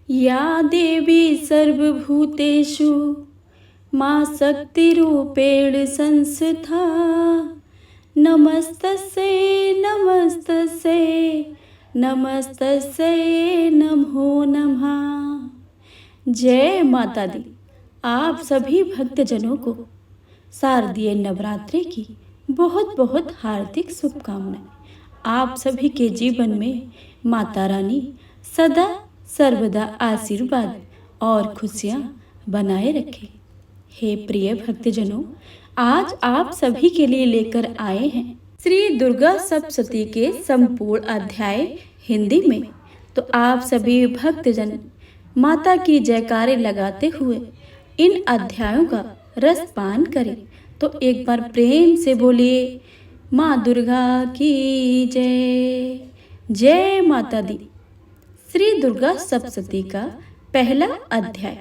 या देवी सर्वभूतेषु मां शक्तिरूपेण संस्था। नमस्तस्यै नमस्तस्यै नमस्तस्यै नमो नमः। जय माता दी। आप सभी भक्तजनों को शारदीय नवरात्रि की बहुत बहुत हार्दिक शुभकामनाएं। आप सभी के जीवन में माता रानी सदा सर्वदा आशीर्वाद और खुशियां बनाए रखे। हे प्रिय भक्तजनों, आज आप सभी के लिए लेकर आए हैं श्री दुर्गा सप्तशती के संपूर्ण अध्याय हिंदी में। तो आप सभी भक्तजन माता की जयकारे लगाते हुए इन अध्यायों का रस पान करें। तो एक बार प्रेम से बोलिए, माँ दुर्गा की जय। जय माता दी। श्री दुर्गा सप्तशती का पहला अध्याय।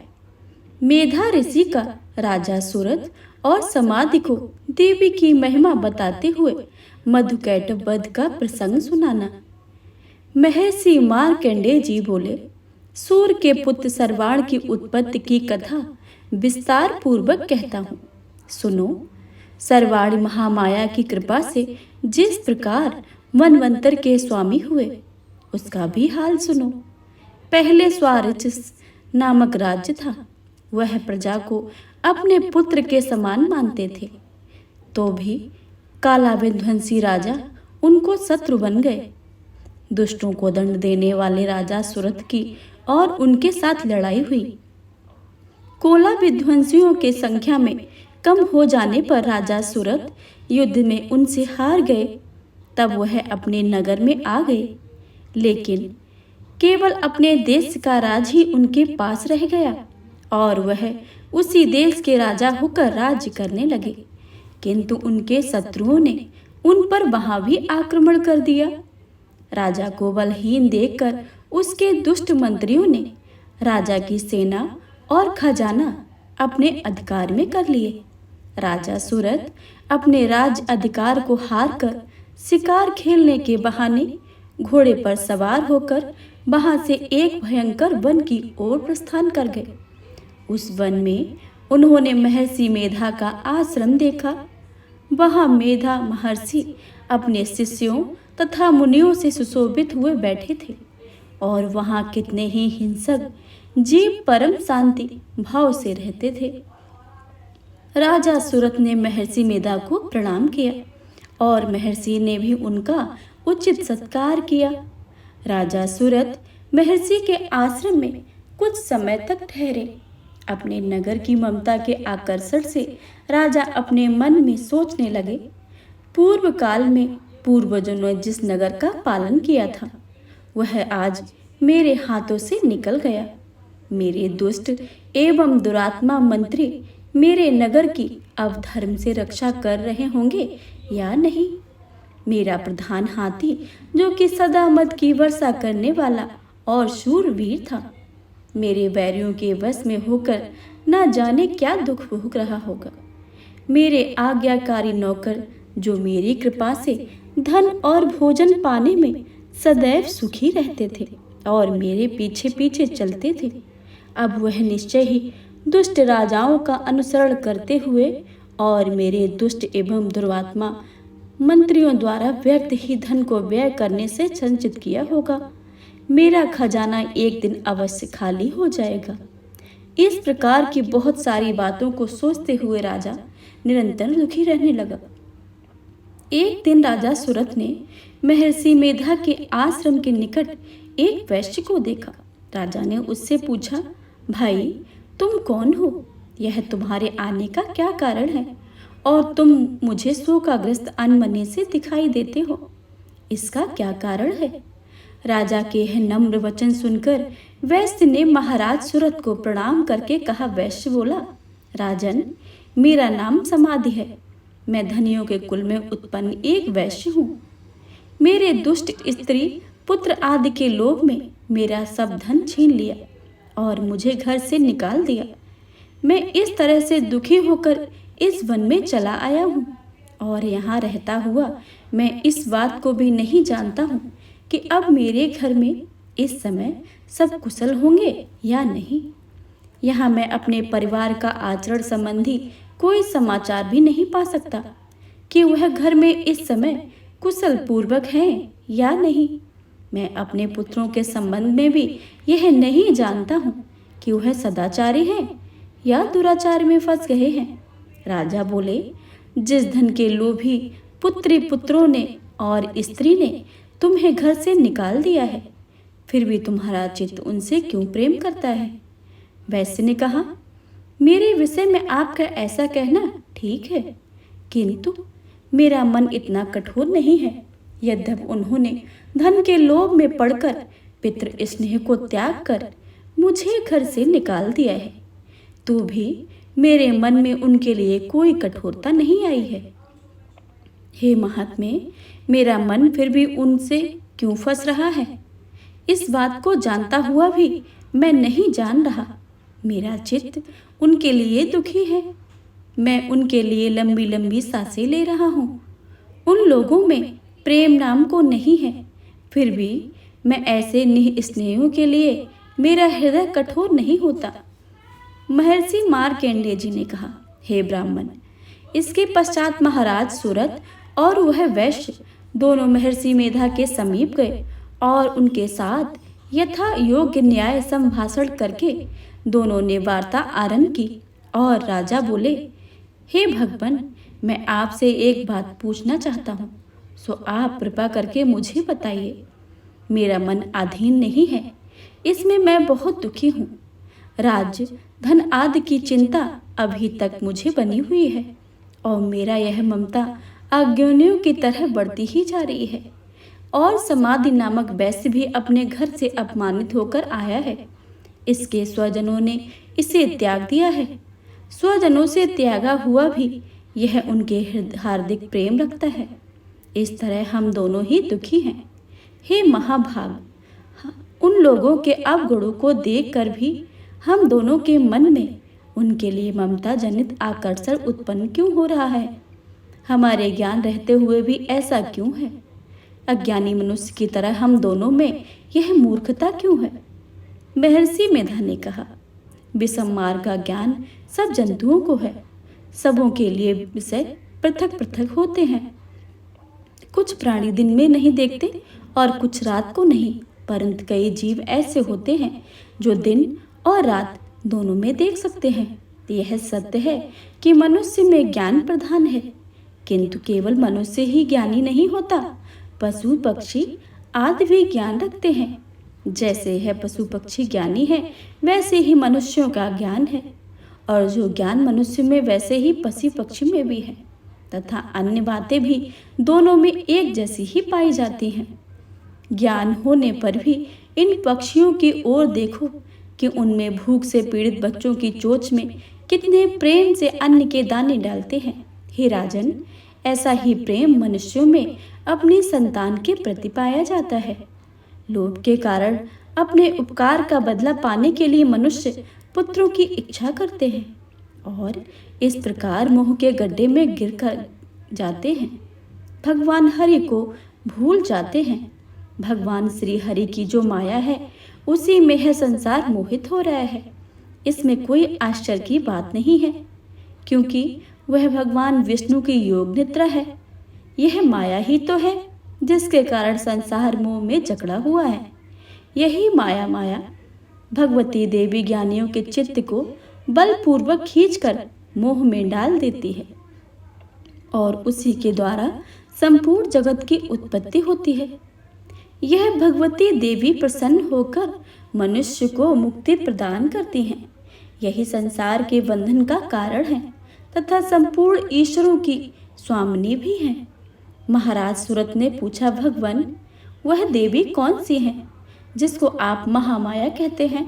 मेधा ऋषि का राजा सूरत और समाधि को देवी की महिमा बताते हुए मधुकैटभ वध का प्रसंग सुनाना। महर्षि मार्कंडेय जी बोले, सूर्य के पुत्र सर्वाण की उत्पत्ति की कथा विस्तार पूर्वक कहता हूँ, सुनो। सर्वाणी महामाया की कृपा से जिस प्रकार मनवंतर के स्वामी हुए, उसका भी हाल सुनो। पहले स्वारिच नामक राज्य था। वह प्रजा को अपने पुत्र के समान मानते थे, तो भी काला विध्वंसी राजा उनको शत्रु बन गए। दुष्टों को दंड देने वाले राजा सूरत की और उनके साथ लड़ाई हुई। कोला विध्वंसियों के संख्या में कम हो जाने पर राजा सूरत युद्ध में उनसे हार गए। तब वह अपने नगर में आ गए, लेकिन केवल अपने देश का राज ही उनके पास रह गया और वह उसी देश के राजा होकर राज्य करने लगे। किंतु उनके शत्रुओं ने उन पर वहां भी आक्रमण कर दिया। राजा को बलहीन देखकर उसके दुष्ट मंत्रियों ने राजा की सेना और खजाना अपने अधिकार में कर लिए। राजा सूरत अपने राज अधिकार को हारकर शिकार खेलने के बहाने घोड़े पर सवार होकर वहां से एक भयंकर वन की ओर प्रस्थान कर गए। उस वन में उन्होंने महर्षि मेधा का आश्रम देखा। वहां मेधा महर्षि अपने शिष्यों तथा मुनियों से सुशोभित हुए बैठे थे और वहां कितने ही हिंसक जीव परम शांति भाव से रहते थे। राजा सूरत ने महर्षि मेधा को प्रणाम किया और महर्षि ने भी उनका उचित सत्कार किया। राजा सूरत महर्षि के आश्रम में कुछ समय तक ठहरे। अपने नगर की ममता के आकर्षण से राजा अपने मन में सोचने लगे, पूर्व काल में पूर्वजों ने जिस नगर का पालन किया था, वह आज मेरे हाथों से निकल गया। मेरे दुष्ट एवं दुरात्मा मंत्री मेरे नगर की अवधर्म से रक्षा कर रहे होंगे या नहीं। मेरा प्रधान हाथी, जो कि सदा मद की वर्षा करने वाला और शूरवीर था, मेरे बैरियों के वश में होकर न जाने क्या दुख भोग रहा होगा। मेरे आज्ञाकारी नौकर, जो मेरी कृपा से धन और भोजन पाने में सदैव सुखी रहते थे और मेरे पीछे पीछे चलते थे, अब वह निश्चय ही दुष्ट राजाओं का अनुसरण करते हुए और मेरे दुष्ट एवं दुर्वात्मा मंत्रियों द्वारा व्यर्थ ही धन को व्यय करने से संचित किया होगा। मेरा खजाना एक दिन अवश्य खाली हो जाएगा। इस प्रकार की बहुत सारी बातों को सोचते हुए राजा निरंतर दुखी रहने लगा। एक दिन राजा सूरत ने महर्षि मेधा के आश्रम के निकट एक वैश्य को देखा। राजा ने उससे पूछा, भाई, तुम कौन हो? यह तुम्हारे आने का क्या कारण है और तुम मुझे शोकाग्रस्त अनमने से दिखाई देते हो? इसका क्या कारण है? राजा के यह नम्र वचन सुनकर वैश्य ने महाराज सूरत को प्रणाम करके कहा। वैश्य बोला, राजन, मेरा नाम समाधि है। मैं धनियों के कुल में उत्पन्न एक वैश्य हूँ। मेरे दुष्ट स्त्री पुत्र आदि के लोभ में मेरा सब धन छीन लिया और मुझे घर से निकाल दिया। मैं इस तरह से दुखी होकर इस वन में चला आया हूँ और यहाँ रहता हुआ मैं इस बात को भी नहीं जानता हूँ कि अब मेरे घर में इस समय सब कुशल होंगे या नहीं। यहाँ मैं अपने परिवार का आचरण संबंधी कोई समाचार भी नहीं पा सकता कि वह घर में इस समय कुशल पूर्वक हैं या नहीं। मैं अपने पुत्रों के संबंध में भी यह नहीं जानता हूँ कि वह सदाचारी हैं या दुराचार में फंस गए हैं। राजा बोले, जिस धन के लोभी पुत्री पुत्रों ने और स्त्री ने तुम्हें घर से निकाल दिया है, फिर भी तुम्हारा चित्त उनसे क्यों प्रेम करता है। वैश्य ने कहा, मेरे विषय में आपका ऐसा कहना ठीक है, किंतु मेरा मन इतना कठोर नहीं है। यद्यपि उन्होंने धन के लोभ में पड़कर पितृ स्नेह को त्याग कर मुझे घर से निकाल दिया है, तो भी मेरे मन में उनके लिए कोई कठोरता नहीं आई है। हे महात्मे, मेरा मन फिर भी उनसे क्यों फंस रहा है, इस बात को जानता हुआ भी मैं नहीं जान रहा। मेरा चित्त उनके लिए दुखी है। मैं उनके लिए लंबी लंबी सांसें ले रहा हूँ। उन लोगों में प्रेम नाम को नहीं है, फिर भी मैं ऐसे निस्नेहियों के लिए मेरा हृदय कठोर नहीं होता। महर्षि मार्कंडेय जी ने कहा, हे ब्राह्मण। इसके पश्चात महाराज सुरथ और वह वैश्य दोनों महर्षि मेधा के समीप गए और उनके साथ यथा योग्य न्याय संभाषण करके दोनों ने वार्ता आरंभ की। और राजा बोले, हे भगवान, मैं आपसे एक बात पूछना चाहता हूँ, सो आप कृपा करके मुझे बताइए। मेरा मन अधीन नहीं है, इसमें मैं बहुत दुखी हूँ। राज्य धन आदि की चिंता अभी तक मुझे बनी हुई है और मेरा यह ममता अज्ञानियों की तरह बढ़ती ही जा रही है। और समाधि नामक वैश्य भी अपने घर से अपमानित होकर आया है। इसके स्वजनों ने इसे त्याग दिया है। स्वजनों से त्यागा हुआ भी यह उनके हार्दिक प्रेम रखता है। इस तरह हम दोनों ही दुखी हैं। हे महाभाग, उन लोगों के अवगुणों को देखकर भी हम दोनों के मन में उनके लिए ममता जनित आकर्षण उत्पन्न क्यों हो रहा है। हमारे ज्ञान रहते हुए भी ऐसा क्यों है। अज्ञानी मनुष्य की तरह हम दोनों में यह मूर्खता क्यों है। महर्षि मेधा ने कहा, विषम मार्ग का ज्ञान सब जंतुओं को है। सबों के लिए विषय पृथक पृथक होते हैं। कुछ प्राणी दिन में नहीं देखते और कुछ रात को नहीं, परंतु कई जीव ऐसे होते हैं जो दिन और रात दोनों में देख सकते हैं। यह सत्य है कि मनुष्य में ज्ञान प्रधान है, किंतु केवल मनुष्य ही ज्ञानी नहीं होता। पशु पक्षी आदि भी ज्ञान रखते हैं। जैसे है पशु पक्षी ज्ञानी है, वैसे ही मनुष्यों का ज्ञान है, और जो ज्ञान मनुष्य में वैसे ही पशु पक्षी में भी है, तथा अन्य बातें भी दोनों में एक जैसी ही पाई जाती हैं। ज्ञान होने पर भी इन पक्षियों की ओर देखो कि उनमें भूख से पीड़ित बच्चों की चोंच में कितने प्रेम से अन्न के दाने डालते हैं। हे राजन, ऐसा ही प्रेम मनुष्यों में अपनी संतान के प्रति पाया जाता है। लोभ के कारण अपने उपकार का बदला पाने के लिए मनुष्य पुत्रों की इच्छा करते हैं और इस प्रकार मोह के गड्ढे में गिर कर जाते हैं। भगवान हरि को भूल जाते हैं। भगवान श्री हरि की जो माया है, उसी में यह संसार मोहित हो रहा है। इसमें कोई आश्चर्य की बात नहीं है, क्योंकि वह भगवान विष्णु की योग निद्रा है। यह माया ही तो है जिसके कारण संसार मोह में जकड़ा हुआ है। यही माया भगवती देवी ज्ञानियों के चित्त को बलपूर्वक खींचकर मोह में डाल देती है और उसी के द्वारा संपूर्ण जगत की उत्पत्ति होती है। यह भगवती देवी प्रसन्न होकर मनुष्य को मुक्ति प्रदान करती हैं। यही संसार के बंधन का कारण है तथा संपूर्ण ईश्वरों की स्वामिनी भी है। महाराज सुरथ ने पूछा, भगवान, वह देवी कौन सी है जिसको आप महामाया कहते हैं।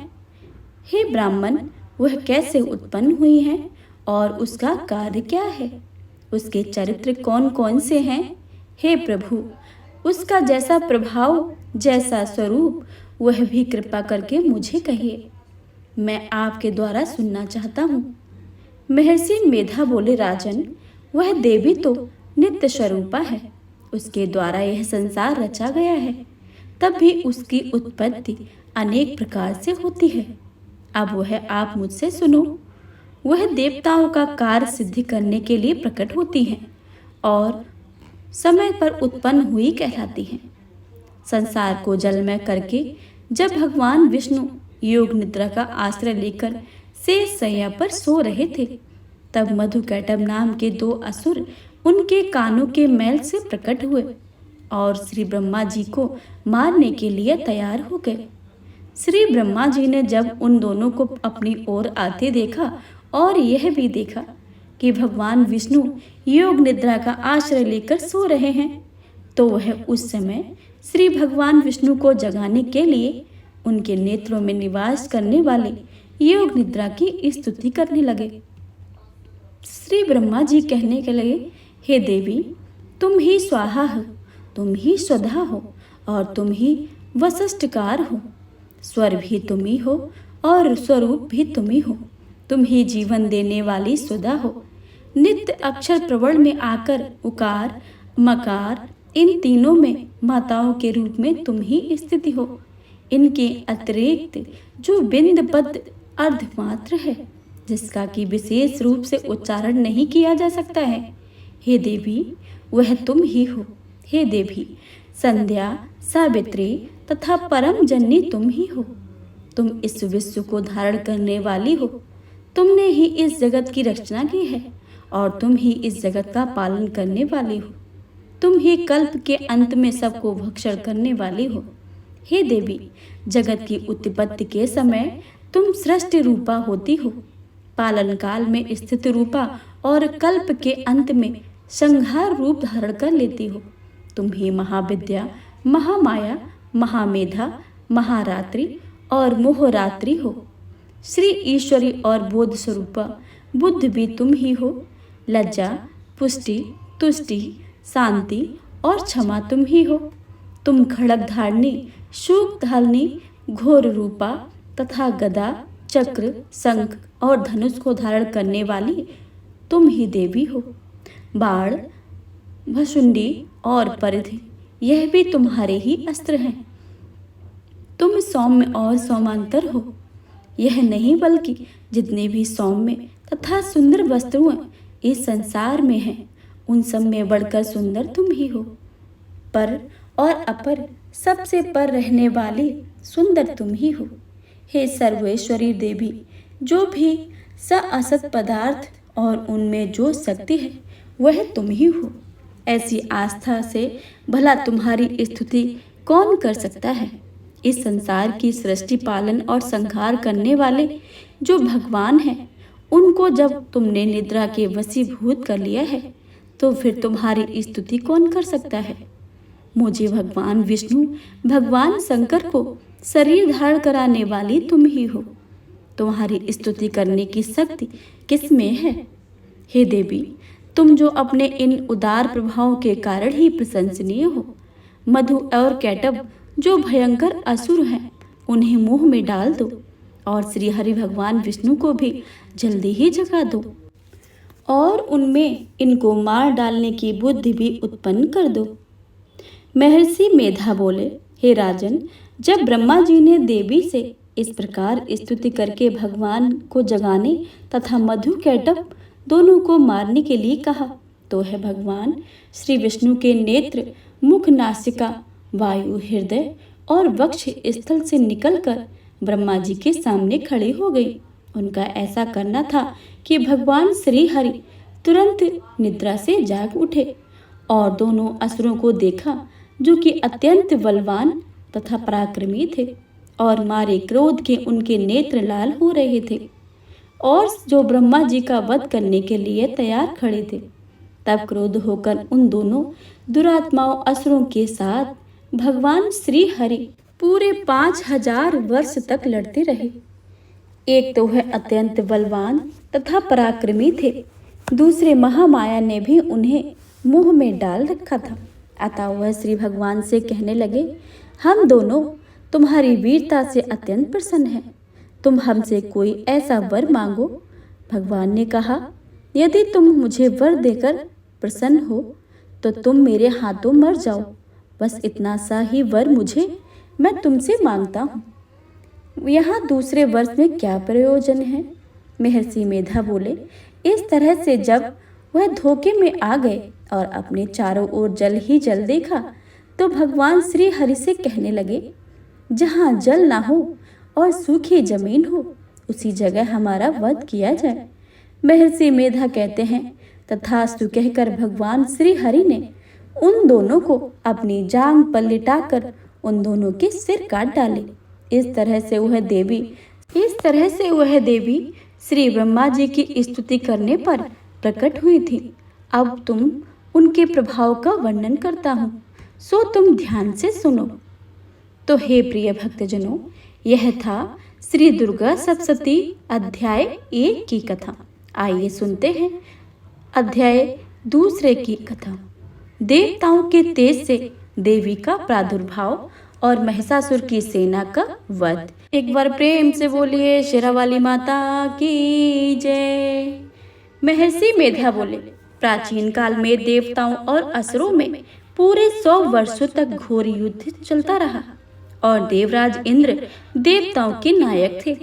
हे ब्राह्मण, वह कैसे उत्पन्न हुई है और उसका कार्य क्या है। उसके चरित्र कौन कौन से हैं। हे प्रभु, उसका जैसा प्रभाव, जैसा स्वरूप, वह भी कृपा करके मुझे कहिए। मैं आपके द्वारा सुनना चाहता हूँ। महर्षि मेधा बोले, राजन, वह देवी तो नित्य स्वरूपा है। उसके द्वारा यह संसार रचा गया है। तब भी उसकी उत्पत्ति अनेक प्रकार से होती है। अब वह आप मुझसे सुनो। वह देवताओं का कार्य सिद्धि करने के लिए प्रकट होती हैं और समय पर उत्पन्न हुई कहलाती हैं। संसार को जलमय करके जब भगवान विष्णु योग निद्रा का आश्रय लेकर शेष शैया पर सो रहे थे, तब मधुकैटभ नाम के 2 असुर उनके कानों के मैल से प्रकट हुए और श्री ब्रह्मा जी को मारने के लिए तैयार हो गए। श्री ब्रह्मा जी ने जब उन दोनों को अपनी ओर आते देखा और यह भी देखा कि भगवान विष्णु योग निद्रा का आश्रय लेकर सो रहे हैं, तो वह उस समय श्री भगवान विष्णु को जगाने के लिए उनके नेत्रों में निवास करने वाले योग निद्रा की स्तुति करने लगे। श्री ब्रह्मा जी कहने के लगे, हे देवी, तुम ही स्वाहा हो, तुम ही स्वधा हो और तुम ही वसिष्ठकार हो। स्वर भी तुम ही हो और स्वरूप भी तुम ही हो। तुम ही जीवन देने वाली स्वधा हो। नित्य अक्षर प्रवर्ण में आकर उकार मकार इन तीनों में माताओं के रूप में तुम ही स्थिति हो। इनके अतिरिक्त जो बिंद पद अर्धमात्र है, जिसका कि विशेष रूप से उच्चारण नहीं किया जा सकता है, हे देवी, वह तुम ही हो। हे देवी, संध्या, सावित्री तथा परम जननी तुम ही हो। तुम इस विश्व को धारण करने वाली हो। तुमने ही इस जगत की रचना की है और तुम ही इस जगत का पालन करने वाली हो। तुम ही कल्प के अंत में सबको भक्षण करने वाली हो। हे देवी, जगत की उत्पत्ति के समय तुम सृष्टि रूपा होती हो, पालन काल में स्थित रूपा और कल्प के अंत में संहार रूप धारण कर लेती हो। तुम ही महाविद्या, महामाया, महामेधा, महारात्रि और मोहरात्रि हो। श्री ईश्वरी और बोध स्वरूपा बुद्ध भी तुम ही हो। लज्जा, पुष्टि, तुष्टि, शांति और क्षमा तुम ही हो। तुम खड़ग धारणी, शूक धारणी, घोर रूपा तथा गदा, चक्र, शंख और धनुष को धारण करने वाली तुम ही देवी हो। बाण, भशुंडी और परिधि, यह भी तुम्हारे ही अस्त्र हैं। तुम सौम्य और सौमांतर हो। यह नहीं बल्कि जितने भी सौम्य तथा सुंदर वस्तुएं इस संसार में हैं, उन सब में बढ़कर सुंदर तुम ही हो। पर और अपर, सबसे पर रहने वाली सुंदर तुम ही हो। हे सर्वेश्वरी देवी, जो भी असत पदार्थ और उनमें जो शक्ति है, वह तुम ही हो। ऐसी आस्था से भला तुम्हारी स्तुति कौन कर सकता है। इस संसार की सृष्टि, पालन और संहार करने वाले जो भगवान हैं, उनको जब तुमने निद्रा के वशीभूत कर लिया है, तो फिर तुम्हारी स्तुति कौन कर सकता है। मुझे भगवान विष्णु, भगवान शंकर को शरीर धारण कराने वाली तुम ही हो। तुम्हारी स्तुति करने की शक्ति किस में है। हे देवी, तुम जो अपने इन उदार प्रभावों के कारण ही प्रशंसनीय हो। मधु और कैटभ जो भयंकर असुर हैं, उन्हें मुंह में डाल दो और श्री हरि भगवान विष्णु को भी जल्दी ही जगा दो और उनमें इनको मार डालने की बुद्धि भी उत्पन्न कर दो। महर्षि मेधा बोले, हे राजन, जब ब्रह्मा जी ने देवी से इस प्रकार स्तुति करके भगवान को जगाने तथा मधु कैटभ दोनों को मारने के लिए कहा, तो है भगवान श्री विष्णु के नेत्र, मुख, नासिका, वायु, हृदय और वक्ष स्थल से निकलकर ब्रह्मा जी के सामने खड़ी हो गई। उनका ऐसा करना था कि भगवान श्री हरि तुरंत निद्रा से जाग उठे और दोनों असुरों को देखा, जो कि अत्यंत बलवान तथा पराक्रमी थे और मारे क्रोध के उनके नेत्र लाल हो रहे थे और जो ब्रह्मा जी का वध करने के लिए तैयार खड़े थे। तब क्रोध होकर उन दोनों दुरात्माओं असुरों के साथ भगवान श्री हरि पूरे 5000 वर्ष तक लड़ते रहे। एक तो वह अत्यंत बलवान तथा पराक्रमी थे, दूसरे महामाया ने भी उन्हें मुंह में डाल रखा था। अतः वह श्री भगवान से कहने लगे, हम दोनों तुम्हारी वीरता से अत्यंत प्रसन्न हैं। तुम हमसे कोई ऐसा वर मांगो। भगवान ने कहा, यदि तुम मुझे वर देकर प्रसन्न हो तो तुम मेरे हाथों मर जाओ। बस इतना सा ही वर मुझे मैं तुमसे मांगता हूँ, यहाँ दूसरे वर्ष में क्या प्रयोजन है? महर्षि मेधा बोले। इस तरह से जब वह धोखे में आ गए और अपने चारों ओर जल ही जल देखा तो भगवान श्री हरि से कहने लगे, जहाँ जल ना हो और सूखी जमीन हो उसी जगह हमारा वध किया जाए। महर्षि मेधा कहते हैं, तथास्तु कहकर भगवान श्री हरि ने उन दोनों को अपनी जांग पर लिटाकर उन दोनों के सिर काट डाले। इस तरह से वह देवी श्री ब्रह्मा जी की स्तुति करने पर प्रकट हुई थी। अब तुम उनके प्रभाव का वर्णन करता हूँ, सो तुम ध्यान से सुनो। तो हे प्रिय भक्तजनों, यह था श्री दुर्गा सप्तशती अध्याय 1 की कथा। आइए सुनते हैं अध्याय 2 की कथा। देवताओं के तेज से देवी का प्रादुर्भाव और महिषासुर की सेना का वध। एक बार प्रेम से बोलिए शेरावाली माता की जय। महर्षि मेधा बोले, प्राचीन काल में देवताओं और असुरों में पूरे 100 वर्षों तक घोर युद्ध चलता रहा और देवराज इंद्र देवताओं के नायक थे।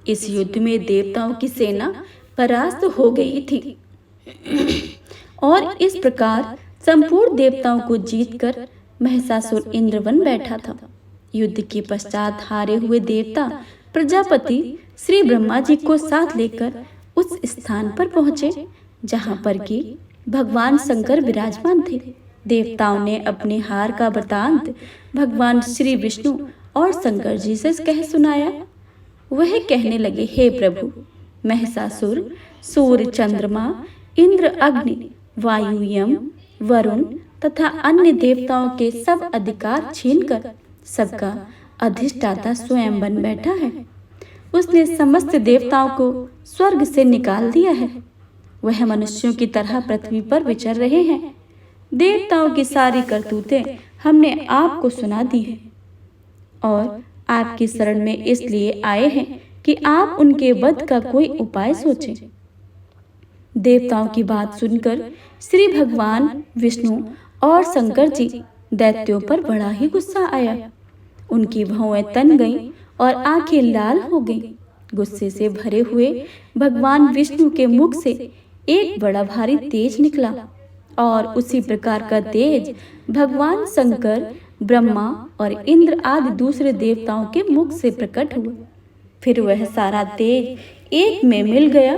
इस युद्ध में देवताओं की सेना परास्त हो गई थी और इस प्रकार संपूर्ण देवताओं को जीतकर महिषासुर इंद्र बन बैठा था। युद्ध के पश्चात हारे हुए देवता प्रजापति श्री ब्रह्मा जी को साथ लेकर उस स्थान पर पहुंचे जहां पर कि भगवान शंकर विराजमान थे। देवताओं ने अपने हार का वृतांत भगवान श्री विष्णु और शंकर जी से कह सुनाया। वह कहने लगे, हे प्रभु, महिषासुर सूर्य, चंद्रमा, इंद्र, अग्नि, वायु, यम, वरुण तथा अन्य देवताओं के सब अधिकार छीनकर सबका अधिष्ठाता स्वयं बन बैठा है। उसने समस्त देवताओं को स्वर्ग से निकाल दिया है। वह मनुष्यों की तरह पृथ्वी पर विचर रहे हैं। देवताओं की सारी करतूतें हमने आपको सुना दी है और आपकी शरण में इसलिए आए हैं कि आप उनके वध का कोई उपाय सोचें। देवताओं की बात सुनकर श्री भगवान विष्णु और शंकर जी दैत्यों पर बड़ा ही गुस्सा आया। उनकी भौएं तन गईं और आंखें लाल हो गईं। गुस्से से भरे हुए भगवान विष्णु के मुख से एक बड़ा भारी तेज निकला और उसी प्रकार का तेज भगवान शंकर, ब्रह्मा और इंद्र आदि दूसरे देवताओं के मुख से प्रकट हुआ। फिर वह सारा तेज एक में मिल गया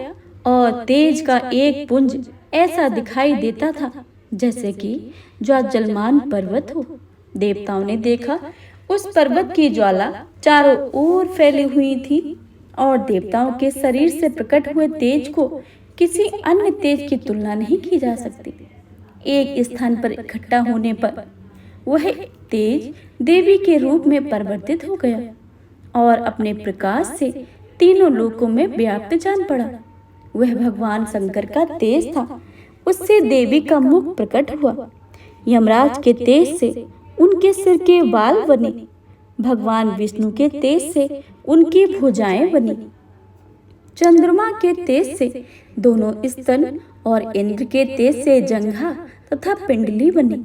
और तेज का एक पुंज ऐसा दिखाई देता था जैसे कि ज्वालामाल पर्वत हो। देवताओं ने देखा उस पर्वत की ज्वाला चारों ओर फैली हुई थी और देवताओं के शरीर से प्रकट हुए तेज को किसी अन्य तेज की तुलना नहीं की जा सकती। एक स्थान पर इकट्ठा होने पर वह तेज देवी के रूप में परिवर्तित हो गया और अपने प्रकाश से तीनों लोकों में व्याप्त जान पड़ा। वह भगवान शंकर का तेज था। उससे देवी का मुख प्रकट हुआ। यमराज के तेज से उनके सिर के बाल बने। भगवान विष्णु के तेज से उनकी भुजाएं बनी। चंद्रमा के तेज से दोनों स्तन और इंद्र के तेज से जंघा तथा पिंडली बनी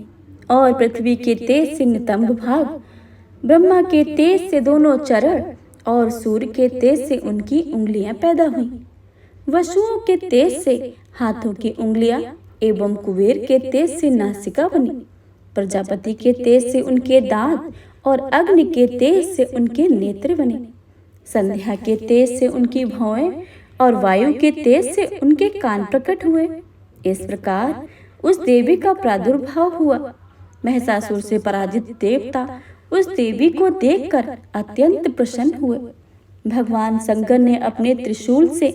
और पृथ्वी के तेज से नितंब भाग, ब्रह्मा के तेज से दोनों चरण और सूर्य के तेज से उनकी उंगलियां पैदा हुईं। वसुओं के तेज से हाथों की उंगलियां एवं कुबेर के तेज से नासिका बनी। प्रजापति के तेज से उनके दांत और अग्नि के तेज से उनके नेत्र बने। संध्या के तेज से उनकी भौएं और वायु के तेज से उनके कान प्रकट हुए। इस प्रकार उस देवी का प्रादुर्भाव हुआ। महिषासुर से पराजित देवता उस देवी को देखकर अत्यंत प्रसन्न हुए। भगवान शंकर ने अपने त्रिशूल से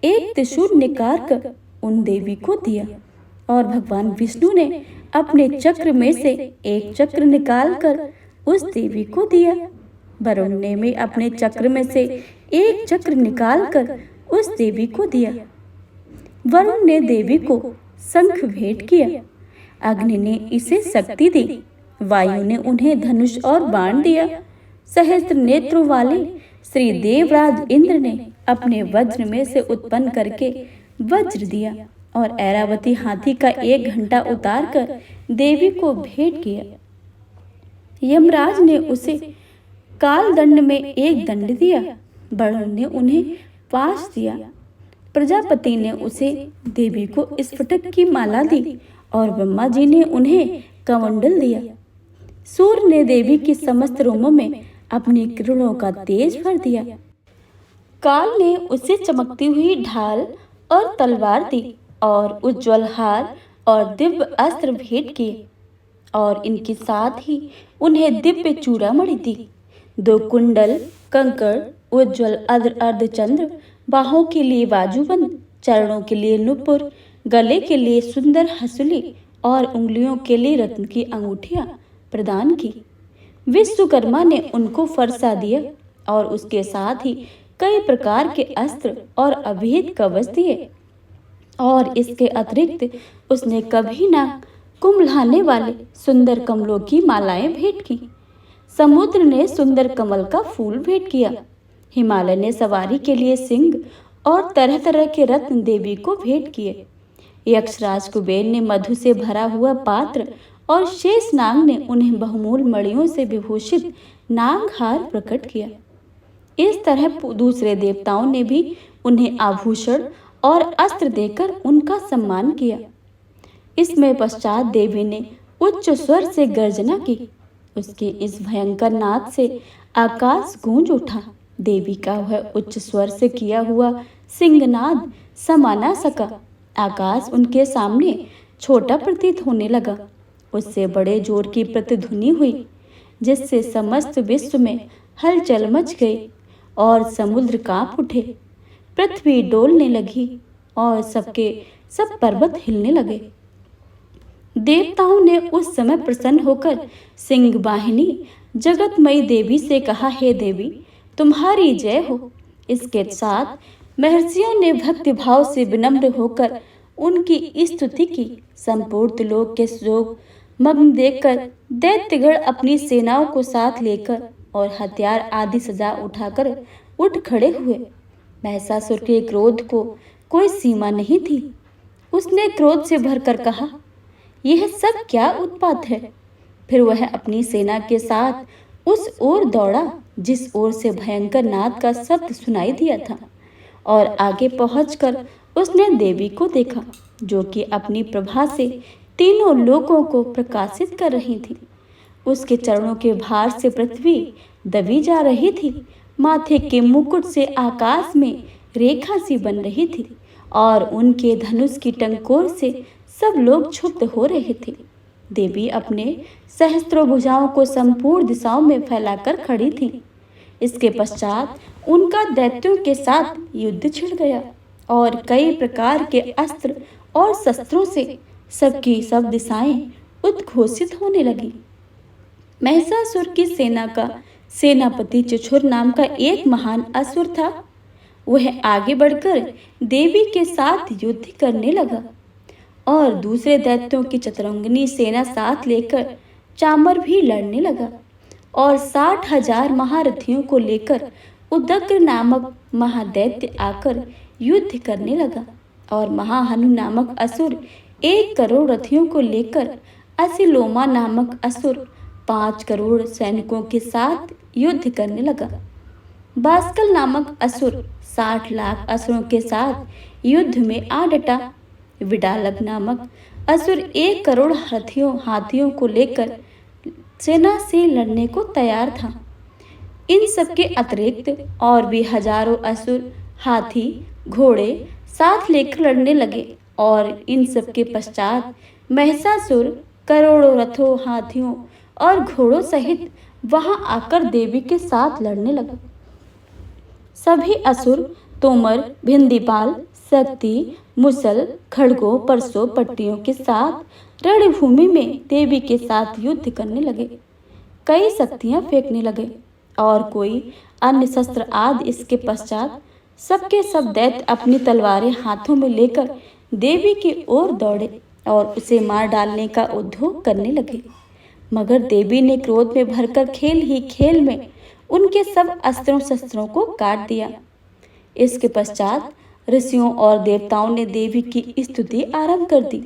एक त्रिशूल निकाल कर उन देवी को दिया और भगवान विष्णु ने अपने चक्र में से एक चक्र निकालकर उस देवी को दिया। वरुण ने भी अपने चक्र में से एक चक्र निकालकर उस देवी को दिया। वरुण ने देवी को शंख भेंट किया। अग्नि ने इसे शक्ति दी। वायु ने उन्हें धनुष और बाण दिया। सहस्त्र नेत्रों वाले श्री देवराज इंद्र ने अपने वज्र में से उत्पन्न करके वज्र दिया और ऐरावती हाथी का एक घंटा उतार कर देवी को भेंट किया। यमराज ने उसे काल दंड में एक दंड दिया। बड़ों ने उन्हें पाश दिया। प्रजापति ने उसे देवी को स्फटिक की माला दी और ब्रह्मा जी ने उन्हें कमंडल दिया। सूर्य ने देवी की समस्त रोमों में अपनी किरणों का तेज भर दिया। काल ने उसे चमकती हुई ढाल और तलवार दी और उज्ज्वल हार और दिव्य अस्त्र भेंट किए और इनके साथ ही उन्हें दिव्य चूड़ामणि दी। 2 कुंडल, कंकड़, उज्ज्वल अर्धचंद्र, बाहों के लिए बाजूबंद, चरणों के लिए नुपुर, गले के लिए सुंदर हंसुली और उंगलियों के लिए रत्न की अंगूठियां प्रदान की। विश्वकर्मा ने उनको फरसा दिया और उसके साथ ही कई प्रकार के अस्त्र और अभेद कवच दिए। और इसके अतिरिक्त उसने कभी ना कुम्भलाने वाले सुंदर कमलों की मालाएं भेंट की। समुद्र ने सुंदर कमल का फूल भेंट किया। हिमालय ने सवारी के लिए सिंह और तरह तरह के रत्न देवी को भेंट किए। यक्षराज कुबेर ने मधु से भरा हुआ पात्र और शेष नाग ने उन्हें बहुमूल्य मणियों से विभूषित नागहार प्रकट किया। इस तरह दूसरे देवताओं ने भी उन्हें आभूषण और अस्त्र देकर उनका सम्मान किया। इसमें पश्चात देवी ने उच्च स्वर से गर्जना की। उसके इस भयंकर नाद से आकाश गूंज उठा। देवी का वह उच्च स्वर से किया हुआ सिंहनाद समा न सका। आकाश उनके सामने छोटा प्रतीत होने लगा। उससे बड़े जोर की प्रतिध्वनि हुई, जिससे समस्त विश्व में हलचल मच गई और समुद्र कांप उठे। पृथ्वी डोलने लगी और सब पर्वत हिलने लगे। देवताओं ने उस समय प्रसन्न होकर सिंह वाहिनी जगतमयी देवी से कहा, हे देवी, तुम्हारी जय हो। इसके साथ महर्षियों ने भक्ति भाव से विनम्र होकर उनकी स्तुति की। संपूर्ण लोक के शोक मग्न देखकर दैत्यगण अपनी सेनाओं को साथ लेकर और हथियार आदि सजा उठाकर उठ खड़े हुए। महिषासुर के क्रोध को कोई सीमा नहीं थी। उसने क्रोध से भरकर कहा, यह सब क्या उत्पात है। फिर वह अपनी सेना के साथ उस ओर दौड़ा जिस ओर से भयंकर नाद का शब्द सुनाई दिया था, और आगे पहुंचकर उसने देवी को देखा, जो कि अपनी प्रभा से तीनों लोकों को प्रकाशित कर रही थी। उसके चरणों के भार से पृथ्वी दबी जा रही थी। माथे के मुकुट से आकाश में रेखा सी बन रही थी और उनके धनुष की टंकोर से सब लोग क्षुब्ध हो रहे थे। देवी अपने सहस्त्रों भुजाओं को संपूर्ण दिशाओं में फैलाकर खड़ी थी। इसके पश्चात उनका दैत्यों के साथ युद्ध छिड़ गया और कई प्रकार के अस्त्र और शस्त्रों से सबकी सब दिशाएं उद्घोषित होने लगी। महिषासुर की सेना का सेनापति चुछुर नाम का एक महान असुर था। वह आगे बढ़कर देवी के साथ युद्ध करने लगा और दूसरे दैत्यों की चतुरंगिनी सेना साथ लेकर चामर भी लड़ने लगा और 60,000 महारथियों को लेकर उदग्र नामक महादैत्य आकर युद्ध करने लगा और महाहनु नामक असुर 1 करोड़ रथियों को लेकर असिलोमा नामक असुर 5 करोड़ सैनिकों के साथ युद्ध करने लगा। बास्कल नामक असुर 60 लाख असुरों के साथ युद्ध में आ डटा। विडालक नामक असुर 1 करोड़ हाथियों को लेकर सेना से लड़ने को तैयार था। इन सब के अतिरिक्त और भी हजारों असुर हाथी घोड़े साथ लेकर लड़ने लगे और इन सब के पश्चात महिषासुर करोड़ों रथों, हाथियों और घोड़ों सहित वहां आकर देवी के साथ लड़ने लगा। सभी असुर तोमर, भिंदीपाल, शक्ति, मुसल, खड़गों, परसों, पट्टियों के साथ रणभूमि में देवी के साथ युद्ध करने लगे। कई शक्तियां फेंकने लगे और कोई अन्य शस्त्र आदि। इसके पश्चात सबके सब दैत्य अपनी तलवारें हाथों में लेकर देवी की ओर दौड़े और उसे मार डालने का उद्योग करने लगे। मगर देवी ने क्रोध में भरकर खेल ही खेल में उनके सब अस्त्रों शस्त्रों को काट दिया। इसके पश्चात ऋषियों और देवताओं ने देवी की स्तुति आरंभ कर दी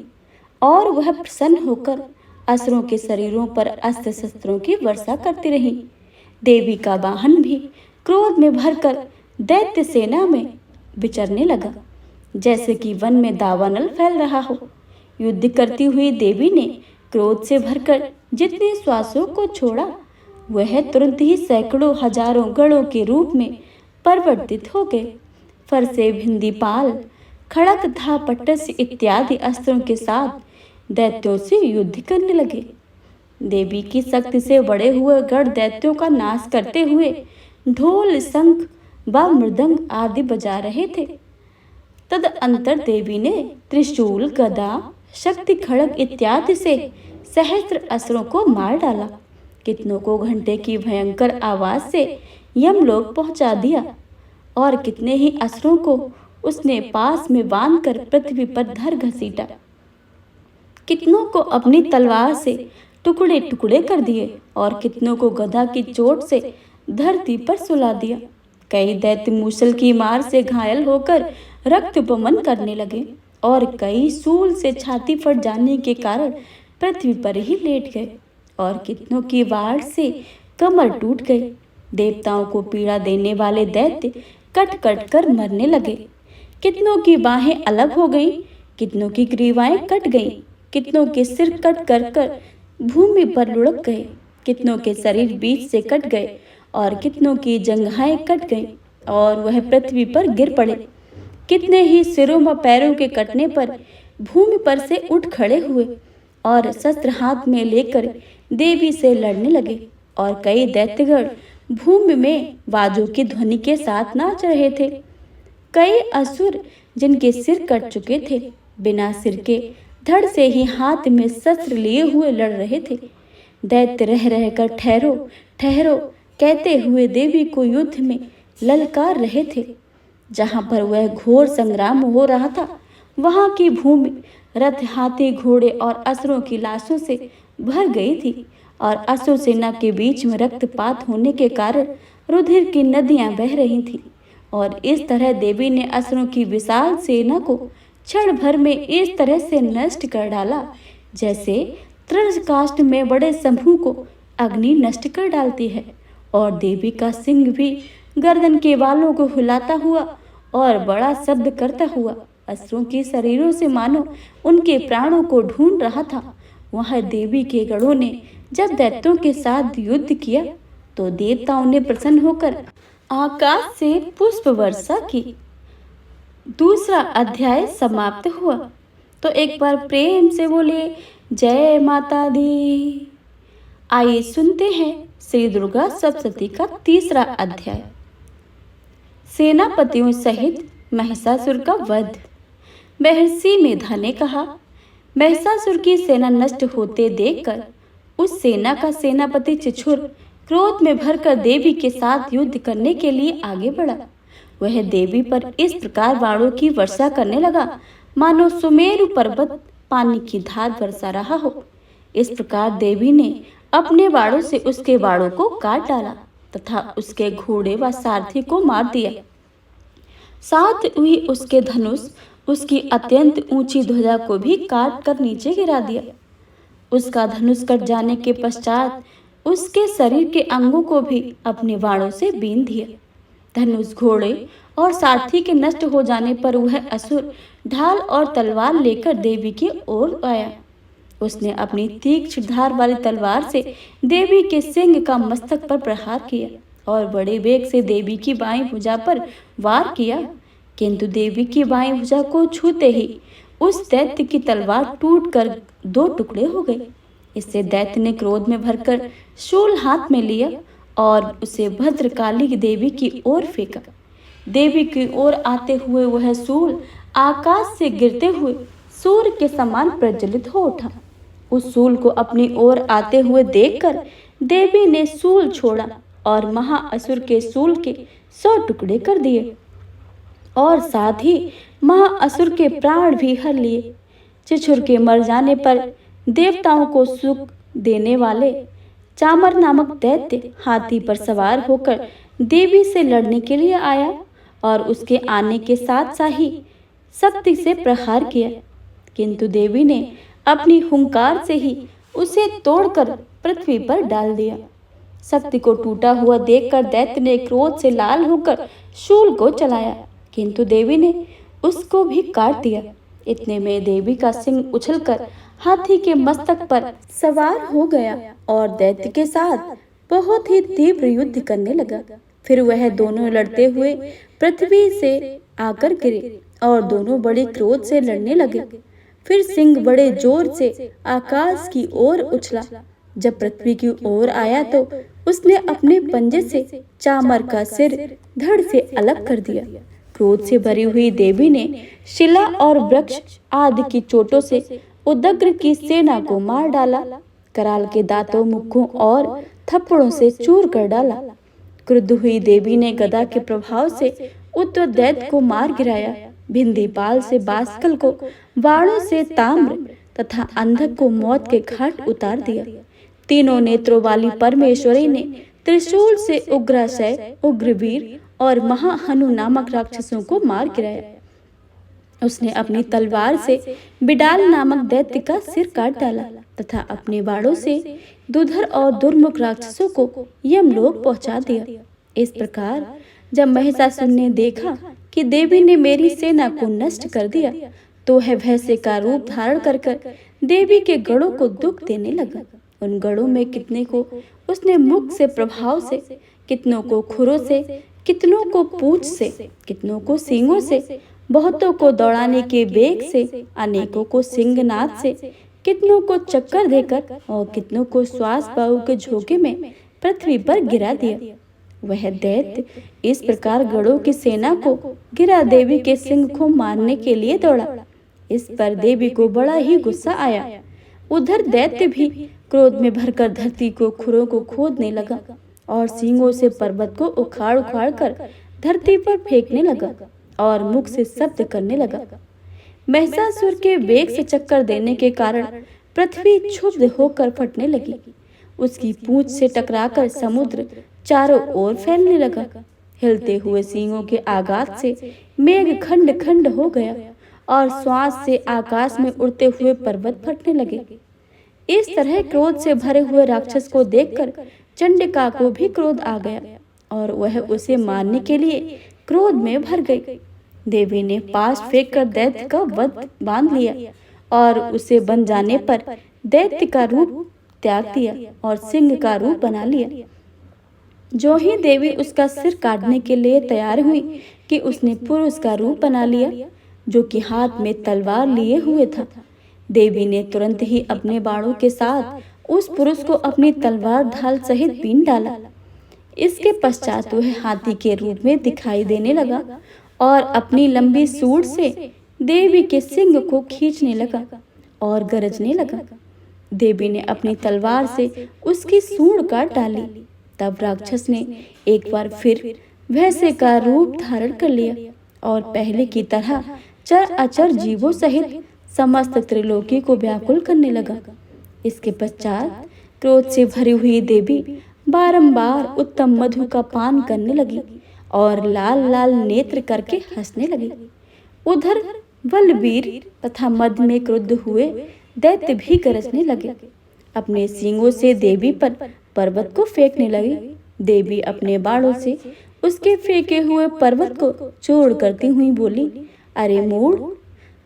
और वह प्रसन्न होकर असुरों के शरीरों पर अस्त्र शस्त्रों की वर्षा करती रही। देवी का वाहन भी क्रोध में भरकर दैत्य सेना में विचरने लगा, जैसे कि वन में दावानल फैल रहा हो। युद्ध करती हुई देवी ने क्रोध से भरकर जितने श्वासों को छोड़ा, वह तुरंत ही सैकड़ों हजारों गणों के रूप में परिवर्तित हो गए। फरसे, भिंदीपाल, खड़क, धा, पट्टस्य इत्यादि अस्त्रों के साथ दैत्यों से युद्ध करने लगे। देवी की शक्ति से बड़े हुए गण दैत्यों का नाश करते हुए ढोल, शंख व मृदंग आदि बजा रहे थे। तदअंतर देवी ने त्रिशूल, गदा, शक्ति खड़ग इत्यादि से सहस्त्र असुरों को मार डाला। कितनों को घंटे की भयंकर आवाज से यमलोक पहुंचा दिया और कितने ही असुरों को उसने पास में बांधकर पृथ्वी पर धर घसीटा। कितनों को अपनी तलवार से टुकड़े टुकड़े कर दिए और कितनों को गदा की चोट से धरती पर सुला दिया। कई दैत्य मूसल की मार से घायल होकर रक्तपमन करने लगे और कई सूल से छाती फट जाने के कारण पृथ्वी पर ही लेट गए और कितनों की वार से कमर टूट गई। देवताओं को पीड़ा देने वाले दैत्य कट कट कर मरने लगे। कितनों की बाहें अलग हो गईं, कितनों की ग्रीवाएं कट गईं, कितनों के सिर कट कर कर भूमि पर लुढ़क गए, कितनों के शरीर बीच से कट गए और कितनों की जंघाएं कट गईं और वह पृथ्वी पर गिर पड़े। कितने ही सिरों व पैरों के कटने पर भूमि पर से उठ खड़े हुए और शस्त्र हाथ में लेकर देवी से लड़ने लगे और कई दैत्यगण भूमि में बाजों की ध्वनि के साथ नाच रहे थे। कई असुर जिनके सिर कट चुके थे, बिना सिर के धड़ से ही हाथ में शस्त्र लिए हुए लड़ रहे थे। दैत्य रह रहकर ठहरो ठहरो कहते हुए देवी को युद्ध में ललकार रहे थे। जहां पर वह घोर संग्राम हो रहा था, वहां की भूमि रथ, हाथी, घोड़े और असुरों की लाशों से भर गई थी और असुर सेना के बीच में रक्तपात होने के कारण रुधिर की नदियां बह रही थीं। और इस तरह देवी ने असुरों की विशाल सेना को क्षण भर में इस तरह से नष्ट कर डाला, जैसे तृणकाष्ठ में बड़े समूह को अग्नि नष्ट कर डालती है। और देवी का सिंह भी गर्दन के बालों को हिलाता हुआ और बड़ा शब्द करता हुआ असुरों के शरीरों से मानो उनके प्राणों को ढूंढ रहा था। वह देवी के गणों ने जब दैत्यों के साथ युद्ध किया तो देवताओं ने प्रसन्न होकर आकाश से पुष्प वर्षा की। दूसरा अध्याय समाप्त हुआ। तो एक बार प्रेम से बोले जय माता दी। आइए सुनते हैं श्री दुर्गा सप्तशती का तीसरा अध्याय। सेनापतियों सहित महिषासुर का वध। महर्षि मेधा ने कहा, महिषासुर की सेना नष्ट होते देखकर उस सेना का सेनापति चिछुर क्रोध में भरकर देवी के साथ युद्ध करने के लिए आगे बढ़ा। वह देवी पर इस प्रकार बाणों की वर्षा करने लगा मानो सुमेरु पर्वत पानी की धार बरसा रहा हो। इस प्रकार देवी ने अपने बाणों से उसके बाणों को काट डाला तथा उसके घोड़े व सारथी को मार दिया। साथ ही उसके धनुष, उसकी अत्यंत ऊंची ध्वजा को भी काट कर नीचे गिरा दिया। उसका धनुष कट जाने के पश्चात उसके शरीर के अंगों को भी अपने बाणों से बीन दिया। धनुष, घोड़े और सारथी के नष्ट हो जाने पर वह असुर ढाल और तलवार लेकर देवी की ओर आया। उसने अपनी तीक्ष्ण धार वाली तलवार से देवी के सिंह का मस्तक पर प्रहार किया और बड़े वेग से देवी की बाईं भुजा पर वार किया, किंतु देवी की बाईं भुजा को छूते ही उस दैत्य की तलवार टूटकर दो टुकड़े हो गए। इससे दैत्य ने क्रोध में भरकर शूल हाथ में लिया और उसे भद्रकाली देवी की ओर फेंका। देवी की ओर आते हुए वह शूल आकाश से गिरते हुए सूर्य के समान प्रज्वलित हो उठा। उस शूल को अपनी ओर आते हुए देखकर देवी ने शूल छोड़ा और महाअसुर के शूल के 100 टुकड़े कर दिए और साथ ही महाअसुर के प्राण भी हर लिए। चिछुर के मर जाने पर देवताओं को सुख देने वाले चामर नामक दैत्य हाथी पर सवार होकर देवी से लड़ने के लिए आया और उसके आने के साथ ही शक्ति से प्रहार किया, किंतु देवी ने अपनी हुंकार से ही उसे तोड़कर पृथ्वी पर डाल दिया। शक्ति को टूटा हुआ देखकर दैत्य ने क्रोध से लाल होकर शूल को चलाया, किंतु देवी ने उसको भी काट दिया। इतने में देवी का सिंह उछलकर हाथी के मस्तक पर सवार हो गया और दैत्य के साथ बहुत ही तीव्र युद्ध करने लगा। फिर वह दोनों लड़ते हुए पृथ्वी से आकर गिरे और दोनों बड़े क्रोध से लड़ने लगे। फिर सिंह बड़े जोर से आकाश की ओर उछला। जब पृथ्वी की ओर आया तो उसने अपने पंजे से चामर का सिर धड़ से अलग कर दिया। क्रोध से भरी हुई देवी ने शिला और वृक्ष आदि की चोटों से उदग्र की सेना को मार डाला। कराल के दांतों, मुखों और थप्पड़ों से चूर कर डाला। क्रुद्ध हुई देवी ने गदा के प्रभाव से उक्त दैत्य को मार गिराया। भिंदी पाल से बास्कल को, बाणों से ताम्र तथा अंधक को मौत के घाट उतार दिया। तीनों नेत्रों वाली परमेश्वरी ने त्रिशूल से उग्राशय, उग्रवीर और महाहनु नामक राक्षसों को मार गिराया। उसने अपनी तलवार से बिडाल नामक दैत्य का सिर काट डाला तथा अपने बाणों से दुधर और दुर्मुख राक्षसों को यमलोक पहुंचा दिया। इस प्रकार जब महिषासुर ने देखा कि देवी ने मेरी सेना को नष्ट कर दिया, तो वह भैंसे का रूप धारण कर देवी के गढ़ों को दुख देने लगा। उन गढ़ों में कितने को उसने मुख से प्रभाव से, कितनों को खुरों से, कितनों को पूंछ से, कितनों को सींगों से, बहुतों को दौड़ाने के वेग से, अनेकों को सिंहनाद से, कितनों को चक्कर देकर और कितनों को श्वास बाहु के झोंके में पृथ्वी पर गिरा दिया। वह दैत्य इस प्रकार गढ़ों की सेना को गिरा देवी के सिंह को मारने के लिए दौड़ा। इस पर देवी को बड़ा ही गुस्सा आया। उधर दैत्य भी क्रोध में भरकर धरती को, खुरों को खोदने लगा और सींगों से पर्वत को उखाड़ उखाड़ कर धरती पर फेंकने लगा और मुख से शब्द करने लगा। महिषासुर के वेग से चक्कर देने के कारण पृथ्वी क्षुब्ध होकर फटने लगी। उसकी पूंछ से टकराकर समुद्र चारों ओर फैलने लगा। हिलते हुए सींगों के आघात से मेघ खंड खंड हो गया और श्वास से आकाश में उड़ते हुए पर्वत फटने लगे। इस तरह क्रोध से भरे हुए राक्षस को देखकर चंडिका को भी क्रोध आ गया और वह उसे मारने के लिए क्रोध में भर गई। देवी ने पास फेंककर दैत्य का वध बांध लिया और उसे बन जाने पर दैत्य का रूप त्याग दिया और सिंह का रूप बना लिया। जो ही देवी उसका सिर काटने के लिए तैयार हुई कि उसने पुरुष का रूप बना लिया, जो कि हाथ में तलवार लिए हुए था। देवी ने तुरंत ही अपने बाणों के साथ उस पुरुष को अपनी तलवार ढाल सहित बीन डाला। इसके पश्चात वह हाथी के रूप में दिखाई देने लगा और अपनी लंबी सूंड से देवी के सिंग को खींचने लगा और गरजने लगा। देवी ने अपनी तलवार से उसकी सूंड काट डाली। तब राक्षस ने एक बार फिर वैसे का रूप धारण कर लिया और पहले की तरह चर अचर जीवों सहित समस्त त्रिलोकी को व्याकुल करने लगा। इसके पश्चात क्रोध से भरी हुई देवी बारंबार उत्तम मधु का पान करने लगी और लाल लाल नेत्र करके हंसने लगी। उधर बलवीर तथा मद में क्रुद्ध हुए दैत्य भी गरजने लगे। अपने सींगों से देवी पर पर्वत को फेंकने लगी। देवी अपने बाणों से उसके फेंके हुए पर्वत को चूर करती हुई बोली, अरे मूढ़,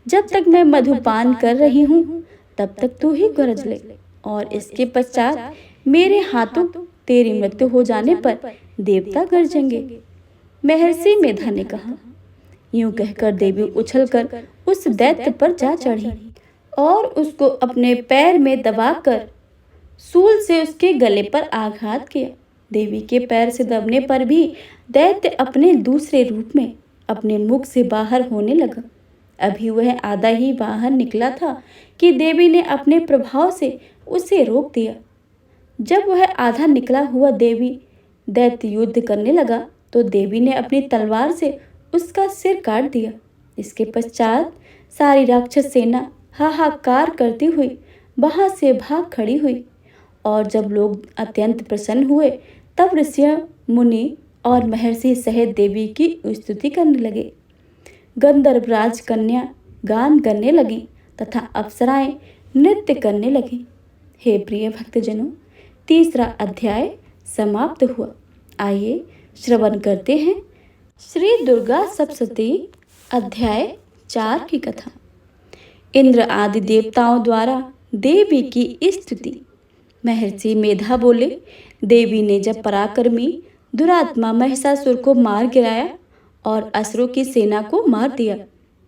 जब तक मैं मधुपान कर रही हूँ तब तक तू ही गरज ले और इसके पश्चात मेरे हाथों तेरी मृत्यु हो जाने पर देवता गरजेंगे। महर्षि मेधा ने कहा। यूं कहकर देवी उछलकर उस दैत्य पर जा चढ़ी और उसको अपने पैर में दबाकर सूल से उसके गले पर आघात किया। देवी के पैर से दबने पर भी दैत्य अपने दूसरे रूप में अपने मुख से बाहर होने लगा। अभी वह आधा ही बाहर निकला था कि देवी ने अपने प्रभाव से उसे रोक दिया। जब वह आधा निकला हुआ देवी दैत्य युद्ध करने लगा तो देवी ने अपनी तलवार से उसका सिर काट दिया। इसके पश्चात सारी राक्षस सेना हाहाकार करती हुई वहां से भाग खड़ी हुई और जब लोग अत्यंत प्रसन्न हुए तब ऋषि, मुनि और महर्षि सहित देवी की स्तुति करने लगे। गंधर्वराज कन्या गान करने लगी तथा अप्सराएं नृत्य करने लगी। हे प्रिय भक्तजनों, तीसरा अध्याय समाप्त हुआ। आइए श्रवण करते हैं श्री दुर्गा सप्तशती अध्याय 4 की कथा। इंद्र आदि देवताओं द्वारा देवी की स्तुति। महर्षि मेधा बोले, देवी ने जब पराक्रमी दुरात्मा महिषासुर को मार गिराया और असुरों की सेना को मार दिया,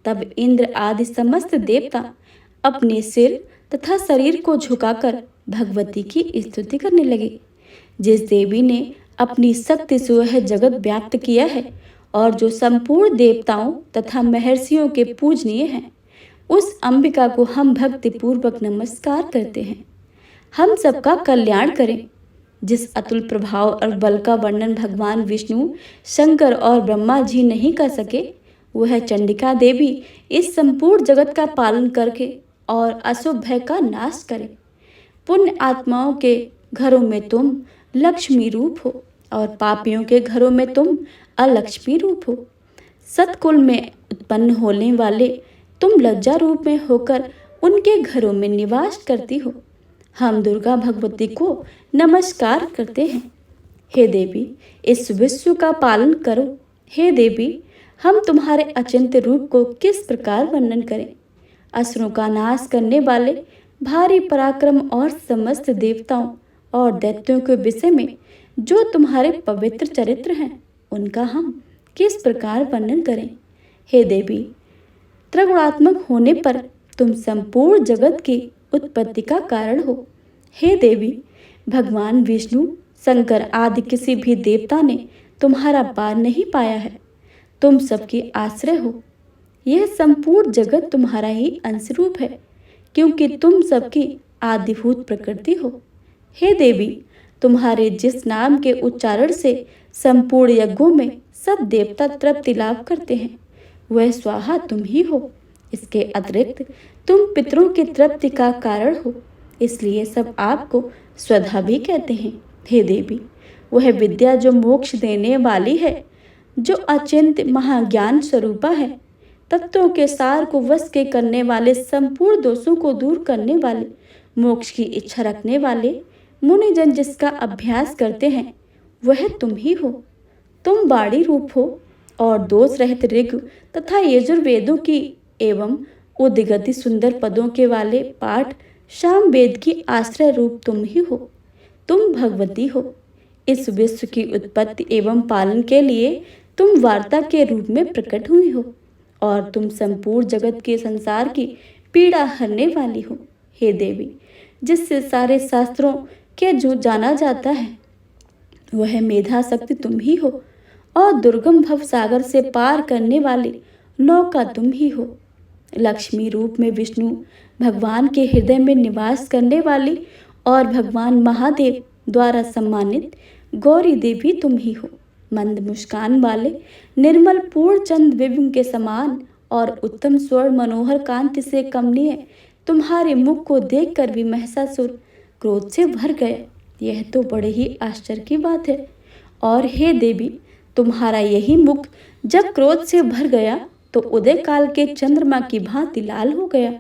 तब इंद्र आदि समस्त देवता अपने सिर तथा शरीर को झुकाकर भगवती की स्तुति करने लगे। जिस देवी ने अपनी शक्ति से वह जगत व्याप्त किया है और जो संपूर्ण देवताओं तथा महर्षियों के पूजनीय हैं, उस अंबिका को हम भक्ति पूर्वक नमस्कार करते हैं। हम सबका कल्याण करें। जिस अतुल प्रभाव और बल का वर्णन भगवान विष्णु, शंकर और ब्रह्मा जी नहीं कर सके, वह चंडिका देवी इस संपूर्ण जगत का पालन करके और अशुभ भय का नाश करे। पुण्य आत्माओं के घरों में तुम लक्ष्मी रूप हो और पापियों के घरों में तुम अलक्ष्मी रूप हो। सतकुल में उत्पन्न होने वाले तुम लज्जा रूप में होकर उनके घरों में निवास करती हो। हम दुर्गा भगवती को नमस्कार करते हैं। हे देवी, इस विश्व का पालन करो। हे देवी, हम तुम्हारे अचिंत्य रूप को किस प्रकार वर्णन करें। असुरों का नाश करने वाले भारी पराक्रम और समस्त देवताओं और दैत्यों के विषय में जो तुम्हारे पवित्र चरित्र हैं, उनका हम किस प्रकार वर्णन करें। हे देवी, त्रिगुणात्मक होने पर तुम संपूर्ण जगत की उत्पत्ति का कारण हो। हे देवी, भगवान विष्णु, शंकर आदि किसी भी देवता ने तुम्हारा पार नहीं पाया है। तुम सबकी आश्रय हो। यह संपूर्ण जगत तुम्हारा ही अंश रूप है, क्योंकि तुम सबकी आदिभूत प्रकृति हो। हे देवी, तुम्हारे जिस नाम के उच्चारण से संपूर्ण यज्ञों में सब देवता तृप्ति लाभ करते हैं, वह स्वाहा तुम ही हो। इसके अतिरिक्त तुम पितरों की तृप्ति का कारण हो, इसलिए सब आपको स्वधा भी कहते हैं। हे देवी, वह विद्या जो मोक्ष देने वाली है, जो अचिंत्य महाज्ञान स्वरूपा है, तत्वों के सार को वश के करने वाले, संपूर्ण दोषों को दूर करने वाले, मोक्ष की इच्छा रखने वाले मुनिजन जिसका अभ्यास करते हैं, वह तुम ही हो। तुम बाणी रूप हो और दोष रहित ऋग तथा यजुर्वेदों की एवं उद्गति सुंदर पदों के वाले पाठ शाम वेद की आश्रय रूप तुम ही हो। तुम भगवती हो। इस विश्व की उत्पत्ति एवं पालन के लिए तुम वार्ता के रूप में प्रकट हुई हो और तुम संपूर्ण जगत के संसार की पीड़ा हरने वाली हो। हे देवी, जिससे सारे शास्त्रों के जो जाना जाता है, वह मेधा शक्ति तुम ही हो और दुर्गम भव सागर से पार करने वाली नौका तुम ही हो। लक्ष्मी रूप में विष्णु भगवान के हृदय में निवास करने वाली और भगवान महादेव द्वारा सम्मानित गौरी देवी तुम ही हो। मंद मुस्कान वाले निर्मल पूर्ण चंद विभिन्न के समान और उत्तम स्वर्ण मनोहर कांति से कमनीय तुम्हारे मुख को देखकर भी महिषासुर क्रोध से भर गया। यह तो बड़े ही आश्चर्य की बात है। और हे देवी, तुम्हारा यही मुख जब क्रोध से भर गया तो उदय काल के चंद्रमा की भांति लाल हो गया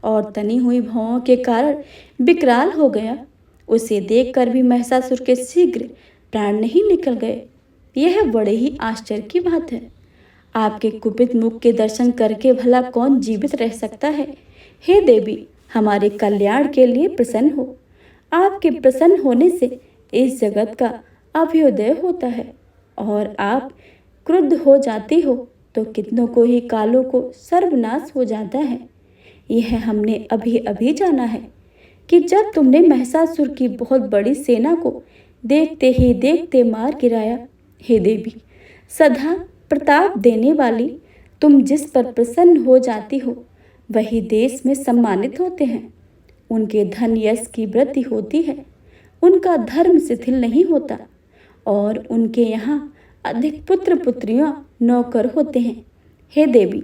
और तनी हुई भौहों के कारण विकराल हो गया। उसे देखकर भी महिषासुर के शीघ्र प्राण नहीं निकल गए। यह बड़े ही आश्चर्य की बात है। आपके कुपित मुख के दर्शन करके भला कौन जीवित रह सकता है। हे देवी, हमारे कल्याण के लिए प्रसन्न हो। आपके प्रसन्न होने से इस जगत का अभ्युदय होता है और आप क्रुद्ध हो जाती हो तो कितनों को ही कालों को सर्वनाश हो जाता है। यह हमने अभी अभी जाना है कि जब तुमने महिषासुर की बहुत बड़ी सेना को देखते ही देखते मार गिराया। हे देवी, सदा प्रताप देने वाली तुम जिस पर प्रसन्न हो जाती हो, वही देश में सम्मानित होते हैं। उनके धन यश की वृद्धि होती है, उनका धर्म शिथिल नहीं होता और उनके यहाँ अधिक पुत्र पुत्रियां नौकर होते हैं। हे देवी,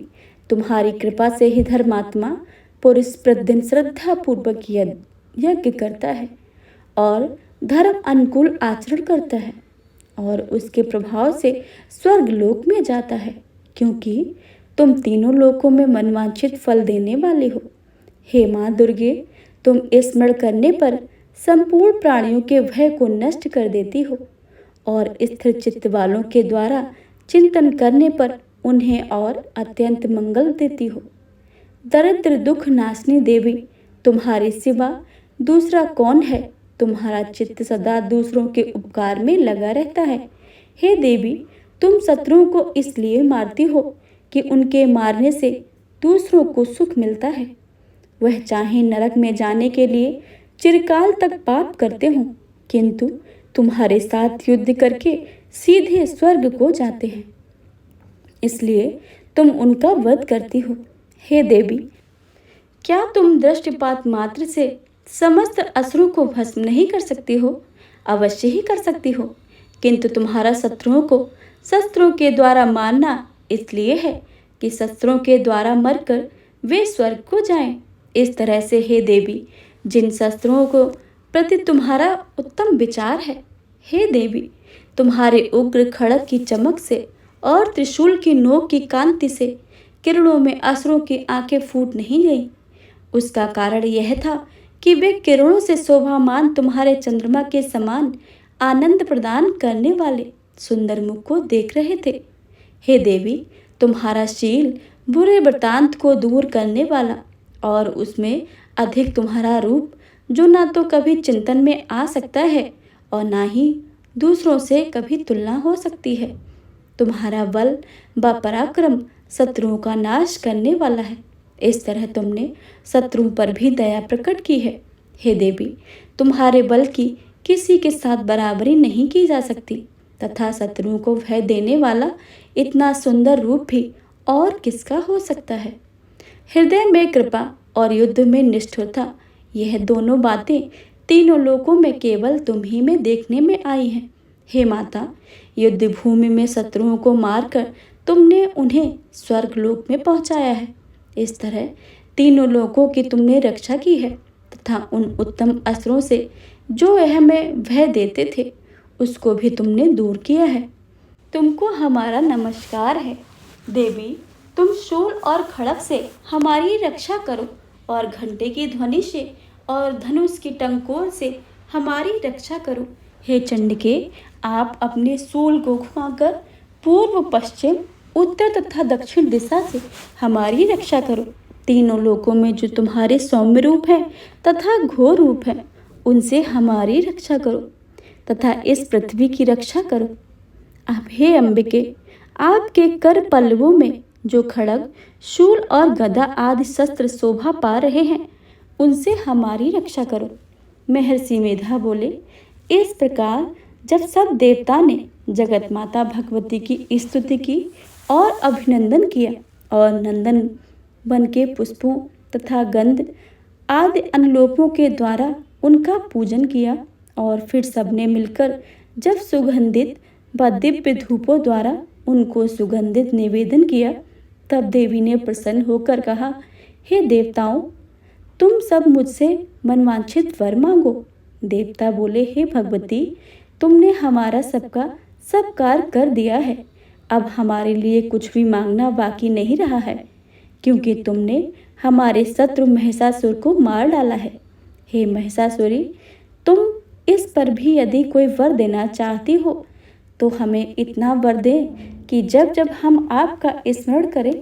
तुम्हारी कृपा से ही धर्मात्मा पुरुष प्रतिदिन श्रद्धा पूर्वक यज्ञ करता है और धर्म अनुकूल आचरण करता है और उसके प्रभाव से स्वर्ग लोक में जाता है, क्योंकि तुम तीनों लोकों में मनवांछित फल देने वाले हो। हे माँ दुर्गे, तुम स्मरण करने पर संपूर्ण प्राणियों के भय को नष्ट कर देती हो और स्थिर चित्त वालों के द्वारा चिंतन करने पर उन्हें और अत्यंत मंगल देती हो। दरिद्र दुख नाशनी देवी, तुम्हारे सिवा दूसरा कौन है? तुम्हारा चित्त सदा दूसरों के उपकार में लगा रहता है। हे देवी, तुम शत्रुओं को इसलिए मारती हो कि उनके मारने से दूसरों को सुख मिलता है। वह चाहे नरक में जाने के लिए चिरकाल तक पाप करते हों, किंतु तुम्हारे साथ युद्ध करके सीधे स्वर्ग को जाते हैं, इसलिए तुम उनका वध करती हो। हे देवी, क्या तुम दृष्टिपात मात्र से समस्त असुरों को भस्म नहीं कर सकती हो? अवश्य ही कर सकती हो, किंतु तुम्हारा शत्रुओं को शस्त्रों के द्वारा मारना इसलिए है कि शस्त्रों के द्वारा मरकर वे स्वर्ग को जाएं। इस तरह से हे देवी, जिन शस्त्रों को प्रति तुम्हारा उत्तम विचार है, हे देवी, तुम्हारे उग्र खड़ग की चमक से और त्रिशूल की नोक की कांति से किरणों में असुरों की आंखें फूट नहीं गईं। उसका कारण यह था कि वे किरणों से शोभामान तुम्हारे चंद्रमा के समान आनंद प्रदान करने वाले सुंदर मुख को देख रहे थे। हे देवी, तुम्हारा शील बुरे वृतांत को दूर करने वाला और उसमें अधिक तुम्हारा रूप, जो ना तो कभी चिंतन में आ सकता है और ना ही दूसरों से कभी तुलना हो सकती है। तुम्हारा बल व पराक्रम शत्रुओं का नाश करने वाला है। इस तरह तुमने शत्रुओं पर भी दया प्रकट की है। हे देवी, तुम्हारे बल की किसी के साथ बराबरी नहीं की जा सकती तथा शत्रुओं को भय देने वाला इतना सुंदर रूप भी और किसका हो सकता है? हृदय में कृपा और युद्ध में निष्ठुरता, यह दोनों बातें तीनों लोकों में केवल तुम ही में देखने में आई हैं। हे माता, युद्ध भूमि में शत्रुओं को मारकर तुमने उन्हें स्वर्गलोक में पहुंचाया है। इस तरह तीनों लोकों की तुमने रक्षा की है तथा उन उत्तम असुरों से जो हमें भय देते थे, उसको भी तुमने दूर किया है। तुमको हमारा नमस्कार है। देवी, तुम शूल और खड़ग से हमारी रक्षा करो और घंटे की ध्वनि से और धनुष की टंकोर से हमारी रक्षा करो। हे चंडिके, आप अपने शूल को घुमाकर पूर्व, पश्चिम, उत्तर तथा दक्षिण दिशा से हमारी रक्षा करो। तीनों लोकों में जो तुम्हारे सौम्य रूप है तथा घोर रूप है, उनसे हमारी रक्षा करो तथा इस पृथ्वी की रक्षा करो। अब हे अंबिके, आपके कर पल्लवों में जो खड़ग, शूल और गदा आदि शस्त्र शोभा पा रहे हैं, उनसे हमारी रक्षा करो। महर्षि मेधा बोले, इस प्रकार जब सब देवता ने जगत माता भगवती की स्तुति की और अभिनंदन किया और नंदन वन के पुष्पों तथा गंध आदि अनलोपों के द्वारा उनका पूजन किया और फिर सबने मिलकर जब सुगंधित व दिव्य धूपों द्वारा उनको सुगंधित निवेदन किया, तब देवी ने प्रसन्न होकर कहा, हे देवताओं, तुम सब मुझसे मनवांछित वर मांगो। देवता बोले, हे भगवती, तुमने हमारा सबका सब कार्य कर दिया है। अब हमारे लिए कुछ भी मांगना बाकी नहीं रहा है, क्योंकि तुमने हमारे शत्रु महिषासुर को मार डाला है। हे महिषासुरी, तुम इस पर भी यदि कोई वर देना चाहती हो तो हमें इतना वर दें कि जब जब हम आपका स्मरण करें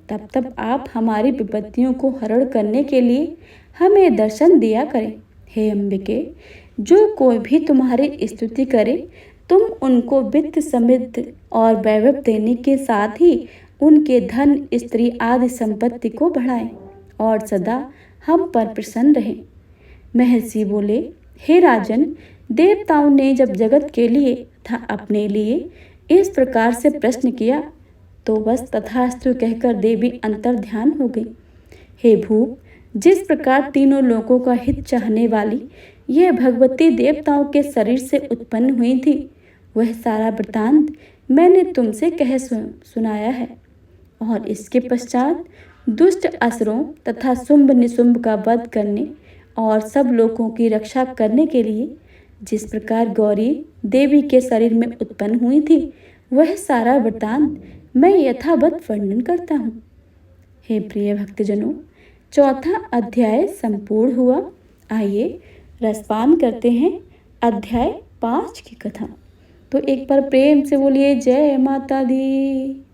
तब तब आप हमारी विपत्तियों को हरण करने के लिए हमें दर्शन दिया करें। हे अंबिके, जो कोई भी तुम्हारी स्तुति करे, तुम उनको वित्त समृद्ध और वैभव देने के साथ ही उनके धन, स्त्री आदि संपत्ति को बढ़ाएं और सदा हम पर प्रसन्न रहें। महर्षि बोले, हे राजन, देवताओं ने जब जगत के लिए तथा अपने लिए इस प्रकार से प्रश्न किया तो बस तथास्तु कहकर देवी अंतर ध्यान हो गई। हे भूप, जिस प्रकार तीनों लोगों का हित चाहने वाली यह भगवती देवताओं के शरीर से उत्पन्न हुई थी, वह सारा वृतांत मैंने तुमसे कह सुनाया है। और इसके पश्चात दुष्ट असुरों तथा शुंभ निशुंभ का वध करने और सब लोगों की रक्षा करने के लिए जिस प्रकार गौरी देवी के शरीर में उत्पन्न हुई थी, वह सारा वृतांत मैं यथावत वर्णन करता हूँ। हे प्रिय भक्तजनों, चौथा अध्याय संपूर्ण हुआ। आइए रसपान करते हैं अध्याय 5 की कथा। तो एक बार प्रेम से बोलिए जय माता दी।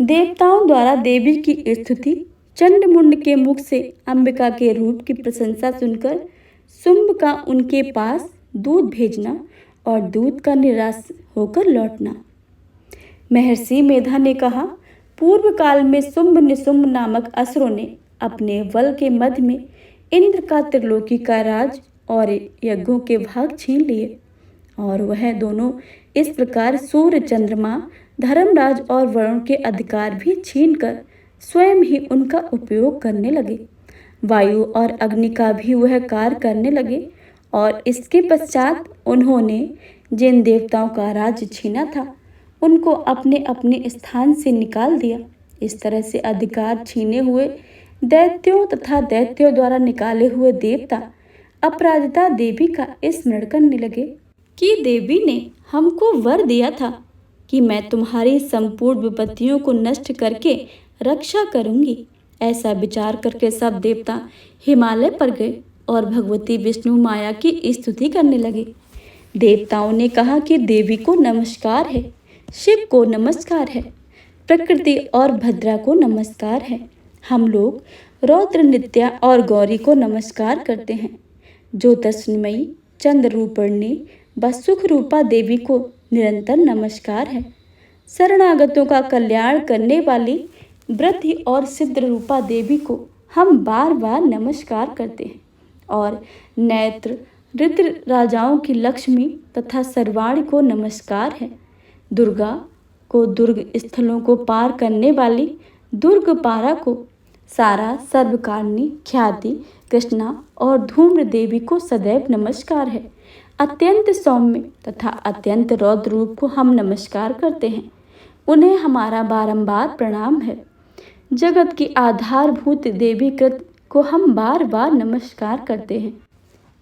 देवताओं द्वारा देवी की स्तुति, चंडमुंड के मुख से अंबिका के रूप की प्रशंसा सुनकर शुंभ का उनके पास दूध भेजना और दूध का निराश होकर लौटना। महर्षि मेधा ने कहा, पूर्व काल में शुंभ निशुंभ नामक असुरों ने अपने बल के मध्य में इंद्र का त्रिलोकी का राज और यज्ञों के भाग छीन लिए, और वह दोनों इस प्रकार सूर्य, चंद्रमा, धर्मराज और वरुण के अधिकार भी छीनकर स्वयं ही उनका उपयोग करने लगे। वायु और अग्नि का भी वह कार्य करने लगे, और इसके पश्चात उन्होंने जिन देवताओं का राज्य छीना था उनको अपने अपने स्थान से निकाल दिया। इस तरह से अधिकार छीने हुए दैत्यों तथा दैत्यों द्वारा निकाले हुए देवता अपराजिता देवी का स्मरण करने लगे कि देवी ने हमको वर दिया था कि मैं तुम्हारी संपूर्ण विपत्तियों को नष्ट करके रक्षा करूंगी। ऐसा विचार करके सब देवता हिमालय पर गए और भगवती विष्णु माया की स्तुति करने लगे। देवताओं ने कहा कि देवी को नमस्कार है, शिव को नमस्कार है, प्रकृति और भद्रा को नमस्कार है। हम लोग रौद्र, नित्या और गौरी को नमस्कार करते हैं। ज्योतिषमयी, चंद्रूपणी व सुख रूपा देवी को निरंतर नमस्कार है। शरणागतों का कल्याण करने वाली वृद्धि और सिद्ध रूपा देवी को हम बार बार नमस्कार करते हैं। और नेत्र, रुद्र राजाओं की लक्ष्मी तथा सर्वाणी को नमस्कार है। दुर्गा को दुर्ग स्थलों को पार करने वाली दुर्गपारा को, सारा, सर्वकारिणी, ख्याति, कृष्णा और धूम्र देवी को सदैव नमस्कार है। अत्यंत सौम्य तथा अत्यंत रौद्र रूप को हम नमस्कार करते हैं, उन्हें हमारा बारंबार प्रणाम है। जगत की आधारभूत देवी कृत को हम बार बार नमस्कार करते हैं।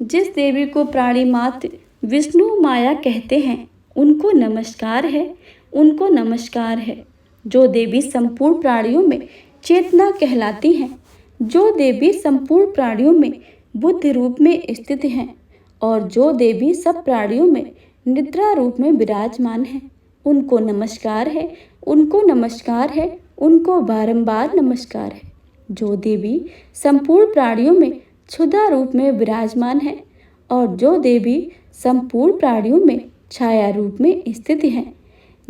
जिस देवी को प्राणी मात्र विष्णु माया कहते हैं उनको नमस्कार है, उनको नमस्कार है। जो देवी संपूर्ण प्राणियों में चेतना कहलाती हैं, जो देवी संपूर्ण प्राणियों में बुद्धि रूप में स्थित हैं, और जो देवी सब प्राणियों में निद्रा रूप में विराजमान है, उनको नमस्कार है, उनको नमस्कार है, उनको बारंबार नमस्कार है। जो देवी संपूर्ण प्राणियों में क्षुधा रूप में विराजमान है, और जो देवी संपूर्ण प्राणियों में छाया रूप में स्थित हैं,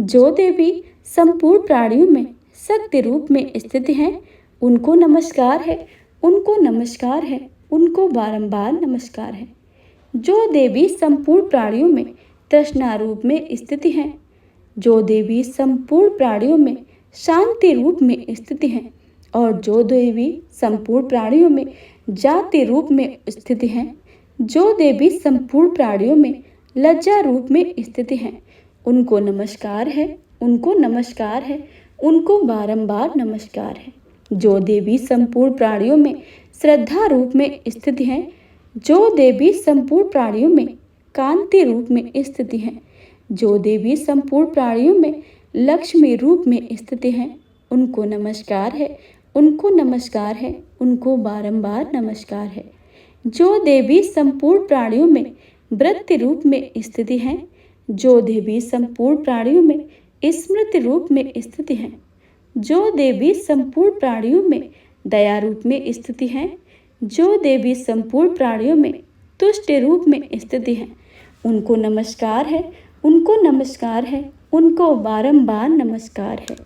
जो देवी संपूर्ण प्राणियों में शक्ति रूप में स्थित हैं, उनको नमस्कार है, उनको नमस्कार है, उनको बारंबार नमस्कार है। जो देवी संपूर्ण प्राणियों में तृष्णा रूप में स्थित हैं, जो देवी संपूर्ण प्राणियों में शांति रूप में स्थित हैं, और जो देवी संपूर्ण प्राणियों में जाति रूप में स्थित हैं, जो देवी संपूर्ण प्राणियों में लज्जा रूप में स्थित हैं, उनको नमस्कार है, उनको नमस्कार है, उनको बारंबार नमस्कार है। जो देवी संपूर्ण प्राणियों में श्रद्धा रूप में स्थित हैं, जो देवी संपूर्ण प्राणियों में कांति रूप में स्थित हैं, जो देवी संपूर्ण प्राणियों में लक्ष्मी रूप में स्थित हैं, उनको नमस्कार है, उनको नमस्कार है, उनको बारंबार नमस्कार है। जो देवी संपूर्ण प्राणियों में वृत्ति रूप में स्थित हैं, जो देवी संपूर्ण प्राणियों में स्मृति रूप में स्थित हैं, जो देवी संपूर्ण प्राणियों में दया रूप में स्थित हैं, जो देवी संपूर्ण प्राणियों में तुष्ट रूप में स्थित हैं, उनको नमस्कार है, उनको नमस्कार है, उनको बारंबार नमस्कार है।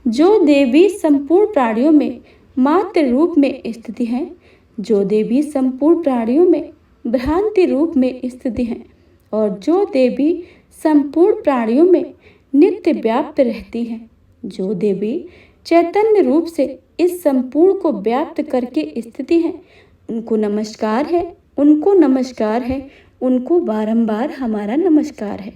जो देवी संपूर्ण प्राणियों में मात्र रूप में स्थित हैं, जो देवी संपूर्ण प्राणियों में भ्रांति रूप में स्थित हैं, और जो देवी संपूर्ण प्राणियों में नित्य व्याप्त रहती हैं, जो देवी चैतन्य रूप से इस संपूर्ण को व्याप्त करके स्थिति हैं, उनको नमस्कार है, उनको नमस्कार है, उनको बारंबार हमारा नमस्कार है।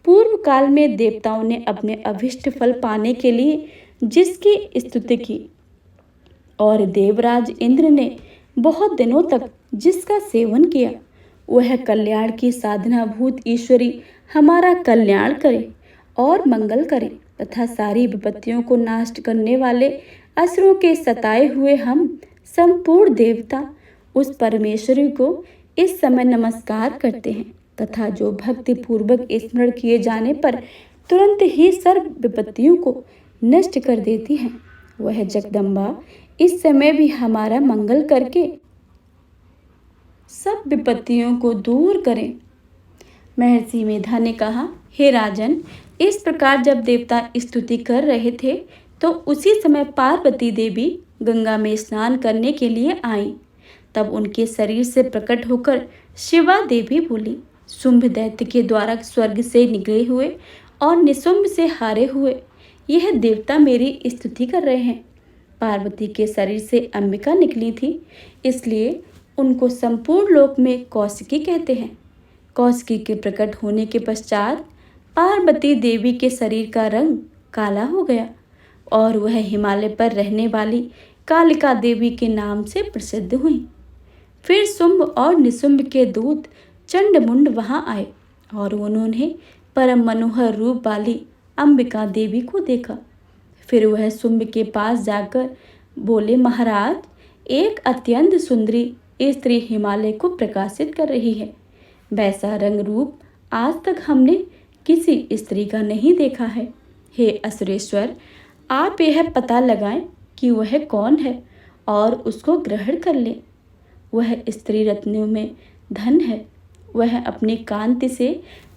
पूर्व काल में देवताओं ने अपने अभिष्ट फल पाने के लिए जिसकी स्तुति की, और देवराज इंद्र ने बहुत दिनों तक जिसका सेवन किया, वह कल्याण की साधना भूत ईश्वरी हमारा कल्याण करे और मंगल करे तथा सारी विपत्तियों को नाश करने वाले असुरों के सताए हुए हम संपूर्ण देवता उस परमेश्वरी को इस समय नमस्कार करते हैं तथा जो भक्ति पूर्वक स्मरण किए जाने पर तुरंत ही सर्व विपत्तियों को नष्ट कर देती है, वह जगदम्बा इस समय भी हमारा मंगल करके सब विपत्तियों को दूर करें। महर्षि मेधा ने कहा, हे राजन, इस प्रकार जब देवता स्तुति कर रहे थे तो उसी समय पार्वती देवी गंगा में स्नान करने के लिए आईं। तब उनके शरीर से प्रकट होकर शिवा देवी बोली, शुंभ दैत्य के द्वारा स्वर्ग से निकले हुए और निशुंभ से हारे हुए यह देवता मेरी स्तुति कर रहे हैं। पार्वती के शरीर से अंबिका निकली थी, इसलिए उनको संपूर्ण लोक में कौशिकी कहते हैं। कौशिकी के प्रकट होने के पश्चात पार्वती देवी के शरीर का रंग काला हो गया और वह हिमालय पर रहने वाली कालिका देवी के नाम से प्रसिद्ध हुई। फिर शुंभ और निशुंभ के दूत चंडमुंड वहां आए और उन्होंने परम मनोहर रूप वाली अंबिका देवी को देखा। फिर वह शुंभ के पास जाकर बोले, महाराज, एक अत्यंत सुंदरी स्त्री हिमालय को प्रकाशित कर रही है। वैसा रंग रूप आज तक हमने किसी स्त्री का नहीं देखा है। हे असुरेश्वर, आप यह पता लगाएं कि वह कौन है और उसको ग्रहण कर लें। वह स्त्री रत्नों में धन है। वह अपनी कांति से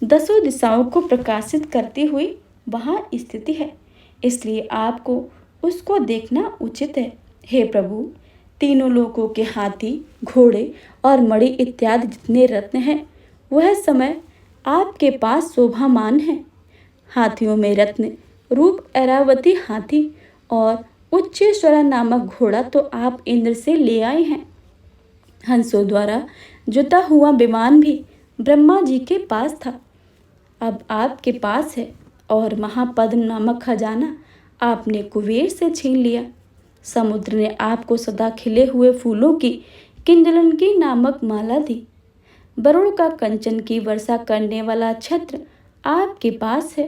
10 दिशाओं को प्रकाशित करती हुई वहाँ स्थित है, इसलिए आपको उसको देखना उचित है। हे प्रभु, तीनों लोकों के हाथी, घोड़े और मणि इत्यादि जितने रत्न हैं वह समय आपके पास शोभामान है। हाथियों में रत्न रूप ऐरावती हाथी और उच्चेश्वरा नामक घोड़ा तो आप इंद्र से ले आए हैं। हंसों द्वारा जुता हुआ विमान भी ब्रह्मा जी के पास था, अब आपके पास है। और महापद्म नामक खजाना आपने कुबेर से छीन लिया। समुद्र ने आपको सदा खिले हुए फूलों की किंजलनकी नामक माला दी। वरुण का कंचन की वर्षा करने वाला छत्र आपके पास है।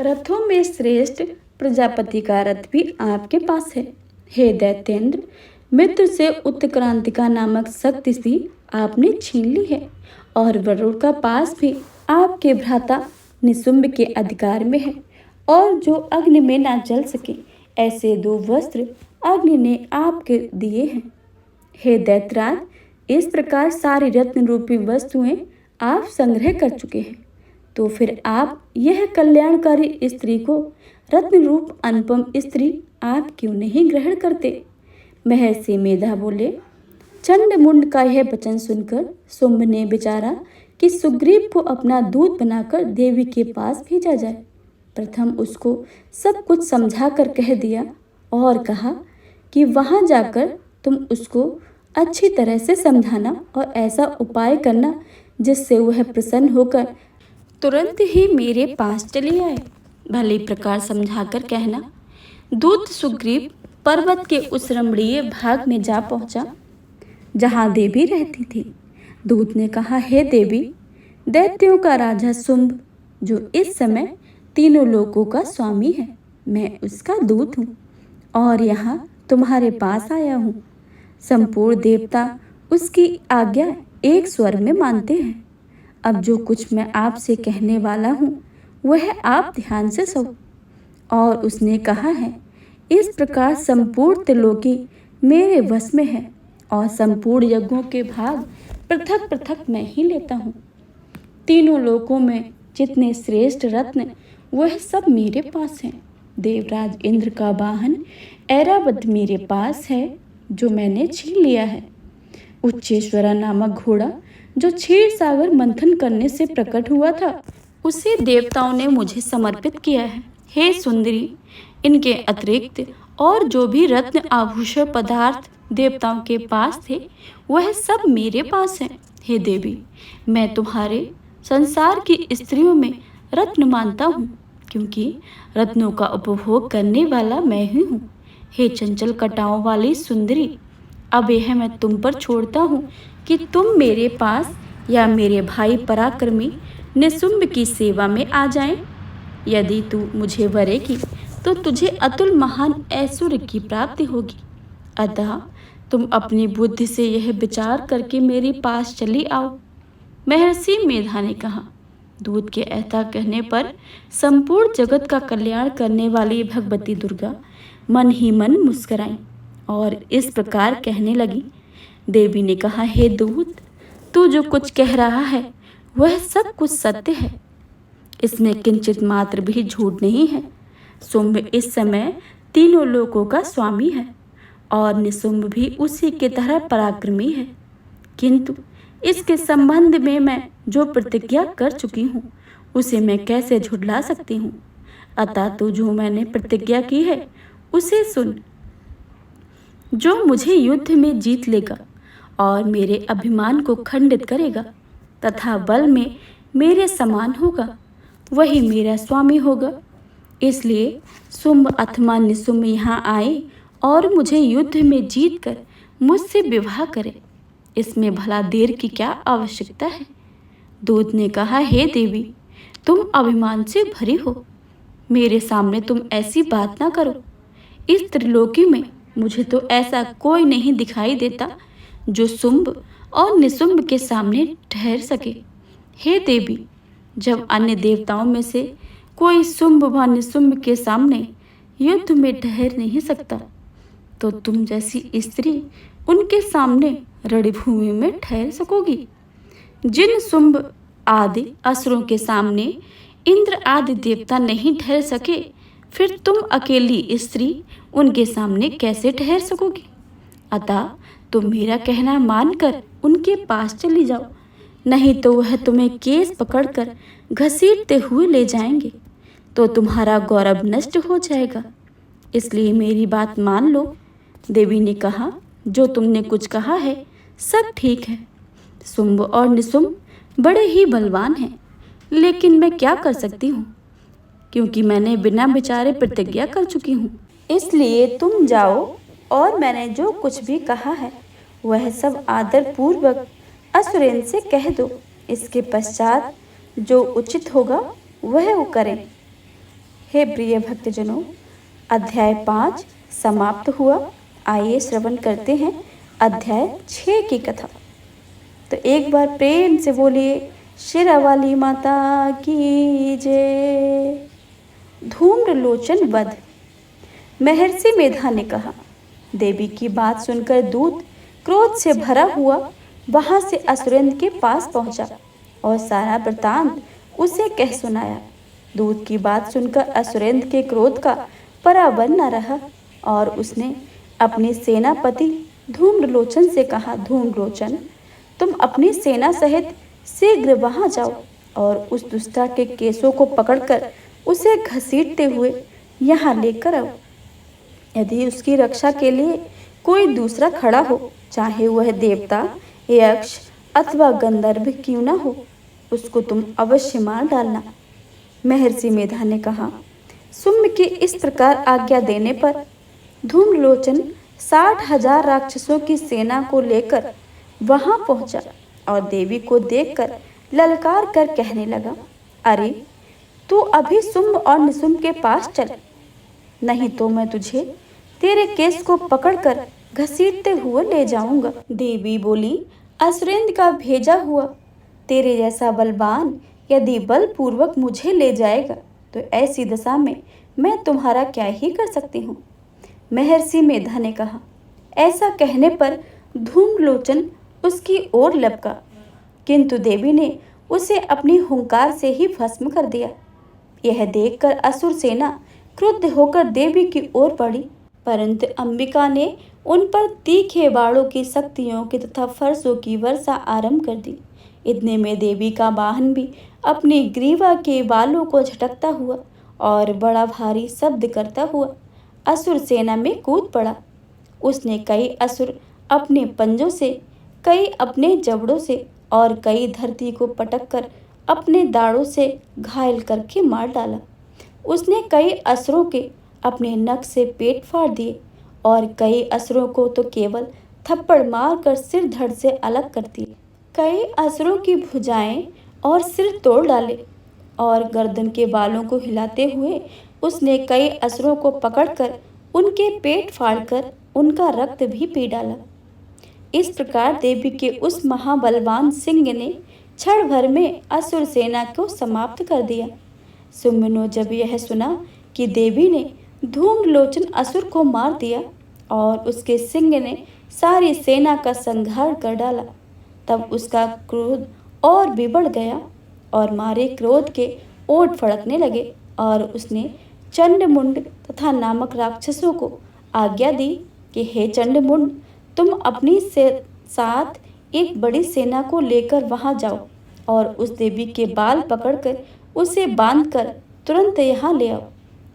रथों में श्रेष्ठ प्रजापति का रथ भी आपके पास है। हे दैत्येंद्र, मित्र से उत्क्रांतिका नामक शक्ति सी आपने छीन ली है और वरुण का पास भी आपके भ्राता निशुंभ के अधिकार में है। और जो अग्नि में ना जल सके ऐसे 2 वस्त्र अग्नि ने आपके दिए हैं। हे दैत्यराज, इस प्रकार सारी रत्न रूपी वस्तुएं आप संग्रह कर चुके हैं, तो फिर आप यह कल्याणकारी स्त्री को रत्न रूप अनुपम स्त्री आप क्यों नहीं ग्रहण करते? महर्षि मेधा बोले, चंडमुंड का यह वचन सुनकर शुंभ ने विचारा कि सुग्रीव को अपना दूत बनाकर देवी के पास भेजा जाए। प्रथम उसको सब कुछ समझा कर कह दिया और कहा कि वहां जाकर तुम उसको अच्छी तरह से समझाना और ऐसा उपाय करना जिससे वह प्रसन्न होकर तुरंत ही मेरे पास चली आए। भली प्रकार समझाकर कहना। दूत सुग्रीव पर्वत के उस रमणीय भाग में जा पहुंचा जहां देवी रहती थी। दूत ने कहा, हे देवी, दैत्यों का राजा शुंभ जो इस समय तीनों लोकों का स्वामी है, मैं उसका दूत हूँ और यहाँ तुम्हारे पास आया हूँ। संपूर्ण देवता उसकी आज्ञा एक स्वर में मानते हैं। अब जो कुछ मैं आपसे कहने वाला हूँ वह आप ध्यान से सुनो। और उसने कहा है, इस प्रकार संपूर्ण त्रिलोकी मेरे वश में है और संपूर्ण यज्ञों के भाग पृथक पृथक मैं ही लेता हूँ। तीनों लोकों में जितने श्रेष्ठ रत्न वह सब मेरे पास हैं। देवराज इंद्र का वाहन ऐरावत मेरे पास है जो मैंने छीन लिया है। उच्चेश्वरा नामक घोड़ा जो क्षीर सागर मंथन करने से प्रकट हुआ था उसे देवताओं ने मुझे समर्पित किया है। हे सुंदरी, इनके अतिरिक्त और जो भी रत्न आभूषण पदार्थ देवताओं के पास थे वह सब मेरे पास हैं। हे देवी, मैं तुम्हारे संसार की स्त्रियों में रत्न मानता हूँ, क्योंकि रत्नों का उपभोग करने वाला मैं ही हूँ। हे चंचल कटाओं वाली सुंदरी, अब यह मैं तुम पर छोड़ता हूँ कि तुम मेरे पास या मेरे भाई पराक्रमी निशुंभ की सेवा में आ जाएं। यदि तू मुझे वरेगी तो तुझे अतुल महान ऐश्वर्य की प्राप्ति होगी। अतः तुम अपनी बुद्धि से यह विचार करके मेरे पास चली आओ। महर्षि मेधा ने कहा। दूत के ऐसा कहने पर संपूर्ण जगत का कल्याण करने वाली भगवती दुर्गा मन ही मन मुस्कुराई और इस प्रकार कहने लगी। देवी ने कहा, हे दूत, तू जो कुछ कह रहा है वह सब कुछ सत्य है, इसमें किंचित मात्र भी झूठ नहीं है। शुंभ इस समय तीनों लोकों का स्वामी है और निशुंभ भी उसी की तरह पराक्रमी है, किंतु इसके संबंध में मैं जो प्रतिज्ञा कर चुकी हूँ उसे मैं कैसे झुठला सकती हूँ। अतः तो जो मैंने प्रतिज्ञा की है उसे सुन। जो मुझे युद्ध में जीत लेगा और मेरे अभिमान को खंडित करेगा तथा बल में मेरे समान होगा वही मेरा स्वामी होगा। इसलिए शुंभ अथवा निशुंभ यहाँ आए और मुझे युद्ध में जीत कर मुझसे विवाह करे, इसमें भला देर की क्या आवश्यकता है। दूत ने कहा, हे देवी, तुम अभिमान से भरी हो, मेरे सामने तुम ऐसी बात ना करो। इस त्रिलोकी में मुझे तो ऐसा कोई नहीं दिखाई देता जो शुंभ और निशुंभ के सामने ठहर सके। हे देवी, जब अन्य देवताओं में से कोई शुंभ व निशुंभ के सामने युद्ध में ठहर नहीं सकता, तो तुम जैसी स्त्री उनके सामने रणभूमि में ठहर सकोगी। जिन शुंभ आदि असुरों के सामने इंद्र आदि देवता नहीं ठहर सके, फिर तुम अकेली स्त्री उनके सामने कैसे ठहर सकोगी। अतः तुम मेरा कहना मानकर उनके पास चली जाओ, नहीं तो वह तुम्हें केस पकड़कर घसीटते हुए ले जाएंगे, तो तुम्हारा गौरव नष्ट हो जाएगा। इसलिए मेरी बात मान लो। देवी ने कहा, जो तुमने कुछ कहा है सब ठीक है। शुंभ और निशुंभ बड़े ही बलवान हैं, लेकिन मैं क्या कर सकती हूँ, क्योंकि मैंने बिना विचारे प्रतिज्ञा कर चुकी हूँ। इसलिए तुम जाओ और मैंने जो कुछ भी कहा है वह सब आदर पूर्वक असुरेन से कह दो। इसके पश्चात जो उचित होगा वह वो करें। हे प्रिय भक्तजनों, अध्याय 5 समाप्त हुआ। आइए श्रवण करते हैं अध्याय 6 की कथा। तो एक बार प्रेम से बोलिए, शेरावाली माता की जय। धूम्रलोचन वध। महर्षि मेधा ने कहा। देवी की बात सुनकर दूत क्रोध से भरा हुआ वहां से असुरेंद्र के पास पहुंचा और सारा वृतांत उसे कह सुनाया। दूत की बात सुनकर असुरेंद्र के क्रोध का पराबर न रहा और उसने अपने सेनापति धूम्रलोचन से कहा, धूम्रलोचन, तुम अपनी सेना सहित शीघ्र वहां जाओ और उस दुष्टा के केसों को पकड़कर उसे घसीटते हुए यहाँ लेकर आओ। यदि उसकी रक्षा के लिए कोई दूसरा खड़ा हो, चाहे वह देवता, यक्ष अथवा गंधर्व क्यों न हो, उसको तुम अवश्य मार डालना। महर्षि मेधा ने कहा। शुंभ के इस प्रकार आज्ञा देने पर धूम्रलोचन 60,000 राक्षसों की सेना को लेकर वहां पहुंचा और देवी को देखकर ललकार कर कहने लगा, अरे तू अभी शुंभ और निशुंभ के पास चल, नहीं तो मैं तुझे तेरे केस को पकड़कर घसीटते हुए ले जाऊंगा। देवी बोली, असुरेंद्र का भेजा हुआ तेरे जैसा बलवान यदि बलपूर्वक मुझे ले जाएगा तो ऐसी दशा में मैं तुम्हारा क्या ही कर सकती हूँ। महर्षि मेधा ने कहा। ऐसा कहने पर धूम्रलोचन उसकी ओर लपका, किंतु देवी ने उसे अपनी हुंकार से ही भस्म कर दिया। यह देखकर असुर सेना क्रुद्ध होकर देवी की ओर बढ़ी, परंतु अंबिका ने उन पर तीखे बाणों की शक्तियों की तथा फरसों की वर्षा आरंभ कर दी। इतने में देवी का वाहन भी अपनी ग्रीवा के बालों को झटकता हुआ और बड़ा भारी शब्द करता हुआ असुर सेना में कूद पड़ा। उसने कई असुर अपने पंजों से, कई अपने जबड़ों से और कई धरती को पटककर अपने दाड़ों से घायल करके मार डाला। उसने कई असुरों के अपने नख से पेट फाड़ दिए और कई असुरों को तो केवल थप्पड़ मारकर सिर धड़ से अलग कर दिए। कई असुरों की भुजाएं और सिर तोड़ डाले और गर्दन के बालों को हिलाते हुए उसने कई असुरों को पकड़कर उनके पेट फाड़कर उनका रक्त भी पी डाला। इस प्रकार देवी के उस महाबलवान सिंह ने क्षण भर में असुर सेना को समाप्त कर दिया। सुम्बनु जब यह सुना कि देवी ने धूम्रलोचन असुर को मार दिया और उसके सिंह ने सारी सेना का संहार कर डाला, तब उसका क्रोध और भी बढ़ गया और मारे क्रोध के ओंठ फड़कने लगे और उसने चंडमुंड तथा नामक राक्षसों को आज्ञा दी कि हे चंडमुंड, तुम अपनी साथ एक बड़ी सेना को लेकर वहां जाओ और उस देवी के बाल पकड़कर उसे बांधकर तुरंत यहाँ ले आओ।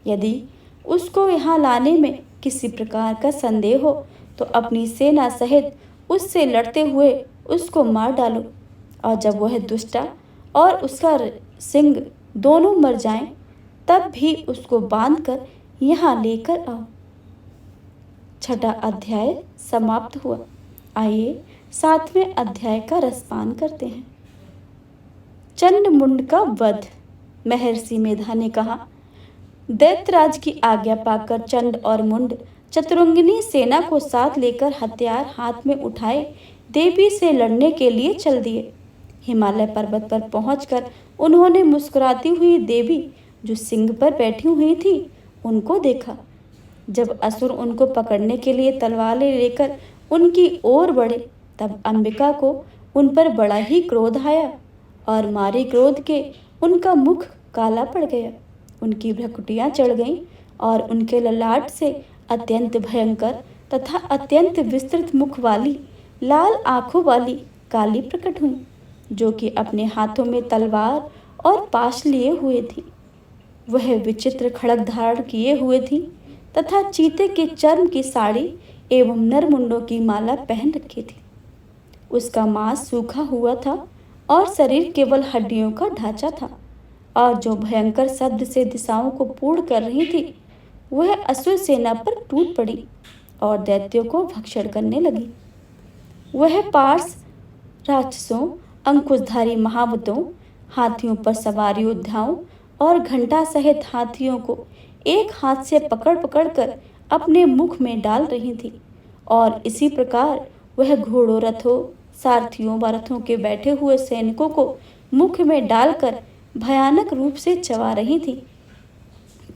यदि उसको यहाँ लाने में किसी प्रकार का संदेह हो तो अपनी सेना सहित उससे लड़ते हुए उसको मार डालो, और जब वह दुष्टा और उसका सिंह दोनों मर जाएं, तब भी उसको बांधकर यहाँ लेकर आओ। छठा अध्याय समाप्त हुआ। आइए 7वें अध्याय का रसपान करते हैं। चंडमुंड का वध। महर्षि मेधा ने कहा, दैत्यराज की आज्ञा पाकर चंड और मुंड चतुरंगिनी सेना को साथ लेकर हथियार हाथ में उठाए देवी से लड़ने के लिए चल दिए। हिमालय पर्वत पर पहुंचकर उन्होंने मुस्कुराती हुई देवी जो सिंह पर बैठी हुई थी उनको देखा। जब असुर उनको पकड़ने के लिए तलवारें लेकर उनकी ओर बढ़े, तब अंबिका को उन पर बड़ा ही क्रोध आया और मारे क्रोध के उनका मुख काला पड़ गया, उनकी भ्रुकुटियां चढ़ गईं और उनके ललाट से अत्यंत भयंकर तथा अत्यंत विस्तृत मुख वाली लाल आंखों वाली काली प्रकट हुई, जो कि अपने हाथों में तलवार और पाश लिए हुए थी। वह विचित्र खड़ग धारण किए हुए थी तथा चीते के चर्म की साड़ी एवं नरमुंडों की माला पहन रखी थी। उसका मांस सूखा हुआ था और शरीर केवल हड्डियों का ढांचा था, और जो भयंकर शब्द से दिशाओं को पूर्ण कर रही थी वह असुर सेना पर टूट पड़ी और दैत्यों को भक्षण करने लगी। वह पार्स राक्षसों, अंकुशधारी महावतों, हाथियों पर सवार योद्धाओं और घंटा सहित हाथियों को एक हाथ से पकड़ पकड़ कर अपने मुख में डाल रही थी, और इसी प्रकार वह घोड़ों, रथों, सारथियों व रथों के बैठे हुए सैनिकों को मुख में डालकर भयानक रूप से चबा रही थी।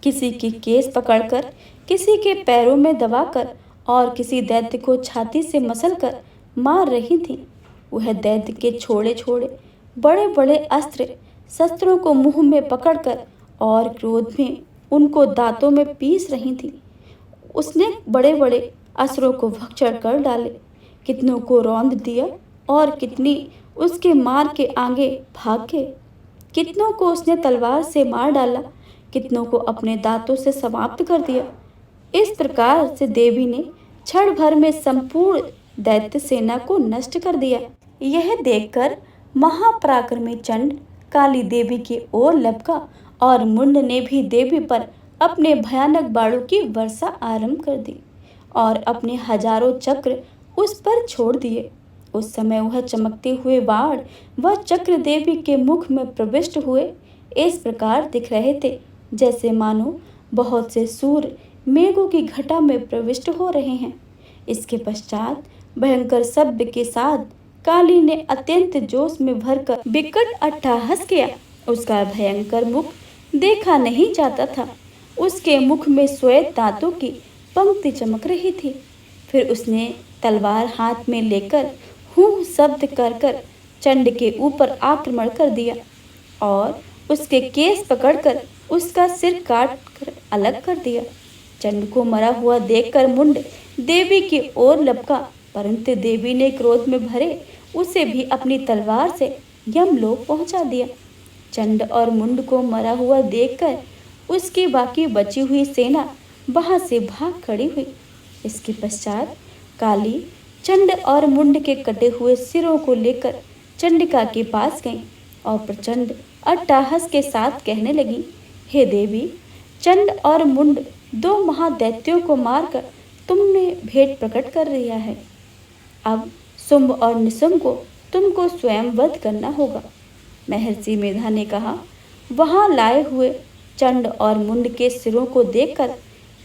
किसी की केस पकड़कर, किसी के पैरों में दबाकर और किसी दैत्य को छाती से मसलकर मार रही थी। वह दैत्य के छोड़े छोड़े बड़े बड़े अस्त्र शस्त्रों को मुंह में पकड़कर और क्रोध में उनको दांतों में पीस रही थी। उसने बड़े बड़े असुरों को भक्षण कर डाले, कितनों को रौंद दिया और कितनी उसके मार के आगे भाग गए। कितनों को उसने तलवार से मार डाला, कितनों को अपने दांतों से समाप्त कर दिया। इस प्रकार से देवी ने क्षण भर में संपूर्ण दैत्य सेना को नष्ट कर दिया। यह देखकर महापराक्रमी चंड काली देवी की ओर लपका और मुंड ने भी देवी पर अपने भयानक बाणों की वर्षा आरंभ कर दी और अपने हजारों चक्र उस पर छोड़ दिए। उस समय वह चमकते हुए बाण व चक्र देवी के मुख में प्रविष्ट हुए इस प्रकार दिख रहे थे जैसे मानो बहुत से सूर्य मेघों की घटा में प्रविष्ट हो रहे हैं। इसके पश्चात भयंकर शब्द के साथ काली ने अत्यंत जोश में भरकर विकट अट्टहास किया। उसका भयंकर मुख देखा नहीं जाता था। उसके मुख में श्वेत दांतों की पंक्ति चमक रही थी। फिर उसने तलवार हाथ में लेकर हूँ शब्द कर कर चंड के ऊपर आक्रमण कर दिया और उसके केस पकड़कर उसका सिर काट कर अलग कर दिया। चंड को मरा हुआ देखकर मुंड देवी की ओर लपका, परंतु देवी ने क्रोध में भरे उसे भी अपनी तलवार से यमलोक पहुंचा दिया। चंड और मुंड को मरा हुआ देखकर उसकी बाकी बची हुई सेना वहां से भाग खड़ी हुई। इसके पश्चात काली चंड और मुंड के कटे हुए सिरों को लेकर चंडिका के पास गई और प्रचंड अट्टहास के साथ कहने लगी, हे देवी, चंड और मुंड दो महादैत्यों को मारकर तुमने भेंट प्रकट कर दिया है। अब शुंभ और निशुंभ को तुमको स्वयं वध करना होगा। महर्षि मेधा ने कहा। वहां लाए हुए चंड और मुंड के सिरों को देखकर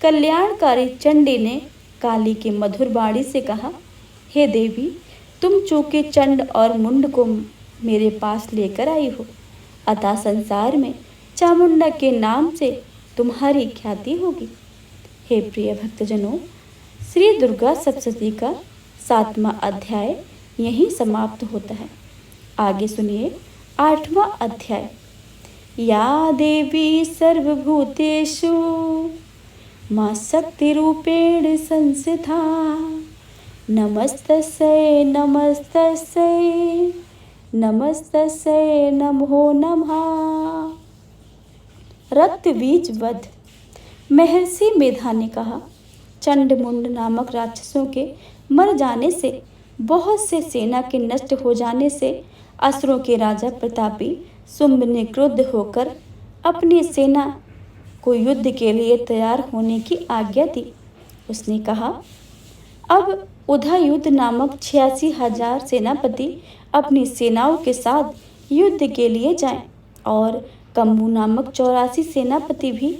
कल्याणकारी चंडी ने काली की मधुर वाणी से कहा, हे देवी, तुम चूंकि चंड और मुंड को मेरे पास लेकर आई हो, अतः संसार में चामुंडा के नाम से तुम्हारी ख्याति होगी। हे प्रिय भक्तजनों, श्री दुर्गा सप्तशती का 7वां अध्याय यहीं समाप्त होता है। आगे सुनिए 8वां अध्याय। या देवी सर्वभूतेषु मां शक्ति रूपेण संस्थिता, नमस्तस्यै नमस्तस्यै नमस्तस्यै नमो नमः। रक्तबीज वध। महर्षि मेधा ने कहा, चंड मुंड नामक राक्षसों के मर जाने से, बहुत से सेना के नष्ट हो जाने से असुरों के राजा प्रतापी शुंभ ने क्रुद्ध होकर अपनी सेना को युद्ध के लिए तैयार होने की आज्ञा दी। उसने कहा, अब उदयुद्ध नामक 86,000 सेनापति अपनी सेनाओं के साथ युद्ध के लिए जाएं और कम्बू नामक 84 सेनापति भी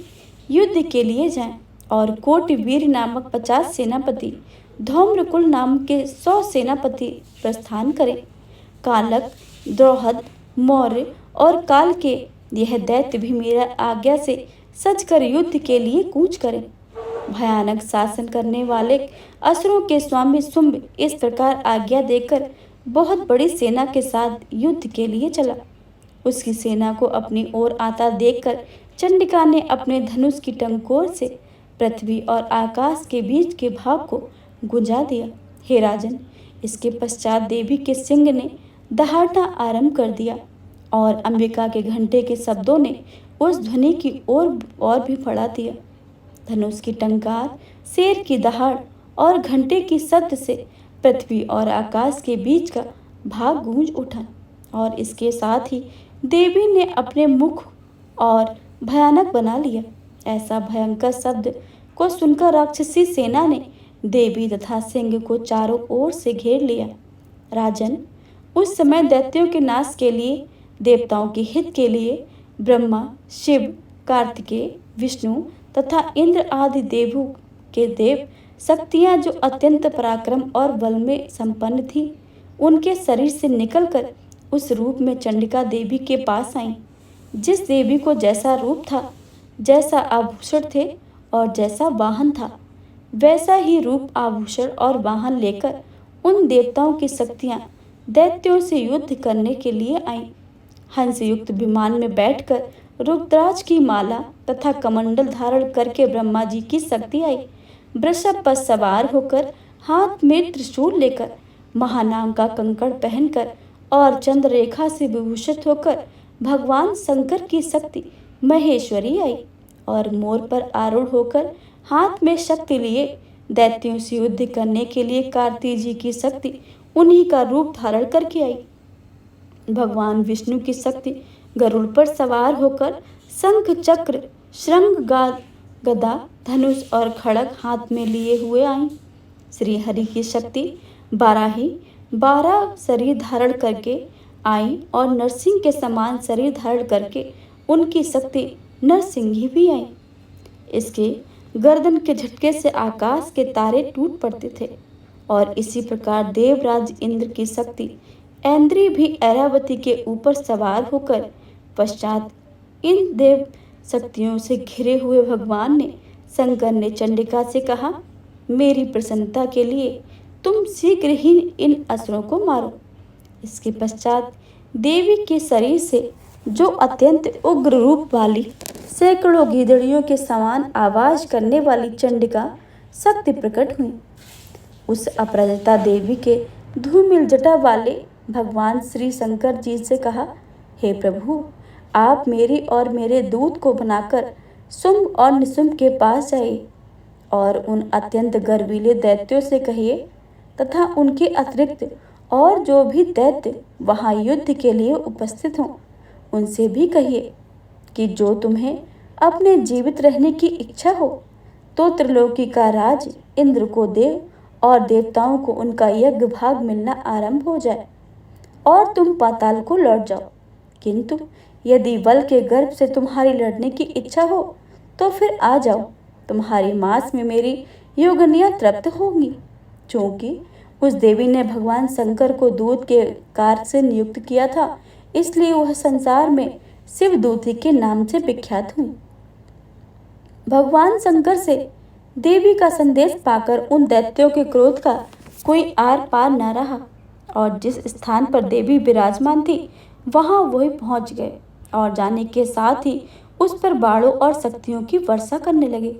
युद्ध के लिए जाएं और कोटिवीर नामक 50 सेनापति, धौम्रकुल नाम के 100 सेनापति प्रस्थान करें। कालक, द्रौहद, मौर्य और काल के यह दैत्य भी मेरा आज्ञा से सजकर युद्ध के लिए कूच करें। भयानक शासन करने वाले असुरों के स्वामी शुंभ इस प्रकार आज्ञा देकर बहुत बड़ी सेना के साथ युद्ध के लिए चला। उसकी सेना को अपनी ओर आता देखकर चंडिका ने अपने धनुष की टंकोर से पृथ्वी और आकाश के बीच के भाग को गुंजा दिया। हे राजन, इसके पश्चात देवी के सिंह ने दहाड़ना आरंभ कर दिया और अंबिका के घंटे के शब्दों ने उस ध्वनि की ओर और भी बढ़ा दिया। धनुष की टंकार, शेर की दहाड़ और घंटे की शब्द से पृथ्वी और आकाश के बीच का भाग गूंज उठा और इसके साथ ही देवी ने अपने मुख और भयानक बना लिया। ऐसा भयंकर शब्द को सुनकर राक्षसी सेना ने देवी तथा सिंह को चारों ओर से घेर लिया। राजन, उस समय दैत्यों के नाश के लिए, देवताओं के हित के लिए ब्रह्मा, शिव, कार्तिकेय, विष्णु तथा इंद्र आदि देवों के देव शक्तियाँ जो अत्यंत पराक्रम और बल में संपन्न थी, उनके शरीर से निकलकर उस रूप में चंडिका देवी के पास आईं। जिस देवी को जैसा रूप था, जैसा आभूषण थे और जैसा वाहन था, वैसा ही रूप, आभूषण और वाहन लेकर उन देवताओं की शक्तियाँ दैत्यों से युद्ध करने के लिए आईं। हंस युक्त विमान में बैठकर रुद्राज की माला तथा कमंडल धारण करके ब्रह्मा जी की शक्ति आई। वृषभ पर सवार होकर, हाथ में त्रिशूल लेकर, महानाग का कंकड़ पहनकर और चंद्ररेखा से विभूषित होकर भगवान शंकर की शक्ति महेश्वरी आई और मोर पर आरूढ़ होकर हाथ में शक्ति लिए दैत्यों से युद्ध करने के लिए कार्तिक जी की शक्ति उन्हीं का रूप धारण करके आई। भगवान विष्णु की शक्ति गरुड़ पर सवार होकर शंख, चक्र, शृंग, गदा, धनुष और खड़ग हाथ में लिए हुए आई। श्री हरि की शक्ति बाराही 12 शरीर धारण करके आई और नरसिंह के समान शरीर धारण करके उनकी शक्ति नरसिंही भी आई। इसके गर्दन के झटके से आकाश के तारे टूट पड़ते थे और इसी प्रकार देवराज इंद्र की शक्ति ऐन्द्री भी ऐरावती के ऊपर सवार होकर पश्चात इन देव शक्तियों से घिरे हुए भगवान ने, शंकर ने चंडिका से कहा, मेरी प्रसन्नता के लिए तुम शीघ्र ही इन असुरों को मारो। इसके पश्चात देवी के शरीर से जो अत्यंत उग्र रूप वाली सैकड़ों गीदड़ियों के समान आवाज करने वाली चंडिका शक्ति प्रकट हुई। उस अपराजिता देवी के धूमिल जटा वाले भगवान श्री शंकर जी से कहा, हे प्रभु, आप मेरी और मेरे दूत को बनाकर शुंभ और निशुंभ के पास जाइए और उन अत्यंत गर्वीले दैत्यों से कहिए तथा उनके अतिरिक्त और जो भी दैत्य वहाँ युद्ध के लिए उपस्थित हों, उनसे भी कहिए कि जो तुम्हें अपने जीवित रहने की इच्छा हो तो त्रिलोकी का राज इंद्र को दे और देवताओं को उनका यज्ञ भाग मिलना आरंभ हो जाए और तुम पाताल को लौट जाओ। किंतु यदि बल के गर्भ से तुम्हारी लड़ने की इच्छा हो तो फिर आ जाओ, तुम्हारी मांस में मेरी योगनियाँ तृप्त होंगी। क्योंकि उस देवी ने भगवान शंकर को दूध के कार्य से नियुक्त किया था, इसलिए वह संसार में शिवदूती के नाम से विख्यात हुई। भगवान शंकर से देवी का संदेश पाकर उन दैत्यों के क्रोध का कोई आर पार न रहा और जिस स्थान पर देवी विराजमान थी वहां वही पहुंच गए और जाने के साथ ही उस पर बाणों और शक्तियों की वर्षा करने लगे।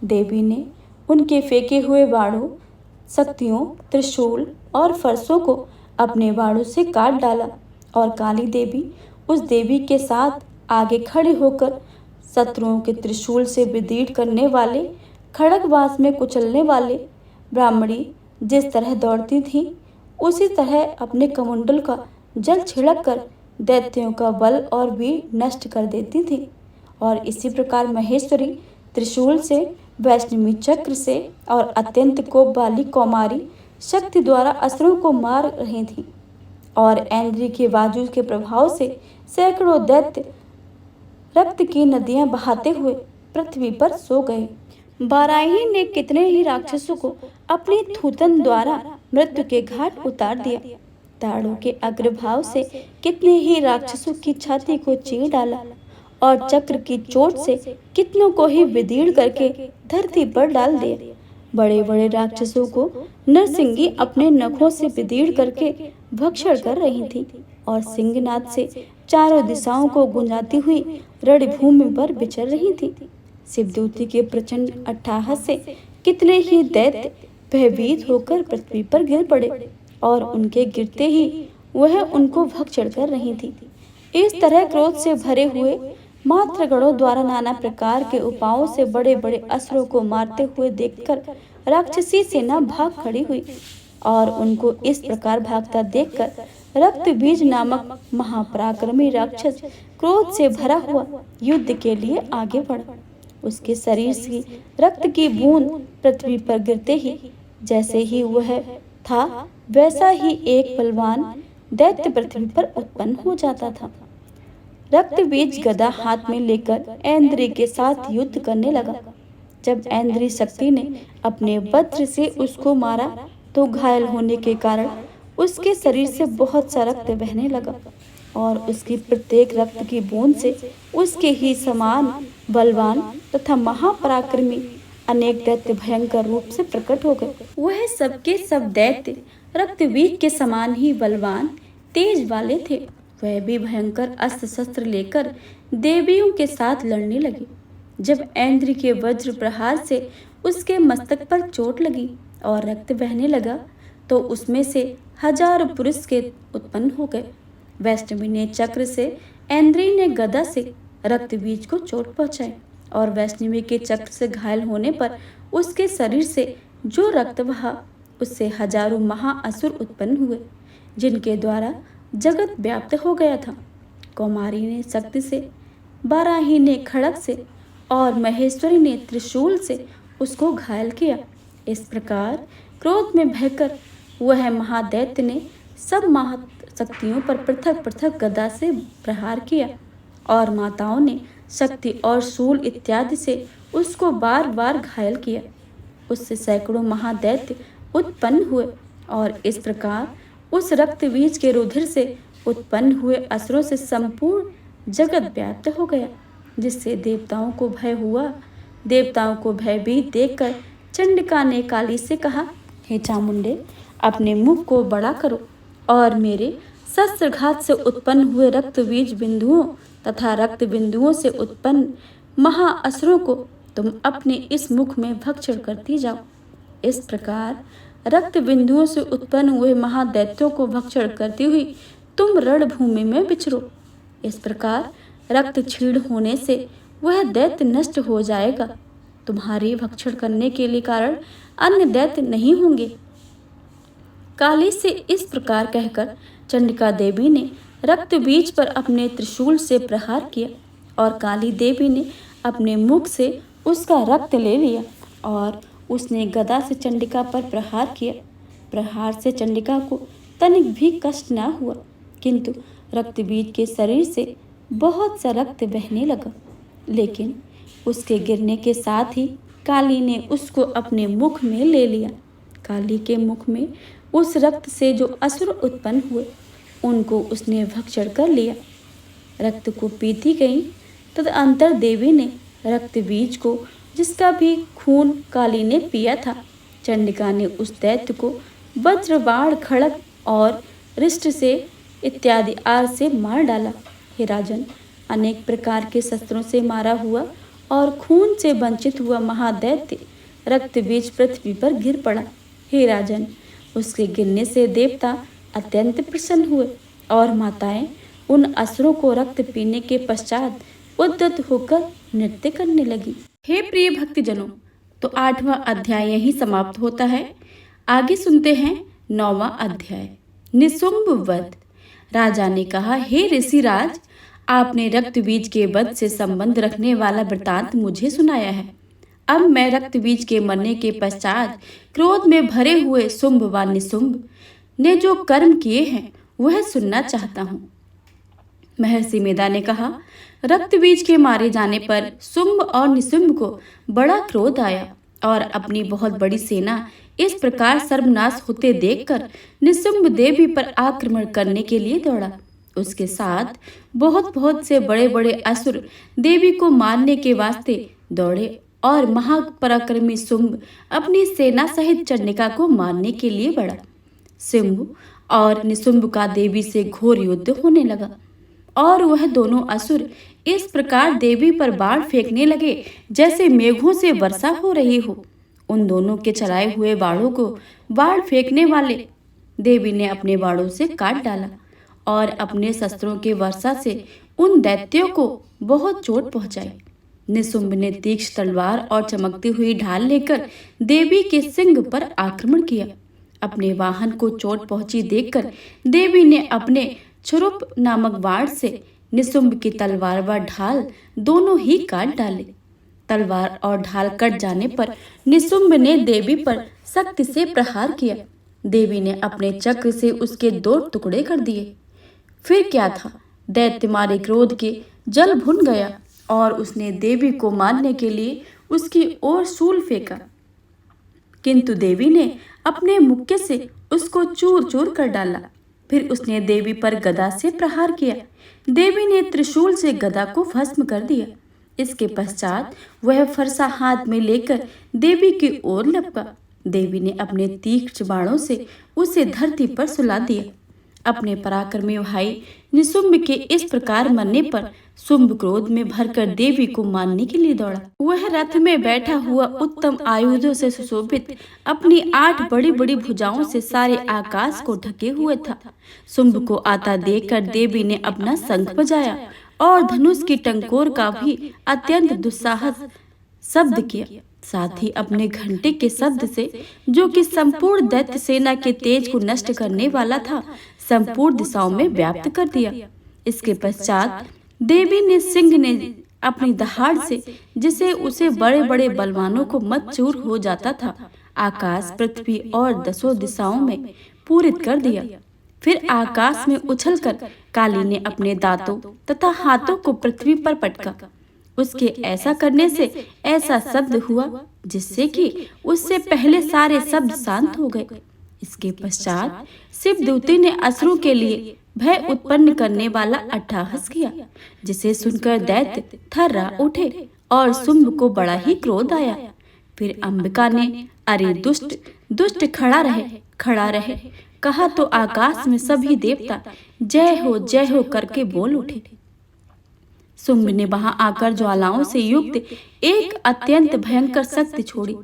देवी ने उनके फेंके हुए बाणों, शक्तियों, त्रिशूल और फरसों को अपने बाणों से काट डाला और काली देवी उस देवी के साथ आगे खड़े होकर शत्रुओं के त्रिशूल से विदीर्ण करने वाले, खड़गवास में कुचलने वाले ब्राह्मणी जिस तरह दौड़ती थी उसी तरह अपने कमंडल का जल छिड़क कर दैत्यों का बल और भी नष्ट कर देती थी। और इसी प्रकार महेश्वरी त्रिशूल से, वैष्णवी चक्र से और अत्यंत कोप वाली कौमारी शक्ति द्वारा असुरों को मार रही थी और ऐन्द्री के बाजू के प्रभाव से सैकड़ों दैत्य रक्त की नदियां बहाते हुए पृथ्वी पर सो गए। बाराही ने कितने ही राक्षसों को अपनी थूथन द्वारा मृत्यु के घाट उतार दिया। ताड़ों के अग्रभाव से कितने ही राक्षसों की छाती को चीर डाला और चक्र की चोट से कितनों को ही विदीर्ण करके धरती पर डाल दिया। बड़े बड़े राक्षसों को नरसिंगी अपने नखों से विदीर्ण करके भक्षण कर रही थी और सिंहनाद से चारों दिशाओं को गुंजाती हुई रणभूमि पर विचर रही थी। शिवदूती के प्रचंड अट्टहास से कितने ही दैत्य भयभीत होकर पृथ्वी पर गिर पड़े और उनके गिरते ही वह उनको भक्षण कर रही थी। इस तरह क्रोध से भरे हुए मातृगणों द्वारा नाना प्रकार के उपायों से बड़े बड़े असुरों को मारते हुए देखकर राक्षसी सेना भाग खड़ी हुई और उनको इस प्रकार भागता देखकर रक्तबीज नामक महापराक्रमी राक्षस क्रोध से भरा हुआ युद्ध के लिए आगे बढ़ा। उसके शरीर से रक्त की बूंद पृथ्वी पर गिरते ही जैसे ही वह था वैसा ही एक बलवान दैत्य पृथ्वी पर उत्पन्न हो जाता था। रक्तबीज गदा हाथ में लेकर ऐन्द्री के साथ युद्ध करने लगा। जब ऐन्द्री शक्ति ने अपने वज्र से उसको मारा तो घायल होने के कारण उसके शरीर से बहुत सा रक्त बहने लगा और उसकी प्रत्येक रक्त की बूंद से उसके ही समान बलवान तथा महापराक्रमी अनेक दैत्य भयंकर रूप से प्रकट हो गए। वह सबके सब दैत्य रक्तबीज के समान ही बलवान, तेज वाले थे। वह भी भयंकर अस्त्र शस्त्र लेकर देवियों के साथ लड़ने लगे। जब ऐन्द्री के वज्र प्रहार से उसके मस्तक पर चोट लगी और रक्त बहने लगा तो उसमें से हजारों पुरुष के उत्पन्न हो गए। वैष्णवी ने चक्र से, ऐन्द्री ने गदा से रक्तबीज को चोट पहुंचाई और वैष्णवी के चक्र से घायल होने पर उसके शरीर से जो रक्त बहा उससे हजारों महाअसुर उत्पन्न हुए जिनके द्वारा जगत व्याप्त हो गया था। कौमारी ने शक्ति से, बाराही ने खड़ग से और महेश्वरी ने त्रिशूल से उसको घायल किया। इस प्रकार क्रोध में भयकर वह महादैत्य ने सब महाशक्तियों पर पृथक पृथक गदा से प्रहार किया और माताओं ने शक्ति और शूल इत्यादि से उसको बार बार घायल किया। उससे सैकड़ों महादैत्य उत्पन्न हुए और इस प्रकार उस रक्तबीज के रुधिर से उत्पन्न हुए असुरों से संपूर्ण जगत व्याप्त हो गया, जिससे देवताओं को भय हुआ। देवताओं को भयभीत देखकर चंडिका ने काली से कहा, हे चामुंडे, अपने मुख को बड़ा करो और मेरे शस्त्रघात से उत्पन्न हुए रक्तबीज बिंदुओं तथा रक्त बिंदुओं से उत्पन्न महाअसुरों को तुम अपने इस मुख में भक्षण करती जाओ। इस प्रकार रक्त बिंदुओं से उत्पन्न हुए महादैत्यों को भक्षण करती हुई तुम रणभूमि में विचरो। इस प्रकार रक्त क्षीण होने से वह दैत्य नष्ट हो जाएगा। तुम्हारी भक्षण करने के लिए कारण अन्य दैत्य नहीं होंगे। काली से इस प्रकार कहकर चंडिका देवी ने रक्तबीज पर अपने त्रिशूल से प्रहार किया और काली देवी ने अपने मुख से उसका रक्त ले लिया और उसने गदा से चंडिका पर प्रहार किया। प्रहार से चंडिका को तनिक भी कष्ट न हुआ, किंतु रक्तबीज के शरीर से बहुत सा रक्त बहने लगा। लेकिन उसके गिरने के साथ ही काली ने उसको अपने मुख में ले लिया। काली के मुख में उस रक्त से जो असुर उत्पन्न हुए उनको उसने भक्षण कर लिया। रक्त को पीती गई। तदअंतर देवी ने रक्त बीज को, जिसका भी खून काली ने पिया था, चंडिका ने उस दैत्य को वज्र, बाण, खड़ग और रिष्ट से इत्यादि आर से मार डाला। हे राजन, अनेक प्रकार के शस्त्रों से मारा हुआ और खून से वंचित हुआ महादैत्य रक्त बीज पृथ्वी पर गिर पड़ा। हे राजन, उसके गिरने से देवता अत्यंत प्रसन्न हुए और माताएं उन असुरों को रक्त पीने के पश्चात उद्यत होकर नृत्य करने लगी। हे प्रिय भक्तजनों, तो 8वां अध्याय यहीं समाप्त होता है। आगे सुनते हैं 9वां अध्याय, निशुंभ वध। राजा ने कहा, हे ऋषिराज, आपने रक्त बीज के वध से संबंध रखने वाला वृतांत मुझे सुनाया है। अब मैं रक्त बीज के मरने के पश्चात क्रोध में भरे हुए शुंभ व निशुंभ ने जो कर्म किए हैं वह सुनना चाहता हूँ। महर्षि मेधा ने कहा, रक्त बीज के मारे जाने पर शुंभ और निशुंभ को बड़ा क्रोध आया और अपनी बहुत बड़ी सेना इस प्रकार सर्वनाश होते देखकर निशुंभ देवी पर आक्रमण करने के लिए दौड़ा। उसके साथ बहुत बहुत से बड़े बड़े असुर देवी को मारने के वास्ते दौड़े और महापराक्रमी शुंभ अपनी सेना सहित चंडिका को मारने के लिए बढ़ा। शुंभ और निशुंभ का देवी से घोर युद्ध होने लगा और वह दोनों असुर इस प्रकार देवी पर बाण फेंकने लगे जैसे मेघों से वर्षा हो रही हो। उन दोनों के चलाए हुए बाणों को बाण फेंकने वाले देवी ने अपने बाणों से काट डाला और अपने शस्त्रों के वर्षा से उन दैत्यों को बहुत चोट पहुंचाई। निशुंभ ने तीक्ष्ण तलवार और चमकती हुई ढाल लेकर देवी के सिंह पर आक्रमण किया। अपने वाहन को चोट पहुंची देखकर देवी ने अपने छुरुप नामक बाण से निशुंभ की तलवार व ढाल दोनों ही काट डाले। तलवार और ढाल कट जाने पर निशुंभ ने देवी पर सख्ती से प्रहार किया। देवी ने अपने चक्र से उसके 2 टुकड़े कर दिए। फिर क्या था, दैत्य मारे क्रोध के जल भुन गया और उसने देवी को मारने के लिए उसकी ओर शूल फेंका, किंतु देवी ने अपने मुक्के से उसको चूर चूर कर डाला। फिर उसने देवी पर गदा से प्रहार किया। देवी ने त्रिशूल से गदा को भस्म कर दिया। इसके पश्चात वह फरसा हाथ में लेकर देवी की ओर लपका। देवी ने अपने तीक्ष्ण बाणों से उसे धरती पर सुला दिया। अपने पराक्रमी भाई निशुंभ के इस प्रकार मरने पर शुंभ क्रोध में भरकर देवी को मारने के लिए दौड़ा। वह रथ में बैठा हुआ उत्तम आयुधों से सुशोभित अपनी 8 बड़ी बड़ी भुजाओं से सारे आकाश को ढके हुए था। शुंभ को आता देखकर देवी ने अपना शंख बजाया और धनुष की टंकोर का भी अत्यंत दुस्साहस शब्द किया। साथ ही अपने घंटे के शब्द से, जो कि संपूर्ण दैत्य सेना के तेज को नष्ट करने वाला था, संपूर्ण दिशाओं में व्याप्त कर दिया। इसके पश्चात देवी ने सिंह ने अपनी दहाड़ से, जिसे उसे बड़े बड़े बलवानों को मत-चूर हो जाता था, आकाश, पृथ्वी और 10 दिशाओं में पूरित कर दिया। फिर आकाश में उछलकर काली ने अपने दांतों तथा हाथों को पृथ्वी पर पटका। उसके ऐसा करने से ऐसा शब्द हुआ जिससे कि उससे पहले सारे शब्द शांत हो गए। इसके पश्चात शिवदूती ने असुरों के लिए भय उत्पन्न करने वाला अट्टहास किया, जिसे सुनकर दैत्य थर्रा उठे और शुंभ को बड़ा ही क्रोध आया। फिर अंबिका ने, अरे दुष्ट दुष्ट, खड़ा रहे कहा तो आकाश में सभी देवता जय हो करके बोल उठे। शुंभ ने वहां आकर ज्वालाओं से युक्त एक अत्यंत भयंकर शक्ति छोड़ी,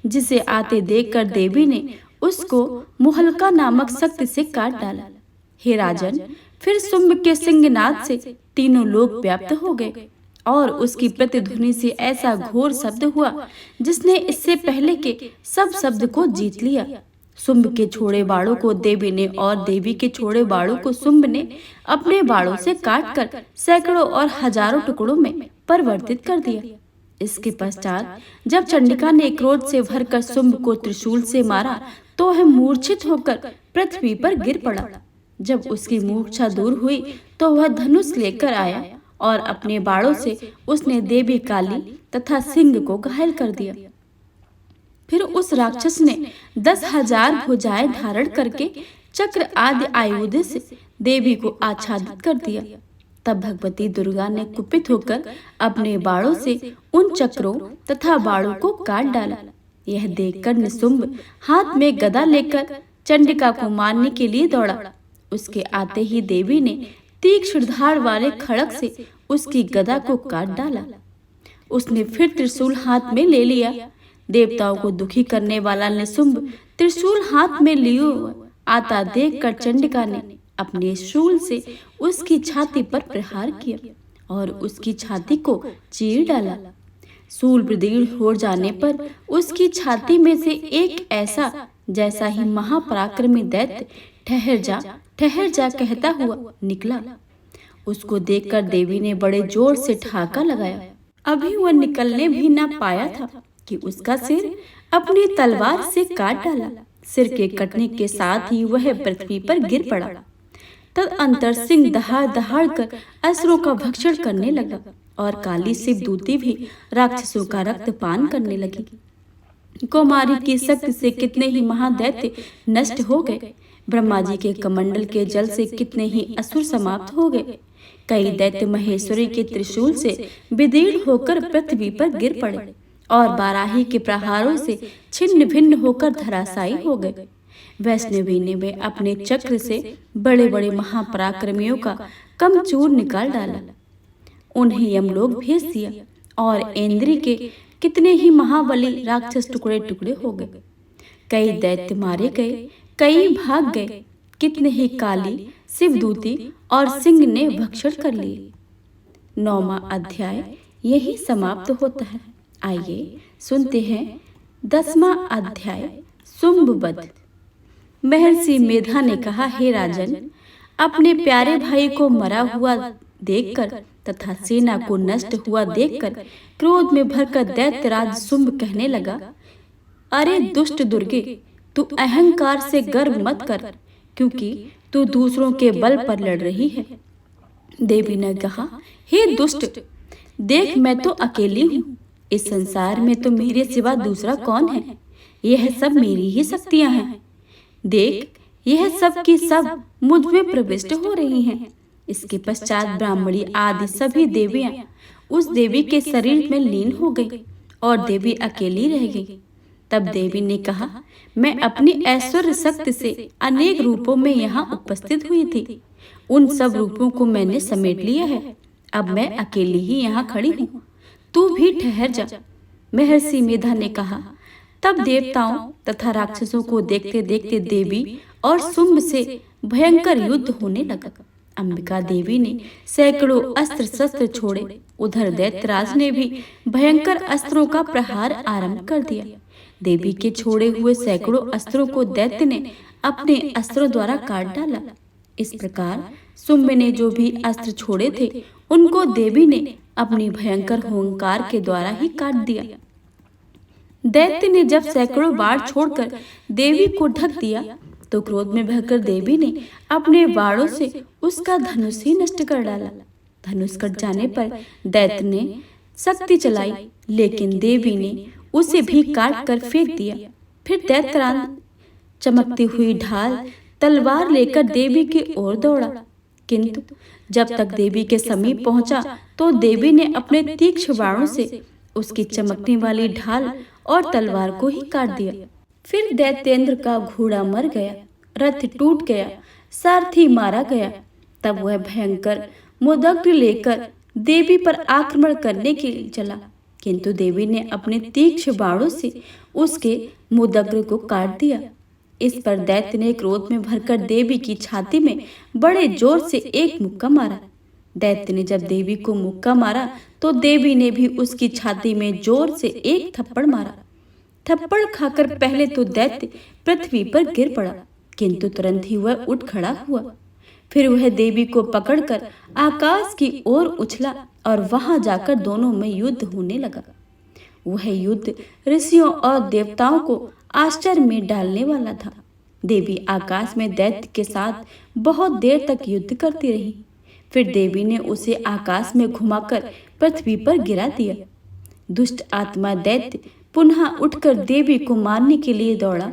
जिसे आते देखकर देवी ने उसको मुहलका नामक शक्ति से काट डाला। हे राजन, फिर शुंभ के सिंहनाद से तीनों लोक व्याप्त हो गए और उसकी प्रतिध्वनि से ऐसा घोर शब्द हुआ जिसने इससे पहले के सब शब्द को जीत लिया। शुंभ के छोड़े बाणों को देवी ने और देवी के छोड़े बाणों को शुंभ ने अपने बाणों से काटकर सैकड़ों और हजारों टुकड़ों में परिवर्तित कर दिया। इसके पश्चात जब चंडिका ने क्रोध से भरकर शुंभ को त्रिशूल से मारा तो वह मूर्छित होकर पृथ्वी पर गिर पड़ा। जब उसकी मूर्छा दूर हुई तो वह धनुष लेकर आया और अपने बाणों से उसने देवी काली तथा सिंह को घायल कर दिया। फिर उस राक्षस ने 10,000 भुजाएं धारण करके चक्र आदि आयुध से देवी को आच्छादित कर दिया। तब भगवती दुर्गा ने कुपित होकर अपने बाणों से उन चक्रों तथा बाणों को काट डाला। यह देखकर निशुंभ हाथ में गदा लेकर चंडिका को मारने के लिए दौड़ा। उसके आते ही देवी ने तीक्ष्ण धार वाले खड़ग से उसकी गदा को काट डाला। उसने फिर त्रिशूल हाथ में ले लिया। देवताओं को दुखी करने वाला निशुंभ त्रिशूल हाथ में लिए आता देखकर चंडिका ने अपने शूल से उसकी छाती पर प्रहार किया और उसकी छाती को चीर डाला। शूल प्रदीर्ण हो जाने पर उसकी छाती में से एक ऐसा जैसा ही महापराक्रमी दैत्य ठहर जा कहता हुआ निकला। उसको देखकर देवी ने बड़े जोर से ठहाका लगाया। अभी वह निकलने भी न पाया था कि उसका सिर अपनी तलवार से काट डाला। सिर के कटने के साथ ही वह पृथ्वी पर गिर पड़ा। तदअंतर सिंह दहाड़ दहाड़ कर असुरों का भक्षण करने लगा और काली शिवदूती भी राक्षसों का रक्त पान करने लगी। कौमारी की शक्ति से कितने ही महादैत्य नष्ट हो गए। ब्रह्मा जी के कमंडल के जल से कितने ही असुर समाप्त हो गए। कई दैत्य महेश्वरी के त्रिशूल से विदीर्ण होकर पृथ्वी पर गिर पड़े और बाराही के प्रहारों से छिन्न भिन्न होकर धराशायी हो गए। वैष्णवी ने वे अपने चक्र से बड़े बड़े महापराक्रमियों का कमचूर निकाल डाला। उन्हें यमलोक भेज दिया और इंद्र के कितने ही महाबली राक्षस टुकड़े टुकड़े हो गए। कई दैत्य मारे गए, कई भाग गए। कितने ही काली शिवदूती और सिंह ने भक्षण कर लिए। 9वां अध्याय यही समाप्त होता है। आइए सुनते हैं 10वां अध्याय शुंभवध। महर्षि मेधा ने कहा, हे राजन, अपने प्यारे भाई को मरा हुआ देखकर तथा सेना को नष्ट हुआ देखकर क्रोध में भरकर दैत्यराज शुंभ कहने लगा, अरे दुष्ट दुर्गे, तू अहंकार से गर्व मत कर, क्योंकि तू दूसरों के बल पर लड़ रही है। देवी ने कहा, हे दुष्ट, देख मैं तो अकेली हूँ। इस संसार में तो मेरे सिवा दूसरा कौन है? यह सब मेरी ही शक्तियां हैं। देख, यह सब की सब मुझ में प्रविष्ट हो रही हैं। इसके पश्चात ब्राह्मणी आदि सभी देवियां उस देवी के शरीर में लीन हो गई और देवी अकेली रह गई। तब देवी ने कहा, मैं अपनी ऐश्वर्य शक्ति से अनेक रूपों में यहाँ उपस्थित हुई थी। उन सब रूपों को मैंने समेट लिया है। अब मैं अकेली ही यहाँ खड़ी हूँ। तू भी ठहर जा। महर्षि मेधा ने कहा। तब देवताओं तथा राक्षसों को देखते देखते देवी और शुंभ से भयंकर युद्ध होने लगा। अंबिका देवी ने सैकड़ों अस्त्र शस्त्र छोड़े। उधर दैत्यराज ने भी भयंकर अस्त्रों का प्रहार आरंभ कर दिया। देवी के छोड़े हुए सैकड़ों अस्त्रों को दैत्य ने अपने अस्त्रों द्वारा काट डाला। इस प्रकार शुंभ ने जो भी अस्त्र छोड़े थे उनको देवी ने अपनी भयंकर हुंकार के द्वारा ही काट दिया। दैत्य ने जब सैकड़ों बाण छोड़कर देवी को ढक दिया तो क्रोध में भरकर देवी ने अपने बाणों से उसका धनुष ही नष्ट कर डाला। धनुष कट जाने पर दैत्य ने शक्ति चलाई, लेकिन देवी ने उसे भी काट कर फेंक दिया। फिर दैत्यराज चमकती हुई ढाल तलवार लेकर देवी की ओर दौड़ा, किंतु जब तक देवी के समीप पहुंचा तो देवी ने अपने तीक्ष्ण बाणों से उसकी चमकने वाली ढाल और तलवार को ही काट दिया। फिर दैत्येंद्र का घोड़ा मर गया, रथ टूट गया, सारथी मारा गया। तब वह भयंकर मोदग्र लेकर देवी पर आक्रमण करने के लिए चला, किंतु देवी ने अपने तीक्ष्ण बाणों से उसके मोदग्र को काट दिया। इस पर दैत्य ने क्रोध में भरकर देवी की छाती में बड़े जोर से एक मुक्का मारा। दैत्य ने जब देवी को मुक्का मारा तो देवी ने भी उसकी छाती में जोर से एक थप्पड़ मारा। थप्पड़ खाकर पहले तो दैत्य पृथ्वी पर गिर पड़ा, किंतु तुरंत ही वह उठ खड़ा हुआ। फिर वह देवी को पकड़कर आकाश की ओर उछला और वहां जाकर दोनों में युद्ध होने लगा। वह युद्ध ऋषियों और देवताओं को आश्चर्य में डालने वाला था। देवी आकाश में दैत्य के साथ बहुत देर तक युद्ध करती रही। फिर देवी ने उसे आकाश में घुमाकर पृथ्वी पर गिरा दिया। दुष्ट आत्मा दैत्य पुनः उठकर देवी को मारने के लिए दौड़ा।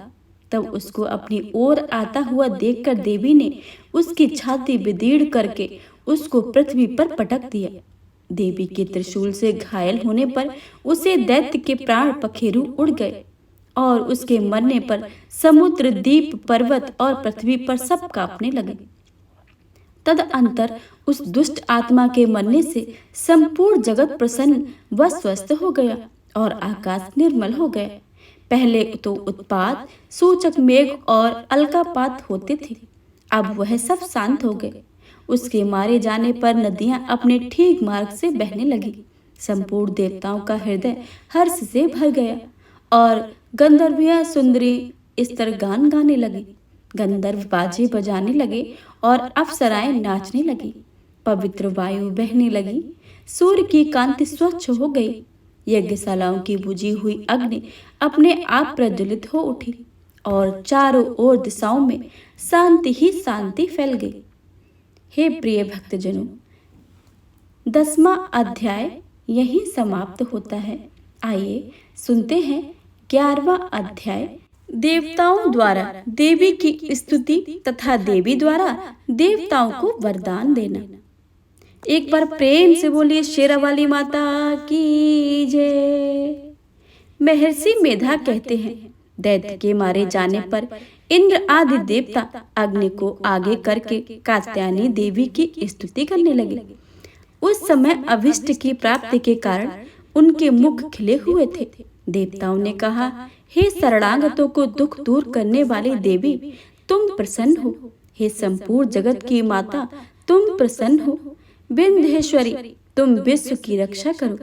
तब उसको अपनी ओर आता हुआ देखकर देवी ने उसकी छाती बिदीड़ करके उसको पृथ्वी पर पटक दिया। देवी के त्रिशूल से घायल होने पर उसे दैत्य के प्राण पखेरु उड़ गए और उसके मरने पर समुद्र, द्वीप, पर्वत और पृथ्वी पर सब कांपने लगे। तदअंतर उस दुष्ट आत्मा के मरने से संपूर्ण जगत प्रसन्न व स्वस्थ हो गया और आकाश निर्मल हो गया। पहले तो उत्पात सूचक मेघ और अलकापात होते थे, अब वह सब शांत हो गए। उसके मारे जाने पर नदियां अपने ठीक मार्ग से बहने लगी। संपूर्ण देवताओं का हृदय हर्ष से भर गया और गंधर्वियां सुंदरी स्तर गान गाने लगी। गंधर्व बाजे बजाने लगे और अप्सराएं नाचने लगी। पवित्र वायु बहने लगी। सूर्य की कांति स्वच्छ हो गई। यज्ञशालाओं की बुझी हुई अग्नि अपने आप प्रज्वलित हो उठी और चारों ओर दिशाओं में शांति ही शांति फैल गई। हे प्रिय भक्तजनों, 10वां अध्याय यहीं समाप्त होता है। आइए सुनते हैं 11वां अध्याय। देवताओं द्वारा देवी की स्तुति तथा देवी द्वारा देवताओं को वरदान देना। एक बार प्रेम से बोलिए शेरावाली माता की जय। महर्षि मेधा कहते हैं, दैत्य के मारे जाने पर इंद्र आदि देवता अग्नि को आगे करके कात्यायनी देवी की स्तुति करने लगे। उस समय अभिष्ट की प्राप्ति के कारण उनके मुख खिले हुए थे। देवताओं ने कहा, हे शरणागतों को दुख दूर करने वाली देवी, तुम प्रसन्न हो। हे संपूर्ण जगत की माता, तुम प्रसन्न हो। विंध्येश्वरी, तुम विश्व की रक्षा करो,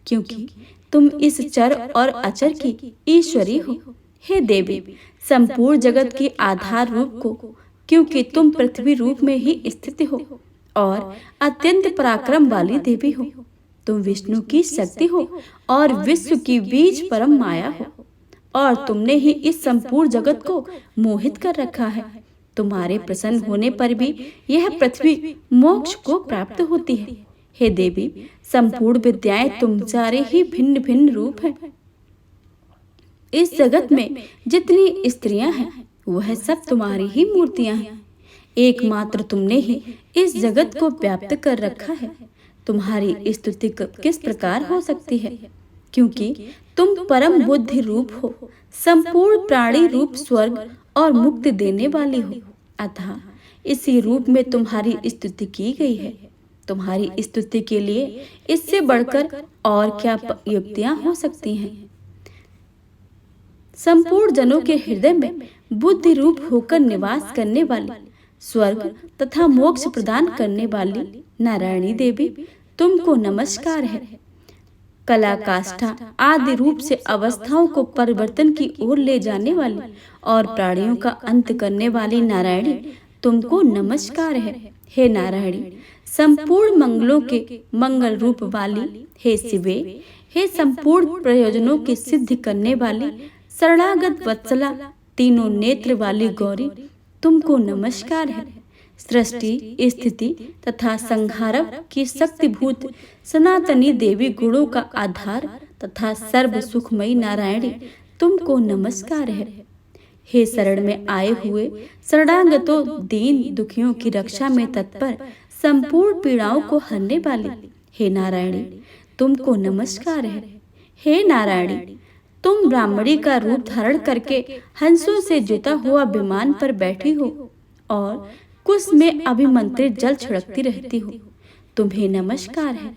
क्योंकि तुम इस चर और अचर की ईश्वरी हो। हे देवी, संपूर्ण जगत की आधार रूप को, क्योंकि तुम पृथ्वी रूप में ही स्थित हो और अत्यंत पराक्रम वाली देवी हो। तुम विष्णु की शक्ति हो और विश्व की बीज परम माया हो और तुमने ही इस संपूर्ण जगत को मोहित कर रखा है। तुम्हारे प्रसन्न होने पर भी यह पृथ्वी मोक्ष को प्राप्त होती है। हे देवी, संपूर्ण विद्याएं तुम्हारे ही भिन्न भिन्न रूप हैं। इस जगत में जितनी स्त्रियां हैं वह सब तुम्हारी ही मूर्तियां हैं। एकमात्र तुमने ही इस जगत को व्याप्त कर रखा है। तुम्हारी स्तुति किस प्रकार हो सकती है, क्योंकि तुम परम बुद्धि रूप हो, संपूर्ण प्राणी रूप, स्वर्ग और मुक्ति देने वाली हो। अतः इसी रूप में तुम्हारी स्तुति की गई है। तुम्हारी स्तुति के लिए इससे बढ़कर और क्या युक्तियां हो सकती हैं। संपूर्ण जनों के हृदय में बुद्धि रूप होकर निवास करने वाली, स्वर्ग तथा मोक्ष प्रदान करने वाली नारायणी देवी, तुमको नमस्कार है। कला, काष्ठा आदि रूप से अवस्थाओं को परिवर्तन की ओर ले जाने वाली और प्राणियों का अंत करने वाली नारायणी, तुमको नमस्कार है। हे नारायणी, संपूर्ण मंगलों के मंगल रूप वाली, हे शिवे, हे संपूर्ण प्रयोजनों की सिद्धि करने वाली, शरणागत वत्सला, तीनों नेत्र वाली गौरी, तुमको नमस्कार है। सृष्टि, स्थिति तथा संहारक की शक्तिभूत सनातनी देवी, गुणों का आधार तथा सर्व सुखमयी नारायणी, तुमको नमस्कार है। हे शरण में आए हुए शरणागतों, दीन दुखियों की रक्षा में तत्पर, संपूर्ण पीड़ाओं को हरने वाली, हे नारायणी, तुमको नमस्कार है। हे नारायणी, तुम ब्राह्मणी का रूप धारण करके हंसों से जुता हुआ विमान पर बैठी हो और कुश में अभिमंत्रित जल छिड़कती रहती हो। तुम्हें नमस्कार है।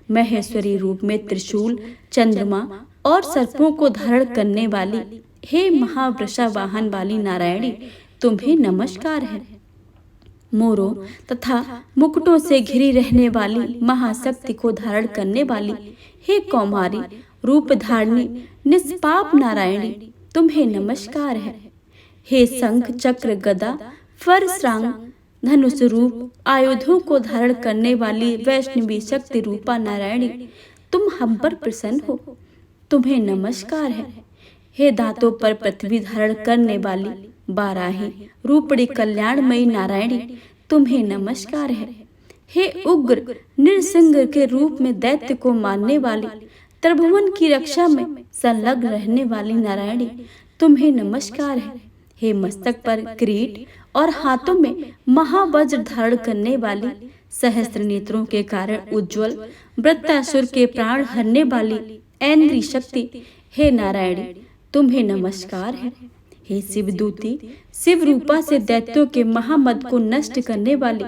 महेश्वरी रूप में त्रिशूल, चंद्रमा और सर्पों को धारण करने वाली, हे महावृषा वाहन वाली नारायणी, तुम्हें नमस्कार है। मोरों तथा मुकुटों से घिरी रहने वाली महाशक्ति को धारण करने वाली, हे कौमारी रूप धारणी निष्पाप नारायणी, तुम्हें नमस्कार है। हे शंख, चक्र, गदा, फरसांग, धनुष रूप आयुधों को धारण करने वाली वैष्णवी शक्ति रूपा नारायणी, तुम हम पर प्रसन्न हो, तुम्हें नमस्कार है। हे दांतों पर पृथ्वी धारण करने वाली बाराही रूपड़ी कल्याणमयी नारायणी, तुम्हें नमस्कार है। हे उग्र नृसिंह के रूप में दैत्य को मारने वाली, त्रिभुवन की रक्षा में संलग्न रहने वाली नारायणी, तुम्हें नमस्कार है। हे मस्तक पर किरीट और हाथों में महावज्र धारण करने वाली, सहस्त्र नेत्रों के कारण उज्ज्वल, वृत्तासुर के प्राण हरने वाली ऐन्द्री शक्ति, हे नारायणी, तुम्हें नमस्कार है। हे शिवदूती, शिव रूपा से दैत्यों के महामद को नष्ट करने वाली,